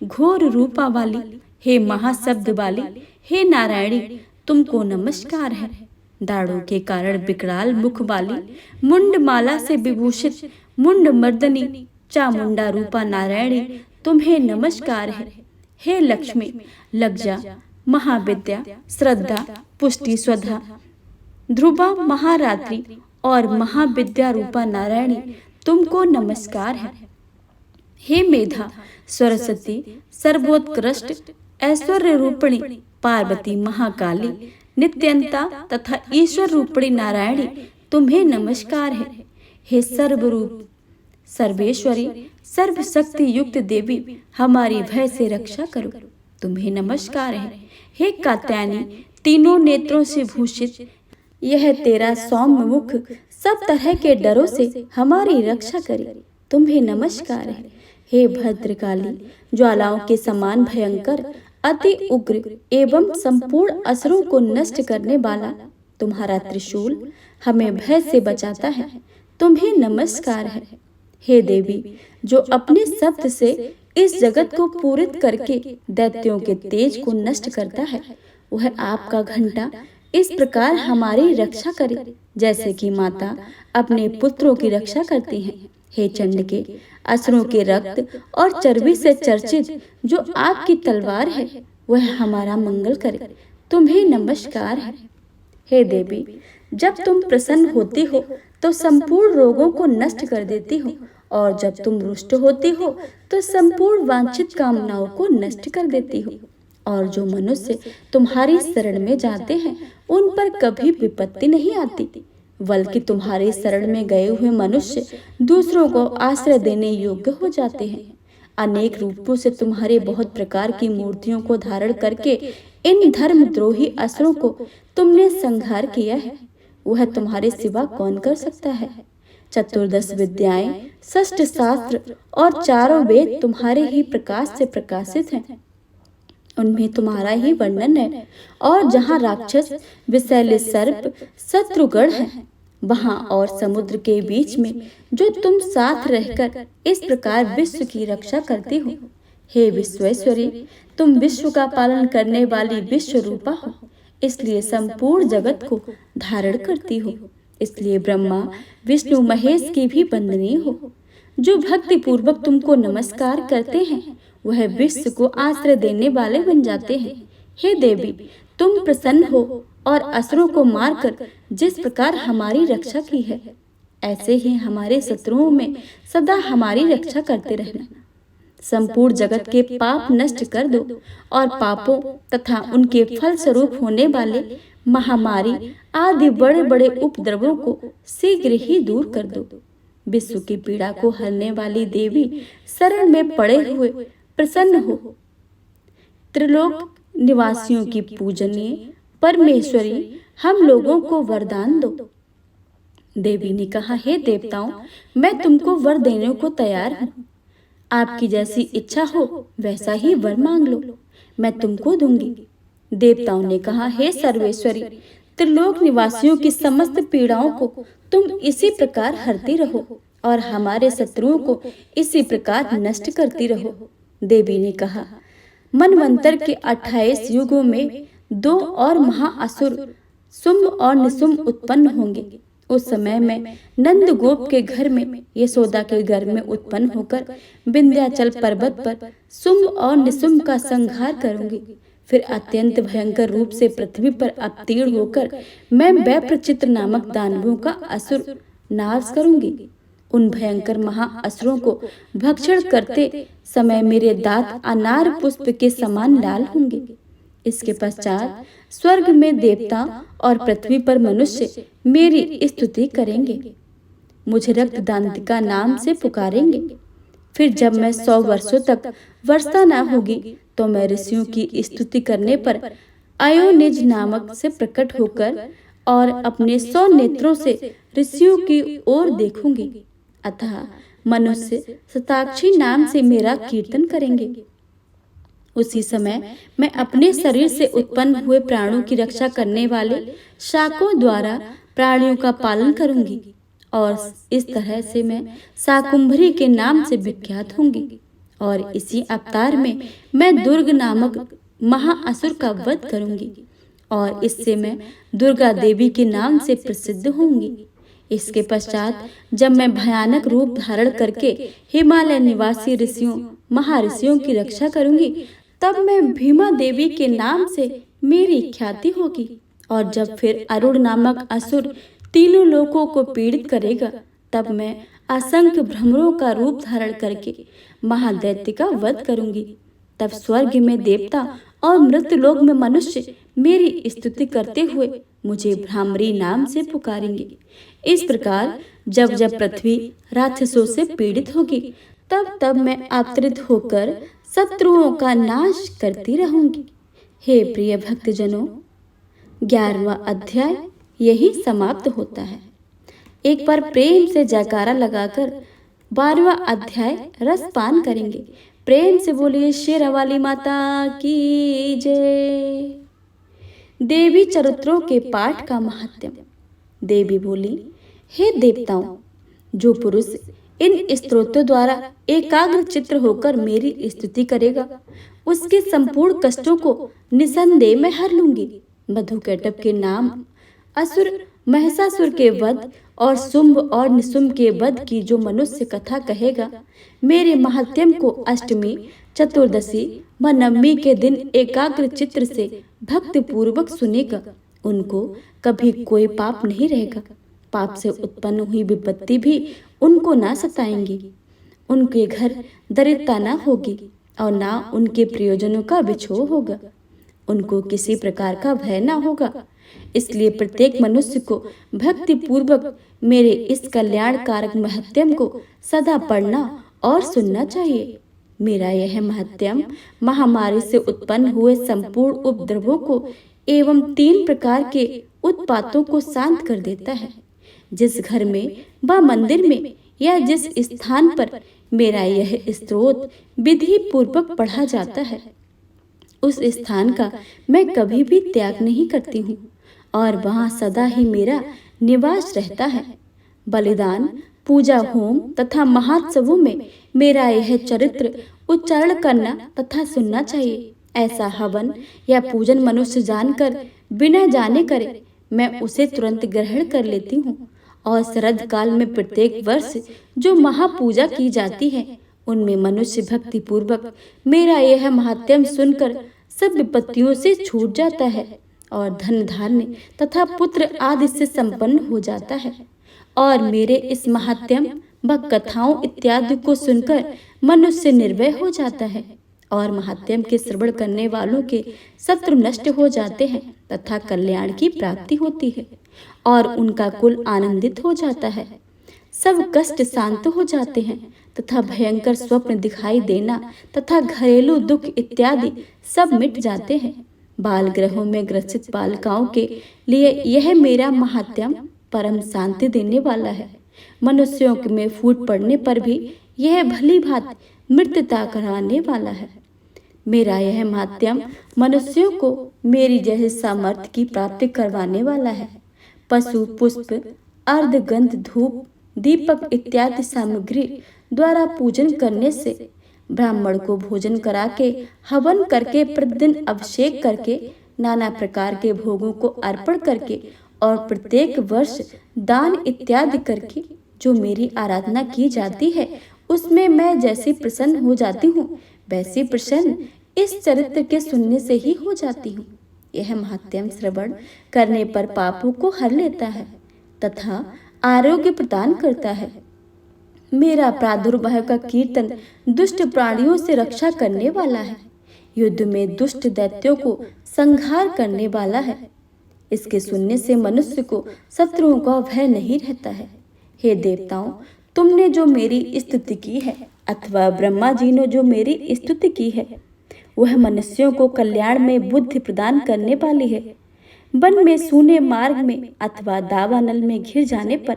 घोर रूपा वाली, हे महाशब्द वाली, हे नारायणी, तुमको नमस्कार है। दाढ़ों के कारण विकराल मुख वाली, मुंड माला से विभूषित मुंड मर्दनी चामुंडा रूपा नारायणी, तुम्हें नमस्कार है। हे लक्ष्मी, लज्जा, महाविद्या, श्रद्धा, पुष्टि, स्वधा, ध्रुवा, महारात्रि और महाविद्या रूपा नारायणी, तुमको नमस्कार है। हे मेधा, सरस्वती, सर्वोत्कृष्ट, ऐश्वर्य रूपिणी पार्वती, महाकाली, नित्यंता तथा ईश्वर रूपिणी नारायणी, तुम्हें नमस्कार है। हे सर्वरूप, सर्वेश्वरी, सर्वशक्ति युक्त देवी, हमारी भय से रक्षा करो, तुम्हें नमस्कार है। हे कात्यायनी, तीनों नेत्रों से भूषित, यह तेरा सौम्य मुख सब तरह के डरों से हमारी रक्षा करे, तुम्हें नमस्कार है। हे भद्रकाली, ज्वालाओं के समान भयंकर, अति उग्र एवं संपूर्ण असुरों को नष्ट करने वाला तुम्हारा त्रिशूल हमें भय से बचाता है, तुम्हें नमस्कार है। हे देवी, जो अपने शब्द से इस जगत को पूरित करके दैत्यों के तेज को नष्ट करता है, वह आपका घंटा इस प्रकार हमारी रक्षा करे, जैसे कि माता अपने पुत्रों की रक्षा करती है। हे चंडिके, असुरों के रक्त और चर्बी से चर्चित जो आपकी तलवार है, वह हमारा मंगल करे, तुम्हें नमस्कार है। हे देवी, जब तुम प्रसन्न होती हो तो संपूर्ण रोगों को नष्ट कर देती हो, और जब तुम रुष्ट होती हो तो संपूर्ण वांछित कामनाओं को नष्ट कर देती हो। और जो मनुष्य तुम्हारी शरण में जाते हैं, उन पर कभी विपत्ति नहीं आती, बल्कि तुम्हारी शरण में गए हुए मनुष्य दूसरों को आश्रय देने योग्य हो जाते हैं। अनेक रूपों से तुम्हारे बहुत प्रकार की मूर्तियों को धारण करके इन धर्मद्रोही असुरों को तुमने संहार किया है, वह तुम्हारे सिवा कौन कर सकता है। चतुर्दश विद्याएं, षष्ठ शास्त्र और चारों वेद तुम्हारे ही प्रकाश से प्रकाशित हैं, उनमें तुम्हारा ही वर्णन है। और जहाँ राक्षस, विषैले सर्प, शत्रुगण हैं, वहाँ और समुद्र के बीच में जो तुम साथ रहकर इस प्रकार विश्व की रक्षा करती हो। हे विश्वेश्वरी, तुम विश्व का पालन करने वाली विश्व रूपा हो, इसलिए संपूर्ण जगत को धारण करती हो। इसलिए ब्रह्मा, विष्णु, महेश की भी वंदनीय हो। जो भक्ति पूर्वक तुमको नमस्कार करते हैं, वह विश्व को आश्रय देने वाले बन जाते हैं। हे देवी, तुम प्रसन्न हो और असुरों को मारकर जिस प्रकार हमारी रक्षा की है, ऐसे ही हमारे शत्रुओं में सदा हमारी रक्षा करते रहना। संपूर्ण जगत के पाप नष्ट कर दो और पापों तथा उनके फल स्वरूप होने वाले महामारी आदि बड़े बड़े उपद्रवों को शीघ्र ही दूर कर दो। विश्व की पीड़ा को हरने वाली देवी, शरण में पड़े हुए प्रसन्न हो। त्रिलोक निवासियों की पूजनीय परमेश्वरी, हम लोगों को वरदान दो। देवी ने कहा, हे देवताओं, मैं तुमको वर देने को तैयार हूँ। आपकी जैसी इच्छा हो वैसा ही वर मांग लो, मैं तुमको दूंगी। देवताओं ने कहा, हे सर्वेश्वरी, त्रिलोक निवासियों की समस्त पीड़ाओं को तुम इसी प्रकार हरती रहो और हमारे शत्रुओं को इसी प्रकार नष्ट करती रहो। देवी ने कहा, मनवंतर के 28 युगों में 2 और महाअसुर शुंभ और निशुंभ उत्पन्न होंगे। उस समय में नंद गोप के घर में, यशोदा के घर में उत्पन्न होकर विंध्याचल पर्वत पर शुंभ और निशुंभ का संहार करूंगी। फिर अत्यंत भयंकर रूप से पृथ्वी पर अवतीर्ण होकर मैं वैप्रचित्र नामक दानवों का असुर नाश करूंगी। उन भयंकर महाअसुरों को भक्षण करते समय मेरे दांत अनार पुष्प के समान लाल होंगे। इसके पश्चात स्वर्ग में देवता और पृथ्वी पर मनुष्य मेरी स्तुति करेंगे, मुझे रक्तदांतिका नाम से पुकारेंगे। फिर जब मैं 100 वर्षों तक वर्षा न होगी तो मैं ऋषियों की स्तुति करने पर अयोनिज नामक से प्रकट होकर और अपने 100 नेत्रों से ऋषियों की ओर देखूंगी। अतः मनुष्य शताक्षी नाम से मेरा कीर्तन करेंगे। उसी समय मैं अपने शरीर से उत्पन्न हुए प्राणों की रक्षा करने वाले शाकों द्वारा प्राणियों का पालन करूंगी और इस तरह से मैं शाकुंभरी के नाम से विख्यात होंगी। और इसी अवतार में मैं दुर्ग नामक महाअसुर का वध करूंगी और इससे मैं दुर्गा देवी के नाम से प्रसिद्ध होंगी। इसके पश्चात जब मैं भयानक रूप धारण करके हिमालय निवासी ऋषियों महर्षियों की रक्षा करूंगी, तब मैं भीमा देवी के नाम से मेरी ख्याति होगी। और जब फिर अरुण नामक असुर तीनों लोकों को पीड़ित करेगा, तब मैं असंख्य भ्रमरों का रूप धारण करके महादैत्य का वध करूंगी। तब स्वर्ग में देवता और मृत्यलोक में मनुष्य मेरी स्तुति करते हुए मुझे भ्रामरी नाम से पुकारेंगे। इस प्रकार जब जब पृथ्वी राक्षसों से पीड़ित होगी, तब तब मैं अवतरित होकर शत्रुओं का नाश करती रहूंगी। हे प्रिय भक्तजनों, 11वां अध्याय यही समाप्त होता है। एक बार प्रेम से जयकारा लगाकर 12वां अध्याय रसपान करेंगे। प्रेम से बोलिए शेरावाली माता की जय। देवी चरित्रों के पाठ का महात्म्य। देवी बोली, हे देवताओं, जो पुरुष इन स्तोत्रों द्वारा एकाग्र चित्र होकर मेरी स्तुति करेगा, उसके संपूर्ण कष्टों को निसंदेह मैं हर लूंगी। मधुकैटभ के नाम असुर महिषासुर के वध और शुंभ और निशुंभ के वध की जो मनुष्य कथा कहेगा, मेरे महात्म्य को अष्टमी, चतुर्दशी व नवमी के दिन एकाग्र चित्र से भक्ति पूर्वक सुनेगा, उनको कभी कोई पाप नहीं रहेगा। पाप से उत्पन्न हुई विपत्ति भी उनको ना सताएंगी। उनके घर दरिद्रता ना होगी और ना उनके प्रियजनों का विछोह होगा। उनको किसी प्रकार का भय ना होगा। इसलिए प्रत्येक मनुष्य को भक्ति पूर्वक मेरे इस कल्याणकारक महत्म्य को सदा पढ़ना और सुनना चाहिए। मेरा यह महत्म्य महामारी से उत्पन्न हुए संपूर्ण उपद्रवों को एवं 3 प्रकार के उत्पातों को शांत कर देता है। जिस घर में व मंदिर में या जिस स्थान पर मेरा यह स्तोत्र विधि पूर्वक पढ़ा जाता है, उस स्थान का मैं कभी भी त्याग नहीं करती हूँ और वहाँ सदा ही मेरा निवास रहता है। बलिदान, पूजा, होम तथा महोत्सवों में मेरा यह चरित्र उच्चारण करना तथा सुनना चाहिए। ऐसा हवन या पूजन मनुष्य जानकर बिना जाने करे, मैं उसे तुरंत ग्रहण कर लेती हूँ। और शरद काल में प्रत्येक वर्ष जो महापूजा की जाती है, उनमें मनुष्य भक्ति पूर्वक मेरा यह महात्म्य सुनकर सब विपत्तियों से छूट जाता है और धन धान्य तथा पुत्र आदि से संपन्न हो जाता है। और मेरे इस महात्म्य व कथाओं इत्यादि को सुनकर मनुष्य निर्भय हो जाता है और महात्म्य के श्रवण करने वालों के शत्रु नष्ट हो जाते हैं तथा कल्याण की प्राप्ति होती है और उनका कुल आनंदित हो जाता है। सब कष्ट शांत हो जाते हैं तथा भयंकर स्वप्न दिखाई देना तथा घरेलू दुख इत्यादि सब मिट जाते हैं। बाल ग्रहों में ग्रसित बालिकाओं के लिए यह मेरा महात्म्य परम शांति देने वाला है। मनुष्यों में फूट पड़ने पर भी यह भली भांति मृत्यता कराने वाला है। मेरा यह महात्म्य मनुष्यों को मेरी जैसे सामर्थ्य की प्राप्ति करवाने वाला है। पशु, पुष्प, अर्धगंध, धूप, दीपक इत्यादि सामग्री द्वारा पूजन करने से, ब्राह्मण को भोजन करा के, हवन करके, प्रतिदिन अभिषेक करके, नाना प्रकार के भोगों को अर्पण करके और प्रत्येक वर्ष दान इत्यादि करके जो मेरी आराधना की जाती है, उसमें मैं जैसी प्रसन्न हो जाती हूँ, वैसी प्रसन्न इस चरित्र के सुनने से ही हो जाती हूँ। यह महात्म्य श्रवण करने पर पापों को हर लेता है तथा आरोग्य प्रदान करता है। मेरा प्रादुर्भाव का कीर्तन दुष्ट प्राणियों से रक्षा करने वाला है। युद्ध में दुष्ट दैत्यों को संहार करने वाला है। इसके सुनने से मनुष्य को शत्रुओं का भय नहीं रहता है। हे देवताओं, तुमने जो मेरी स्तुति की है अथवा ब्रह्मा जी ने जो मेरी स्तुति की है, वह मनुष्यों को कल्याण में बुद्धि प्रदान करने वाली है। वन में सूने मार्ग में अथवा दावानल में घिर जाने पर,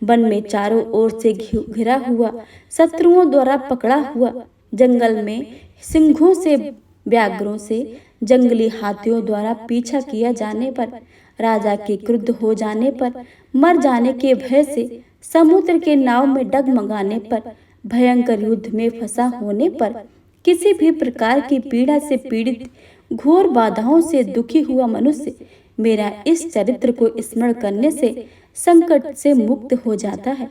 वन में चारों ओर से घिरा हुआ, शत्रुओं द्वारा पकड़ा हुआ, जंगल में सिंहों से, व्याघ्रों से, जंगली हाथियों द्वारा पीछा किया जाने पर, राजा के क्रुद्ध हो जाने पर, मर जाने के भय से, समुद्र के नाव में डगमगाने पर, भयंकर युद्ध में फंसा होने पर, किसी भी प्रकार की पीड़ा से पीड़ित, घोर बाधाओं से दुखी हुआ मनुष्य मेरा इस चरित्र को स्मरण करने से संकट से मुक्त हो जाता है।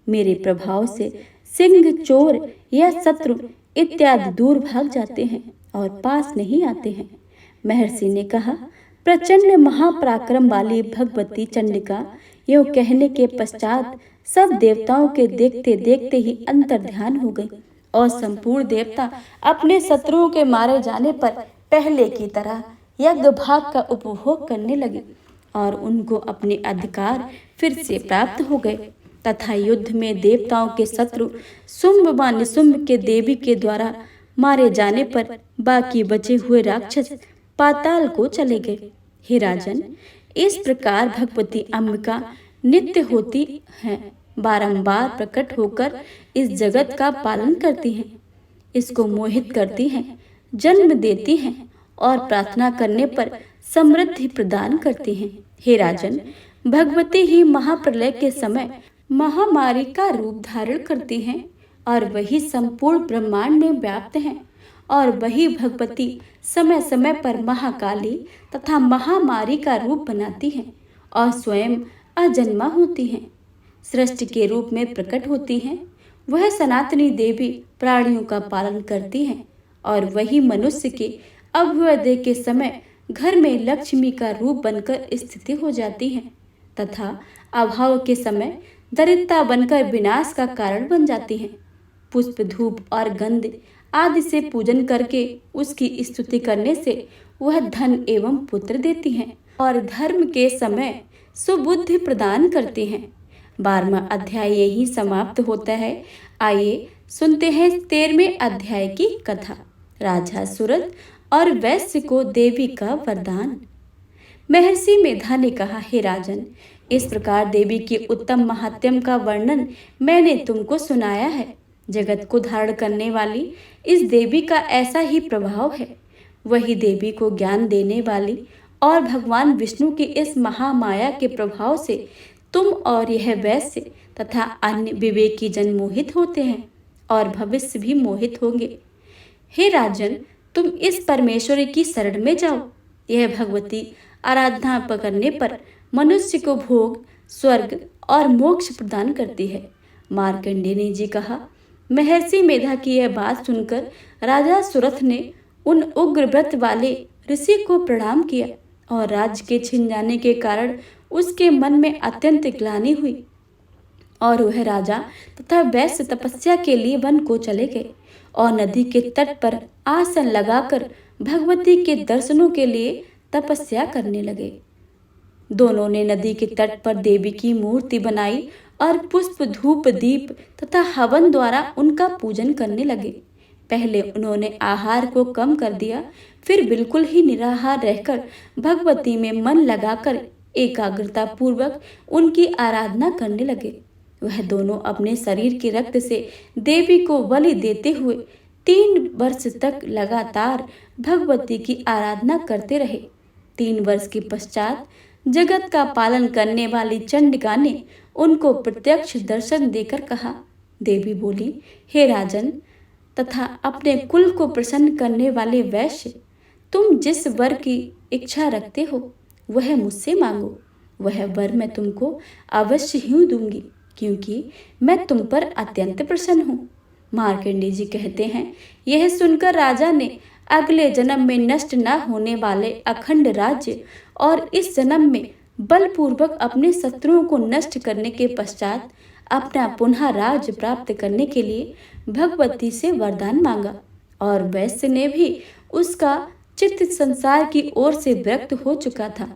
मेरे प्रभाव से सिंह, चोर या शत्रु इत्यादि दूर भाग जाते हैं और पास नहीं आते हैं। महर्षि ने कहा, प्रचंड महापराक्रम वाली भगवती चंडिका यूं कहने के पश्चात सब देवताओं के देखते देखते ही अंतर ध्यान हो गई और संपूर्ण देवता अपने शत्रुओं के मारे जाने पर पहले की तरह यज्ञ भाग का उपभोग करने लगे और उनको अपने अधिकार फिर से प्राप्त हो गए तथा युद्ध में देवताओं के शत्रु शुंभ व निशुंभ के देवी के द्वारा मारे जाने पर बाकी बचे हुए राक्षस पाताल को चले गए। हे राजन, इस प्रकार भगवती अंबिका नित्य होती हैं, बारंबार प्रकट होकर इस जगत का पालन करती हैं, इसको मोहित करती हैं, जन्म देती हैं और प्रार्थना करने पर समृद्धि प्रदान करती हैं। हे राजन, भगवती ही महाप्रलय के समय महामारी का रूप धारण करती हैं और वही संपूर्ण ब्रह्मांड में व्याप्त हैं और वही भगवती समय समय पर महाकाली तथा महामारी का रूप बनाती हैं और स्वयं अजन्मा होती हैं, सृष्टि के रूप में प्रकट होती हैं। वह सनातनी देवी प्राणियों का पालन करती हैं और वही मनुष्य के अभ्युदय के समय घर में लक्ष्मी का रूप बनकर स्थिति हो जाती हैं तथा अभाव के समय दरिद्रता बनकर विनाश का कारण बन जाती हैं। पुष्प, धूप और गंध आदि से पूजन करके उसकी स्तुति करने से वह धन एवं पुत्र देती हैं और धर्म के समय सुबुद्धि प्रदान करती हैं। 12वां अध्याय यही समाप्त होता है। आइए सुनते हैं 13वें अध्याय की कथा। राजा सूरत और वैश्य को देवी का वरदान। महर्षि मेधा ने कहा, हे राजन, इस प्रकार देवी के उत्तम महात्म्य का वर्णन मैंने तुमको सुनाया है। जगत को धारण करने वाली इस देवी का ऐसा ही प्रभाव है। वही देवी को ज्ञान देने वाली और भगवान विष्णु की इस महामाया के प्रभाव से तुम और यह वैश्य तथा अन्य विवेकी जन मोहित होते हैं और भविष्य भी मोहित होंगे। हे राजन, तुम इस परमेश्वरी की शरण में जाओ। यह भगवती आराधना करने पर मनुष्य को भोग, स्वर्ग और मोक्ष प्रदान करती है। मार्कंडेय ने जी कहा, महर्षि मेधा की यह बात सुनकर राजा सुरथ ने उन उग्र व्रत वाले ऋषि को प्रणाम किया और राज्य के छिन जाने के कारण उसके मन में अत्यंत ग्लानि हुई और वह राजा तथा वैश्य तपस्या के लिए वन को चले गए और नदी के तट पर आसन लगाकर भगवती के दर्शनों के लिए तपस्या करने लगे। दोनों ने नदी के तट पर देवी की मूर्ति बनाई और पुष्प, धूप, दीप तथा हवन द्वारा उनका पूजन करने लगे। पहले उन्होंने आहार को कम कर दिया, फिर बिल्कुल ही निराहार रहकर भगवती में मन लगाकर एकाग्रता पूर्वक उनकी आराधना करने लगे। वह दोनों अपने शरीर के रक्त से देवी को बलि देते हुए 3 वर्ष तक लगातार भगवती की आराधना करते रहे। 3 वर्ष के पश्चात जगत का पालन करने वाली चंडिका ने उनको प्रत्यक्ष दर्शन देकर कहा। देवी बोली, हे राजन तथा अपने कुल को प्रसन्न करने वाले वैश्य, तुम जिस वर की इच्छा रखते हो वह मुझसे मांगो। वह वर मैं तुमको अवश्य ही दूंगी, क्योंकि मैं तुम पर अत्यंत प्रसन्न हूँ। मार्कंडेय जी कहते हैं, यह सुनकर राजा ने अगले जन्म में नष्ट न होने वाले अखंड राज्य और इस जन्म में बलपूर्वक अपने शत्रुओं को नष्ट करने के पश्चात अपना पुनः राज्य प्राप्त करने के लिए भगवती से वरदान मांगा और वैश्य ने भी उसका चित्त संसार की ओर से विरक्त हो चुका था।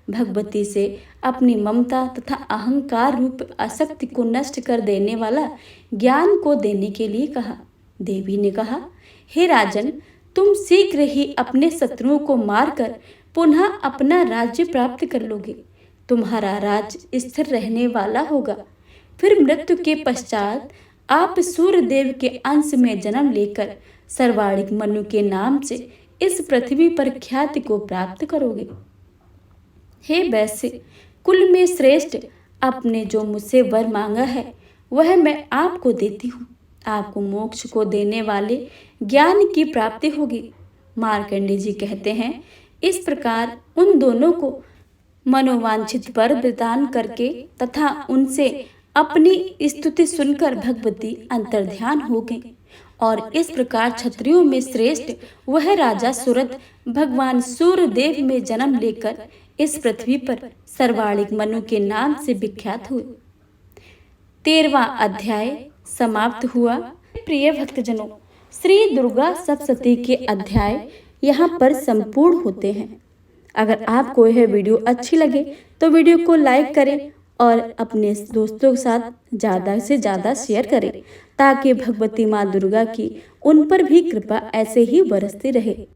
भगवती से अपनी ममता तथा अहंकार रूप आसक्ति को नष्ट कर देने वाला ज्ञान को देने के लिए कहा। देवी ने कहा, हे राजन, तुम शीघ्र ही अपने शत्रुओं को मारकर पुनः अपना राज्य प्राप्त कर लोगे। तुम्हारा राज्य स्थिर रहने वाला होगा। फिर मृत्यु के पश्चात आप सूर्यदेव के अंश में जन्म लेकर सर्वाणिक मनु के नाम से इस पृथ्वी पर ख्याति को प्राप्त करोगे। हे वैश्य, कुल में श्रेष्ठ, आपने जो मुझसे वर मांगा है वह मैं आपको देती हूँ। आपको मोक्ष को देने वाले ज्ञान की प्राप्ति होगी। मार्कंडेय जी कहते हैं, इस प्रकार उन दोनों को मनोवांछित वर प्रदान करके तथा उनसे अपनी स्तुति सुनकर भगवती अंतर्ध्यान हो गई। और इस प्रकार क्षत्रियों में श्रेष्ठ वह राजा सुरथ भगवान सूर्यदेव में जन्म लेकर इस पृथ्वी पर सर्वाणिक मनु के नाम से विख्यात हुए। 13वां अध्याय समाप्त हुआ। प्रिय भक्तजनों, श्री दुर्गा सप्तशती के अध्याय यहाँ पर संपूर्ण होते हैं। अगर आपको यह वीडियो अच्छी लगे तो वीडियो को लाइक करें और अपने दोस्तों के साथ ज़्यादा से ज़्यादा शेयर करें, ताकि भगवती माँ दुर्गा की उन पर भी कृपा ऐसे ही बरसती रहे।